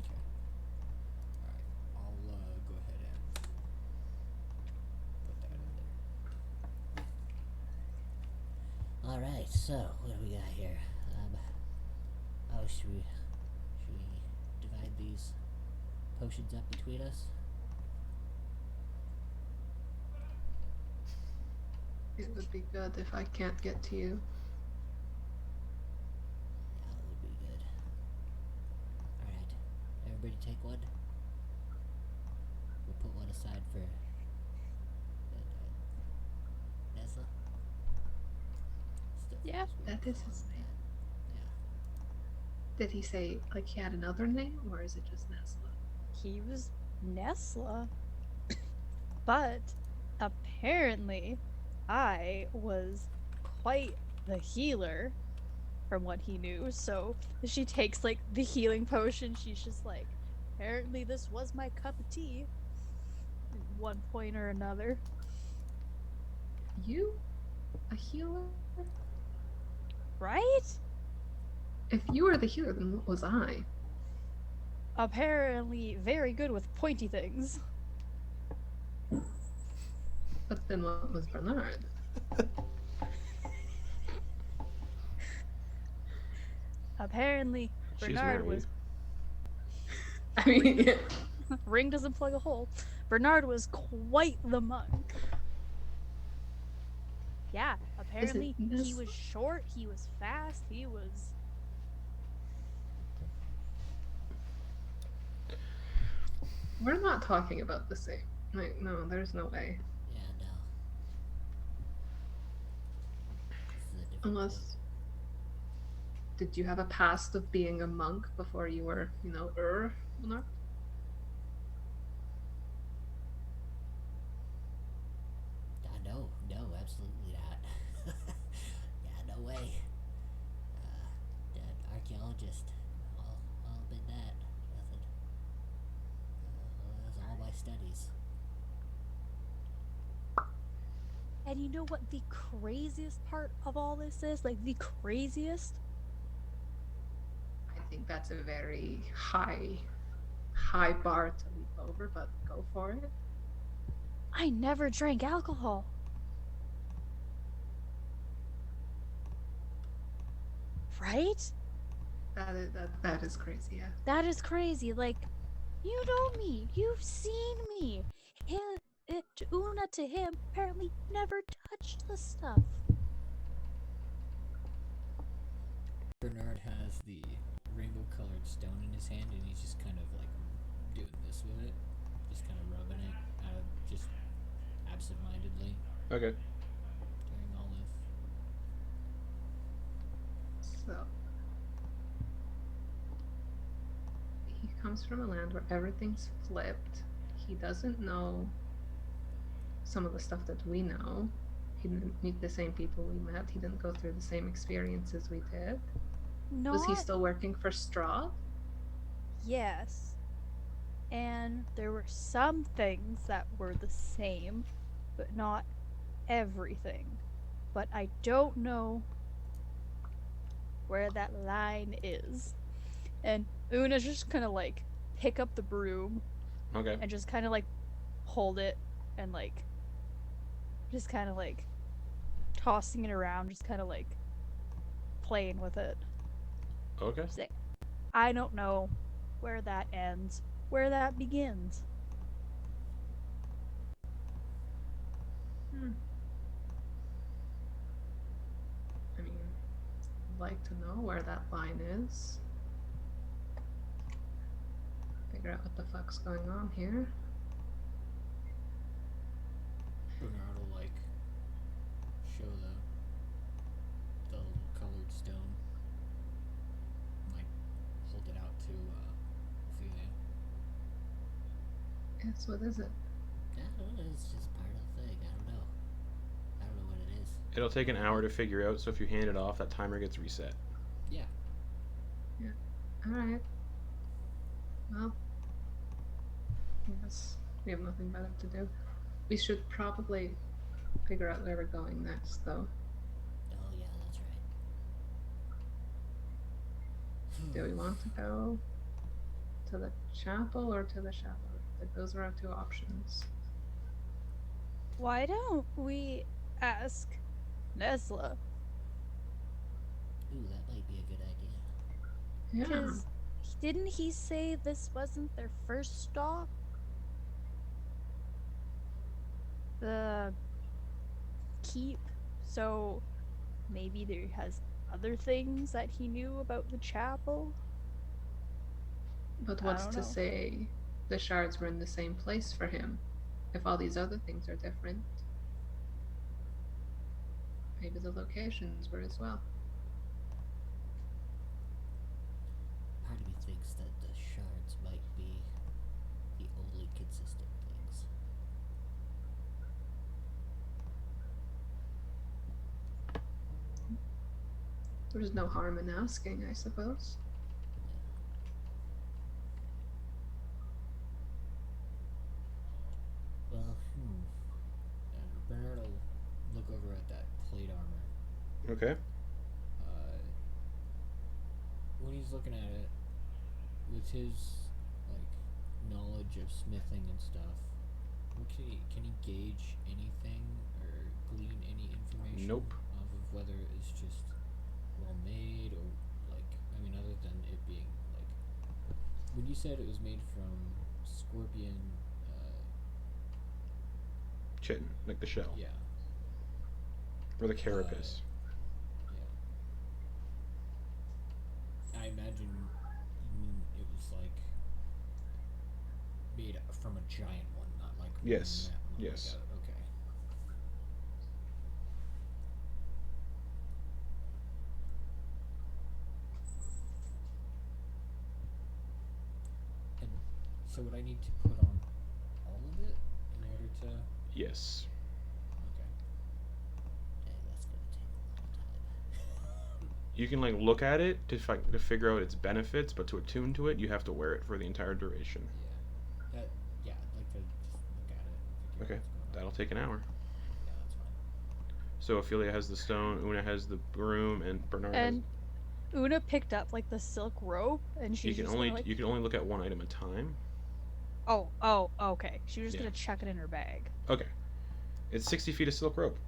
Okay. Alright, I'll go ahead and put that in there. Alright, so what do we got here? Should we divide these potions up between us? It would be good if I can't get to you. That would be good. Alright, everybody take one. We'll put one aside for Nesla. Still Yeah. That is his name. Yeah. Did he say like he had another name, or is it just Nesla? He was Nesla. But apparently I was quite the healer from what he knew. So she takes like the healing potion. She's just like, apparently this was my cup of tea at one point or another. You? A healer? Right? If you were the healer, then what was I? Apparently very good with pointy things. But then what was Bernard? Apparently She's Bernard married. was I mean, ring doesn't plug a hole. Bernard was quite the monk. Yeah, apparently he Nesla? was short, he was fast, he was we're not talking about the same. Like, no, there's no way. Yeah, no. This is a different Unless, did you have a past of being a monk before you were, Bernard? No, absolutely not. Yeah, no way. An archaeologist. All been that. Nothing. That's all my studies. and you know what the craziest part of all this is? Like the craziest? I think that's a very high bar to leap over, but go for it. I never drank alcohol. Right? That is crazy, yeah. That is crazy. Like, you know me. You've seen me. Una to him apparently never touched the stuff. Bernard has the rainbow-colored stone in his hand, and he's just kind of like doing this with it, just kind of rubbing it out of just absent-mindedly Okay. during all this. So he comes from a land where everything's flipped. He doesn't know some of the stuff that we know. He didn't meet the same people we met. He didn't go through the same experiences we did. Was he Not still working for Straw? yes. and there were some things that were the same, but not everything. But I don't know where that line is. And Una's just gonna like pick up the broom Okay. and just kind of like hold it and like just kind of like tossing it around, just kind of like playing with it. Okay. She's like, I don't know where that ends, where that begins. Hmm. I mean, I'd like to know where that line is. Figure out what the fuck's going on here. Bernard will like show the little colored stone, like hold it out to Ophelia. Yes, what is it? I don't know, it's just part of the thing. I don't know. I don't know what it is. It'll take an hour to figure out, so if you hand it off, that timer gets reset. Yeah. Alright. Well, I guess we have nothing better to do. We should probably figure out where we're going next, though. Oh yeah, that's right. Do we want to go to the chapel or to the chateau? Those are our two options. Why don't we ask Nesla? Ooh, that might be a good idea. Yeah. Because didn't he say this wasn't their first stop? The keep. So maybe there has other things that he knew about the chapel. But I what's don't to know. say the shards were in the same place for him if all these other things are different? Maybe the locations were as well. Part of me thinks that the shards might be the only consistent things. There's no harm in asking, I suppose. Well, And Bernard will look over at that plate armor. Okay. When he's looking at it, with his like knowledge of smithing and stuff, what can he gauge anything or glean any information Nope. off of whether it's just well made or like I mean other than it being like when you said it was made from scorpion Chitin, like the shell. yeah Or the carapace. I imagine you mean it was like made from a giant one, not like Yes. not Yes. like okay. And so would I need to put on all of it in order to Yes. okay. dang, that's gonna take a long time. You can like look at it to figure out its benefits, but to attune to it, you have to wear it for the entire duration. Yeah. Yeah, I'd like to just look at it and figure Okay. out what's going on. That'll take an hour. Yeah, that's fine. So Ophelia has the stone, Una has the broom, and Bernard has. And Una picked up like the silk rope, and she's You can just only gonna, like, you can only look at one item at a time. oh, okay. She was just Yeah. gonna chuck it in her bag. Okay. It's 60 feet of silk rope,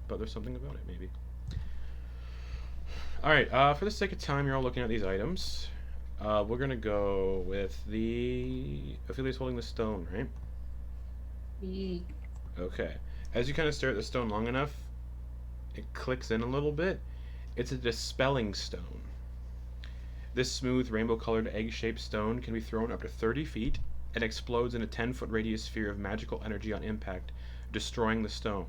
but there's something about it maybe. All right. For the sake of time, you're all looking at these items. We're gonna go with the Ophelia's holding the stone, right? Okay. As you kind of stare at the stone long enough, it clicks in a little bit. It's a dispelling stone. This smooth, rainbow colored, egg shaped stone can be thrown up to 30 feet and explodes in a 10-foot radius sphere of magical energy on impact, destroying the stone.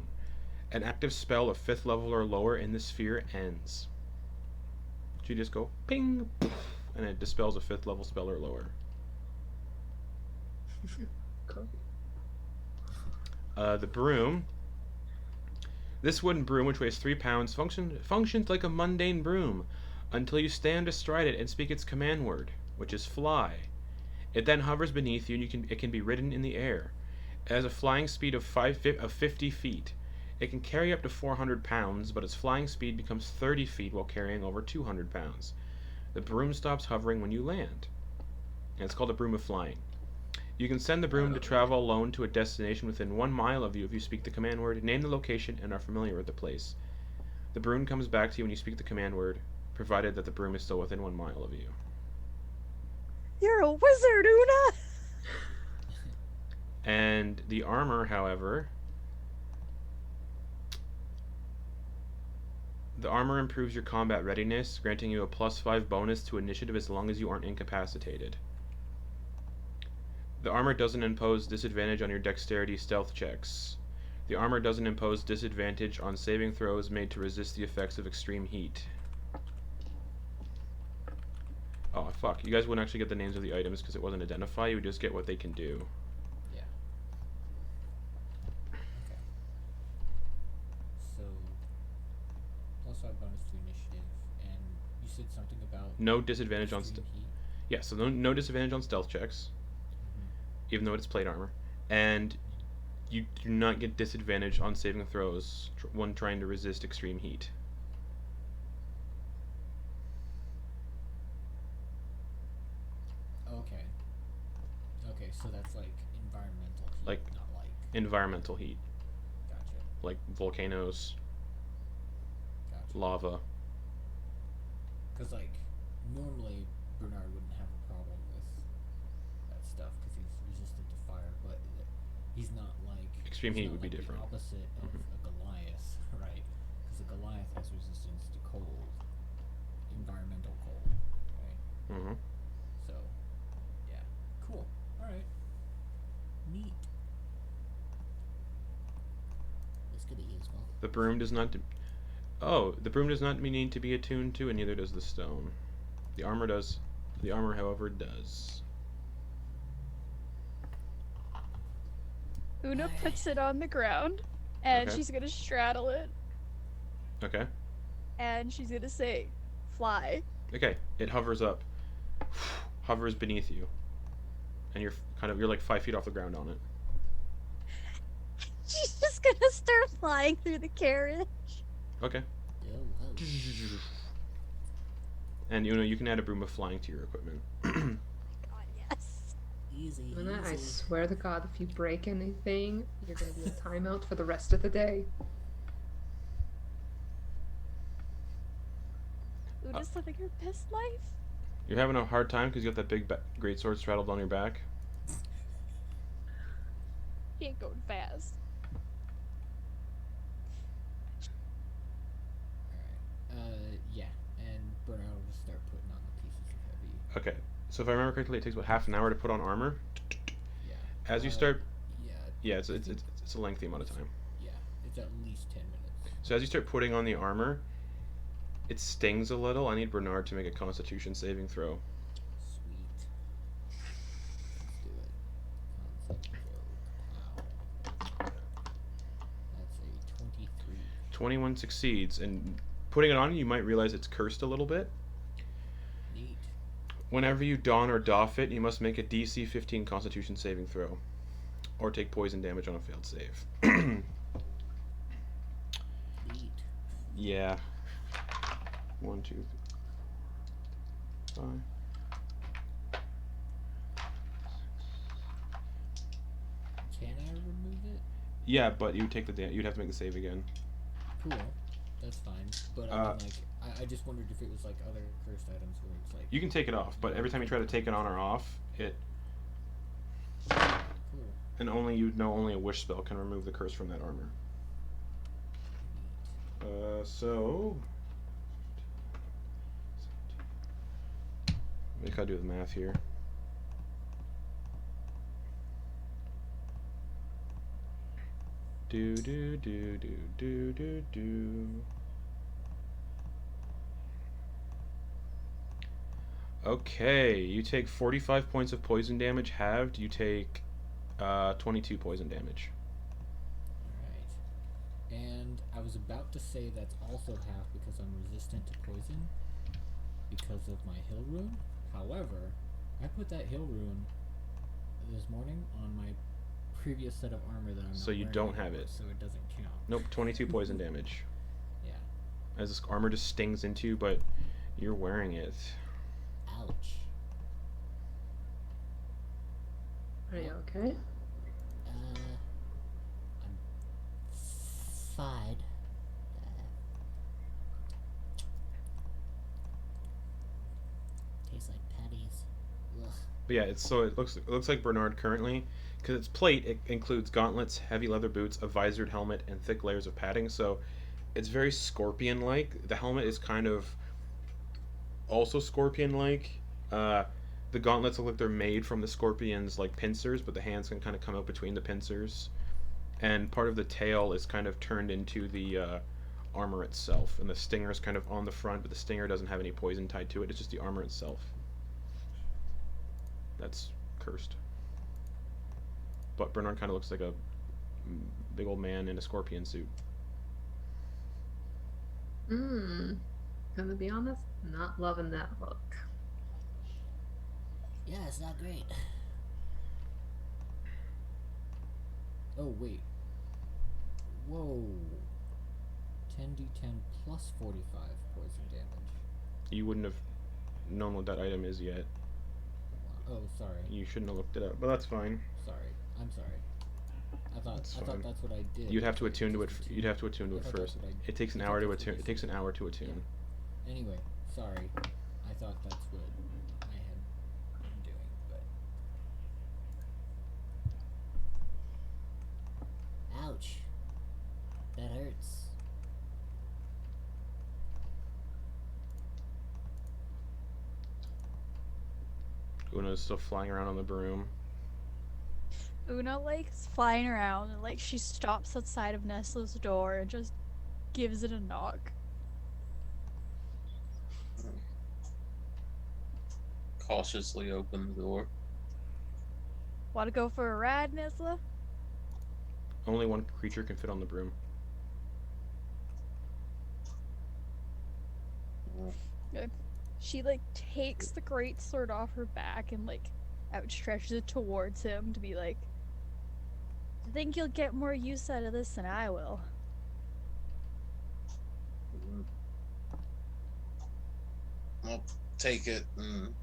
An active spell of 5th level or lower in the sphere ends. So you just go ping, poof, and it dispels a 5th level spell or lower. Cool. The broom. This wooden broom, which weighs 3 pounds, functions like a mundane broom until you stand astride it and speak its command word, which is fly. It then hovers beneath you, and it can be ridden in the air. It has a flying speed of 50 feet. It can carry up to 400 pounds, but its flying speed becomes 30 feet while carrying over 200 pounds. The broom stops hovering when you land. And it's called a broom of flying. You can send the broom to travel alone to a destination within 1 mile of you if you speak the command word, name the location, and are familiar with the place. The broom comes back to you when you speak the command word, provided that the broom is still within 1 mile of you. You're a wizard, Una! And the armor, however, the armor improves your combat readiness, granting you a +5 bonus to initiative as long as you aren't incapacitated. The armor doesn't impose disadvantage on your dexterity stealth checks. The armor doesn't impose disadvantage on saving throws made to resist the effects of extreme heat. Oh, fuck. You guys wouldn't actually get the names of the items because it wasn't identified. You would just get what they can do. Yeah. Okay. So, +5 bonus to initiative, and you said something about No disadvantage on... extreme heat. Yeah, so no disadvantage on stealth checks, even though it's plate armor. And you do not get disadvantage on saving throws when trying to resist extreme heat. Okay. Okay, so that's like environmental heat, Like- not like. Environmental heat, Gotcha. like volcanoes, Gotcha. lava. Because like normally Bernard wouldn't have a problem with that stuff because he's resistant to fire, but he's not like Extreme he's heat not would be like different. The opposite of a Goliath, right? Because a Goliath has resistance to cold, environmental cold, right? Mm-hmm. So, yeah, cool. All right, neat. That's gonna be useful. The broom does not... the broom does not need to be attuned to, and neither does the stone. The armor does. The armor, however, does. Una puts it on the ground, and Okay. she's gonna straddle it, Okay. and she's gonna say, "Fly." Okay. It hovers up. Hovers beneath you. And you're like 5 feet off the ground on it. She's just gonna start flying through the carriage. Okay. Oh, wow. And you can add a broom of flying to your equipment. God, yes. Easy, Luna, I easy. swear to God, if you break anything, you're gonna be a timeout for the rest of the day. Una's living her best life. You're having a hard time because you got that big greatsword straddled on your back. She ain't going fast. Alright. Yeah, and Bernard will just start putting on the pieces of heavy. Okay. So if I remember correctly, it takes about half an hour to put on armor. Yeah. As you start... Yeah. Yeah, it's a lengthy amount of time. Yeah, it's at least 10 minutes. So as you start putting on the armor, it stings a little. I need Bernard to make a Constitution saving throw. Sweet. Let's do it. Concept joke. Pow. That's a 23. 21 succeeds, and putting it on, you might realize it's cursed a little bit. Neat. Whenever you don or doff it, you must make a DC 15 Constitution saving throw, or take poison damage on a failed save. Neat. Yeah. 1, 2, 3, 5. Can I remove it? Yeah, but you take the you'd have to make the save again. Cool. That's fine. But I mean, like, I just wondered if it was like other cursed items where it's like. You can take it off, but every time you try to take it on or off, it Cool. and only a wish spell can remove the curse from that armor. So I gotta do the math here. Do do do do do do do. Okay, you take 45 points of poison damage. Halved, you take 22 poison damage. Alright. And I was about to say that's also half because I'm resistant to poison because of my hill rune. However, I put that hill rune this morning on my previous set of armor that I'm not So you wearing don't have anymore, it. so it doesn't count. Nope, 22 poison damage. Yeah. As this armor just stings into you, but you're wearing it. Ouch. Are you okay? I'm fine. Tastes like patties. Ugh. But yeah, it looks like Bernard currently, because its plate it includes gauntlets, heavy leather boots, a visored helmet, and thick layers of padding. So it's very scorpion-like. The helmet is kind of also scorpion-like. Uh, the gauntlets look like they're made from the scorpion's like pincers, but the hands can kind of come out between the pincers. And part of the tail is kind of turned into the armor itself, and the stinger is kind of on the front, but the stinger doesn't have any poison tied to it. It's just the armor itself. That's cursed. But Bernard kind of looks like a big old man in a scorpion suit. Gonna be honest, not loving that look. Yeah, it's not great. Oh, wait. Whoa. 10d10 plus 45 poison damage. You wouldn't have known what that item is yet. Oh, sorry. You shouldn't have looked it up, but that's fine. Sorry. I'm sorry. I thought fine. that's what I did. You'd have to Just attune to it. just You'd have to attune to I it thought that's first. what I- It takes an I hour thought to that's what attune. you It takes said. an hour to attune. Anyway, sorry. I thought that's what I had been doing, but Ouch. That hurts. Una's still flying around on the broom. Una is flying around and she stops outside of Nesla's door and just gives it a knock. Cautiously open the door. Want to go for a ride, Nesla? Only one creature can fit on the broom. She takes the great sword off her back and outstretches it towards him to be like, I think you'll get more use out of this than I will. I'll take it and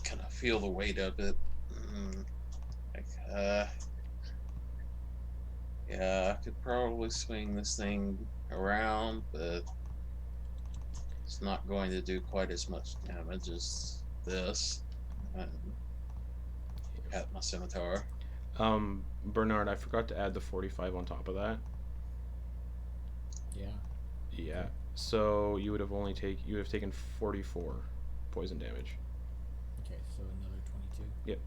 kind of feel the weight of it. Yeah, I could probably swing this thing around, but it's not going to do quite as much damage as this. And at my scimitar. Bernard, I forgot to add the 45 on top of that. yeah. Yeah. So you would have taken 44 poison damage. Okay, so another 22. Yep.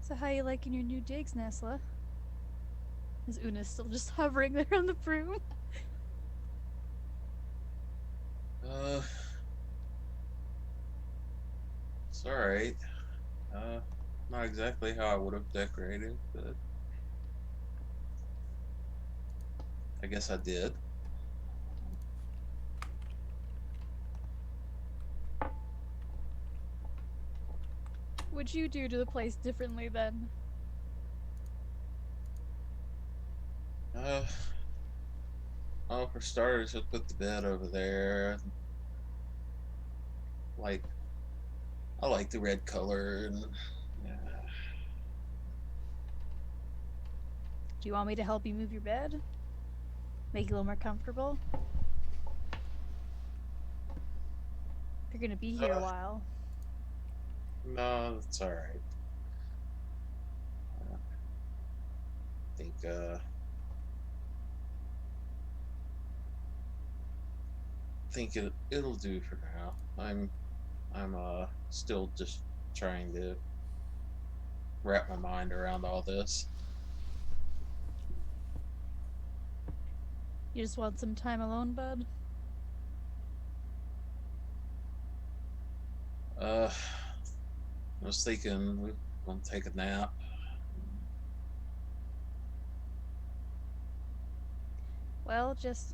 So how you liking your new digs, Nesla? Is Una still just hovering there on the broom? It's alright. Not exactly how I would have decorated, but I guess I did. What'd you do to the place differently then? Well, for starters, I put the bed over there. I like the red color, and Do you want me to help you move your bed? Make it a little more comfortable? You're gonna be here a while. no, it's all right. I think it'll do for now. I'm still just trying to wrap my mind around all this. You just want some time alone, bud? I was thinking we're gonna take a nap. Well, just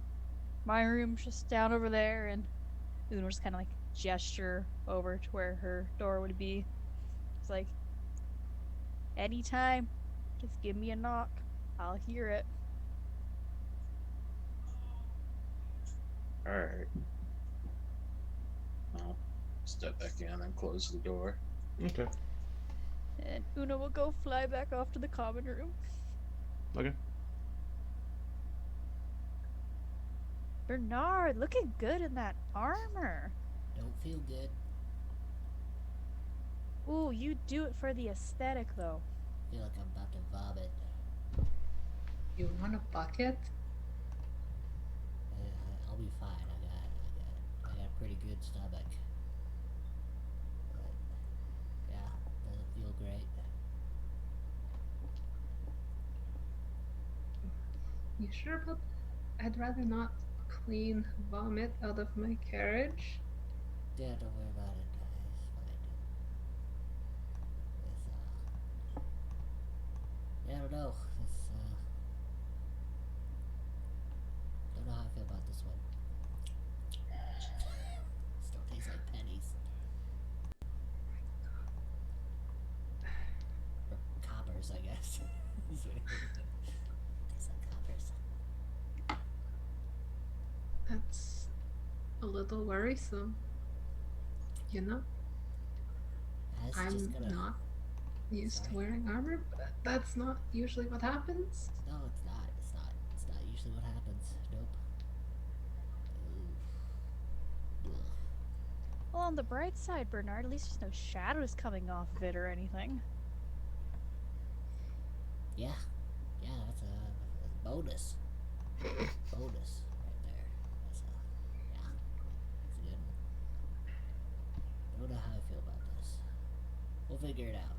my room's just down over there, and Una just kind of like gesture over to where her door would be. It's like, anytime, just give me a knock. I'll hear it. All right. I'll step back in and close the door. Okay. And Una will go fly back off to the common room. Okay. Bernard, looking good in that armor. Don't feel good. Ooh, you do it for the aesthetic, though. Feel like I'm about to vomit. You want a bucket? I'll be fine. I got a pretty good stomach. But yeah, doesn't feel great. You sure about that? I'd rather not clean vomit out of my carriage. Yeah, don't worry about it. It's fine. It's yeah, I don't know. It's don't know how I feel about this one. Still tastes like pennies. Or coppers, I guess. Tastes like coppers. That's a little worrisome. You know, That's I'm just gonna. not used to Sorry? wearing armor, but that's not usually what happens. No, it's not. It's not. It's not usually what happens. Nope. Ooh. Ugh. Well, on the bright side, Bernard, at least there's no shadows coming off of it or anything. Yeah. Yeah, that's a bonus. Bonus right there. That's yeah. That's a good one. I don't know how I feel about this. We'll figure it out.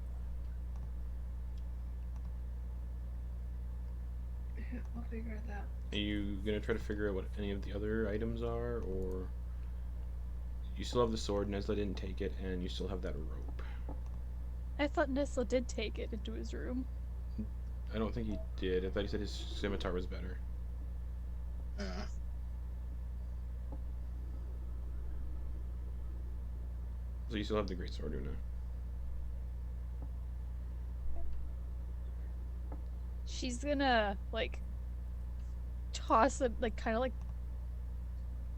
Yeah, we'll figure it out. Are you gonna try to figure out what any of the other items are, or you still have the sword? Nesla didn't take it, and you still have that rope. I thought Nesla did take it into his room. I don't think he did. I thought he said his scimitar was better. So you still have the great sword, Una. She's gonna like toss it, like kind of like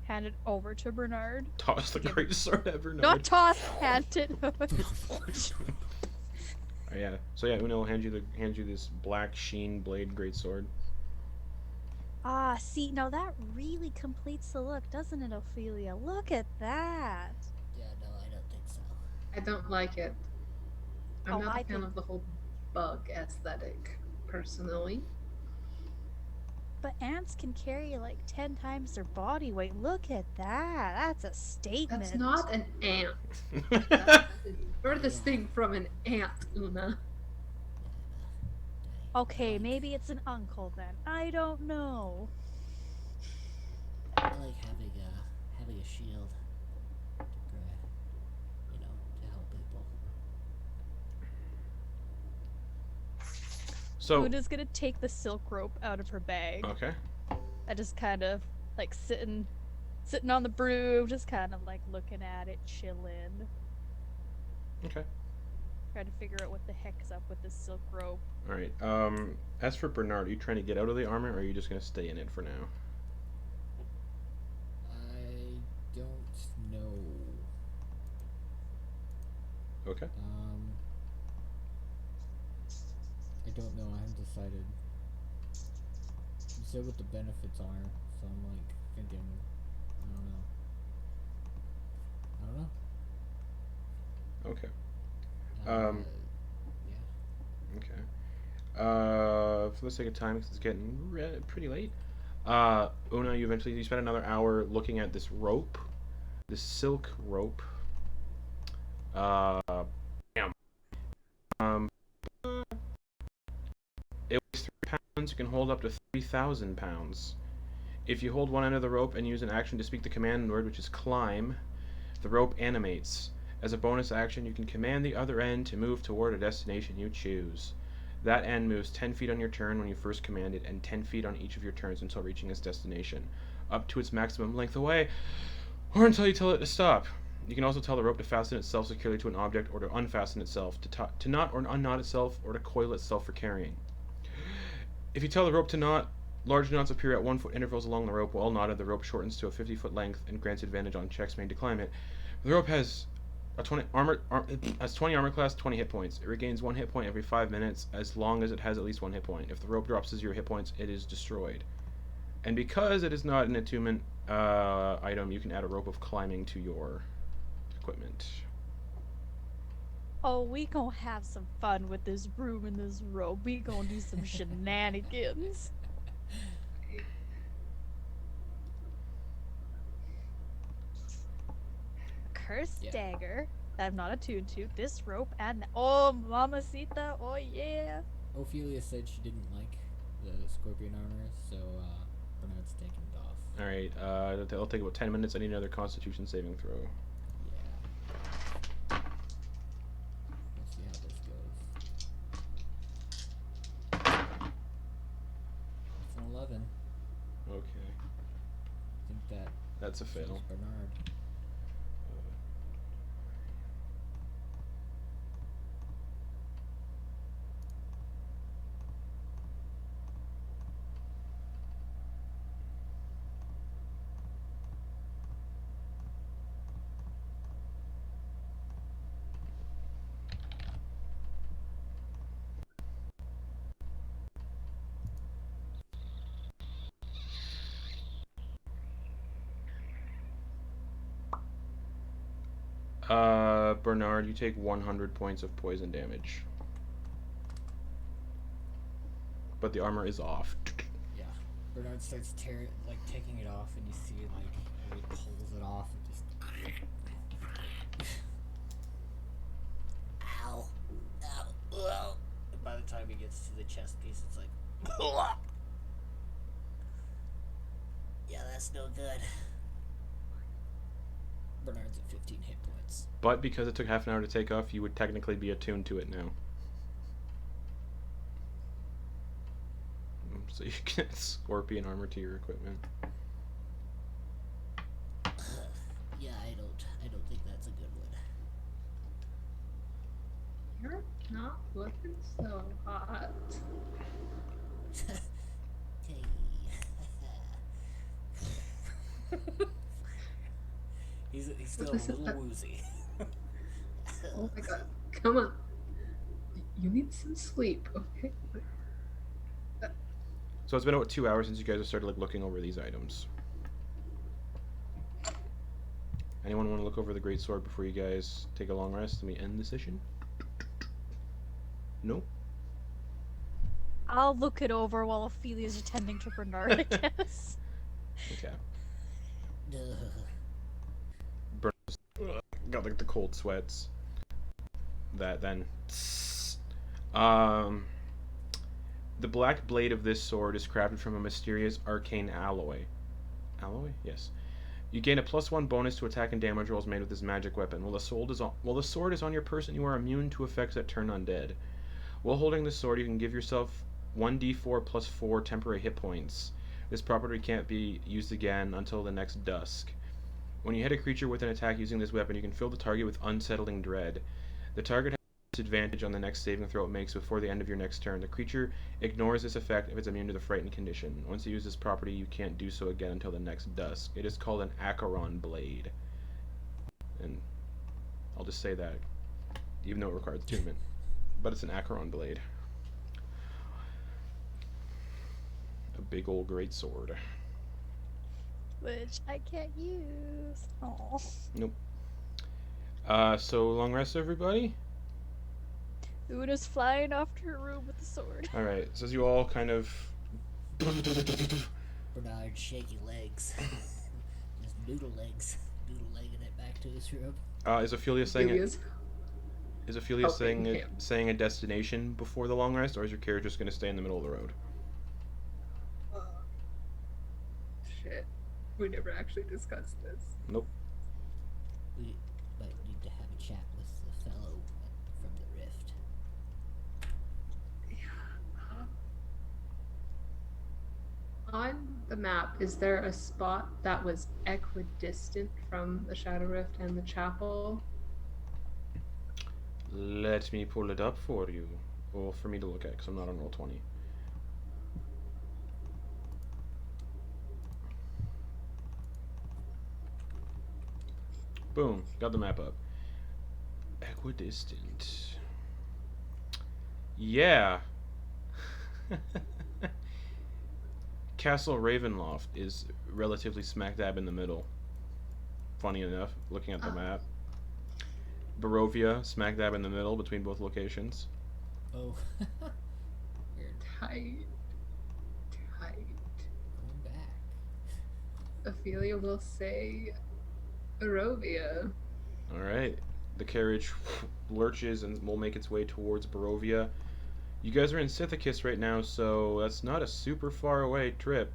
hand it over to Bernard. Toss the Give- great sword at Bernard. Not toss, hand it. Oh, yeah. So yeah, Una will hand you this black sheen blade great sword. Ah, see, now that really completes the look, doesn't it, Ophelia? Look at that. Yeah, no, I don't think so. I don't like it. I'm Oh, not I a fan think- of the whole bug aesthetic, personally. But ants can carry like 10 times their body weight. Look at that. That's a statement. That's not an ant. That is furthest thing from an ant, Una. Okay, maybe it's an uncle then. I don't know. I like having a shield to to help people. So Una's gonna take the silk rope out of her bag. okay. I just kind of like sitting on the broom, just kind of like looking at it, chilling, Okay. trying to figure out what the heck is up with this silk rope. All right. As for Bernard, are you trying to get out of the armor, or are you just gonna stay in it for now? I don't know. Okay. I don't know. I haven't decided. You said what the benefits are, so I'm like thinking. I don't know. Okay. Yeah. Okay. For the sake of time, because it's getting pretty late. Una, you spent another hour looking at this rope, this silk rope. Damn. It weighs 3 pounds. You can hold up to 3,000 pounds. If you hold one end of the rope and use an action to speak the command word, which is climb, the rope animates. As a bonus action, you can command the other end to move toward a destination you choose. That end moves 10 feet on your turn when you first command it, and 10 feet on each of your turns until reaching its destination, up to its maximum length away, or until you tell it to stop. You can also tell the rope to fasten itself securely to an object, or to unfasten itself, to knot or unknot itself, or to coil itself for carrying. If you tell the rope to knot, large knots appear at 1 foot intervals along the rope. While knotted, the rope shortens to a 50-foot length and grants advantage on checks made to climb it. The rope has a 20 armor class, 20 hit points. It regains 1 hit point every 5 minutes as long as it has at least 1 hit point. If the rope drops to 0 hit points, it is destroyed. And because it is not an attunement item, you can add a rope of climbing to your equipment. Oh, we gonna have some fun with this broom and this rope. We gonna do some shenanigans. Cursed Yeah. dagger that I'm not attuned to. This rope and oh, mamacita. Oh yeah. Ophelia said she didn't like the scorpion armor, so Bernard's taking it off. All right, it'll take about 10 minutes. I need another Constitution saving throw. Yeah. Let's see how this goes. It's an 11. Okay, I think that's a fail. kills Bernard. Bernard, you take 100 points of poison damage. But the armor is off. Yeah. Bernard starts taking it off, and you see how he pulls it off and just. Ow. Ow. Ow. And by the time he gets to the chest piece, it's like. Yeah, that's no good. Bernard's at 15 hit points. But because it took half an hour to take off, you would technically be attuned to it now. So you can add scorpion armor to your equipment. Yeah, I don't think that's a good one. You're not looking so hot. Hey. He's still a Listen, little woozy. Oh my god. Come on. You need some sleep, okay? So it's been about 2 hours since you guys have started looking over these items. Anyone want to look over the great sword before you guys take a long rest and we end the session? No? I'll look it over while Ophelia's attending to Bernard, I guess. Okay. Ugh. Got like the cold sweats. That then. The black blade of this sword is crafted from a mysterious arcane alloy. Alloy? Yes. You gain a +1 bonus to attack and damage rolls made with this magic weapon. While the sword is on your person, you are immune to effects that turn undead. While holding the sword, you can give yourself 1d4 + 4 temporary hit points. This property can't be used again until the next dusk. When you hit a creature with an attack using this weapon, you can fill the target with unsettling dread. The target has disadvantage on the next saving throw it makes before the end of your next turn. The creature ignores this effect if it's immune to the frightened condition. Once you use this property, you can't do so again until the next dusk. It is called an Acheron blade. And I'll just say that, even though it requires attunement. But it's an Acheron blade. A big old great sword. Which I can't use. Oh. Nope. So long rest, everybody. Una's flying off to her room with the sword. All right. So as you all kind of. Bernard's shaky legs. Just noodle legging it back to his room. Is Ophelia saying it? Julia's Is Ophelia helping him. saying a destination before the long rest, or is your character just going to stay in the middle of the road? Shit. We never actually discussed this. Nope. We might need to have a chat with the fellow from the rift. Yeah. On the map, is there a spot that was equidistant from the Shadow Rift and the chapel? Let me pull it up for you. Or for me to look at, because I'm not on Roll20. Boom. Got the map up. Equidistant. Yeah. Castle Ravenloft is relatively smack dab in the middle. Funny enough, looking at the map. Barovia, smack dab in the middle between both locations. Oh. Weird. Tight. Going back. Ophelia will say Barovia. Alright. The carriage lurches and will make its way towards Barovia. You guys are in Sithakis right now, so that's not a super far away trip.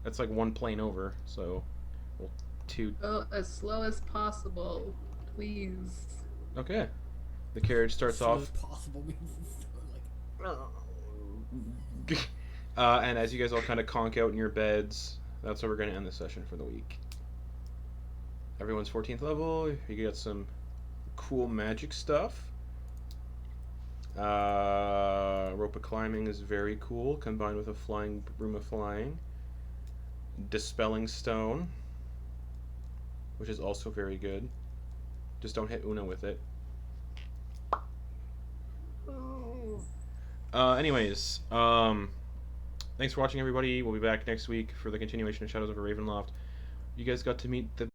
That's like one plane over, so well, two. Go as slow as possible, please. Okay. The carriage starts Slow off. as possible means it's like. And as you guys all kind of conk out in your beds, that's where we're going to end the session for the week. Everyone's 14th level. You got some cool magic stuff. Rope of climbing is very cool, combined with a flying broom of flying. Dispelling stone, which is also very good. Just don't hit Una with it. Anyways, thanks for watching, everybody. We'll be back next week for the continuation of Shadows over Ravenloft. You guys got to meet the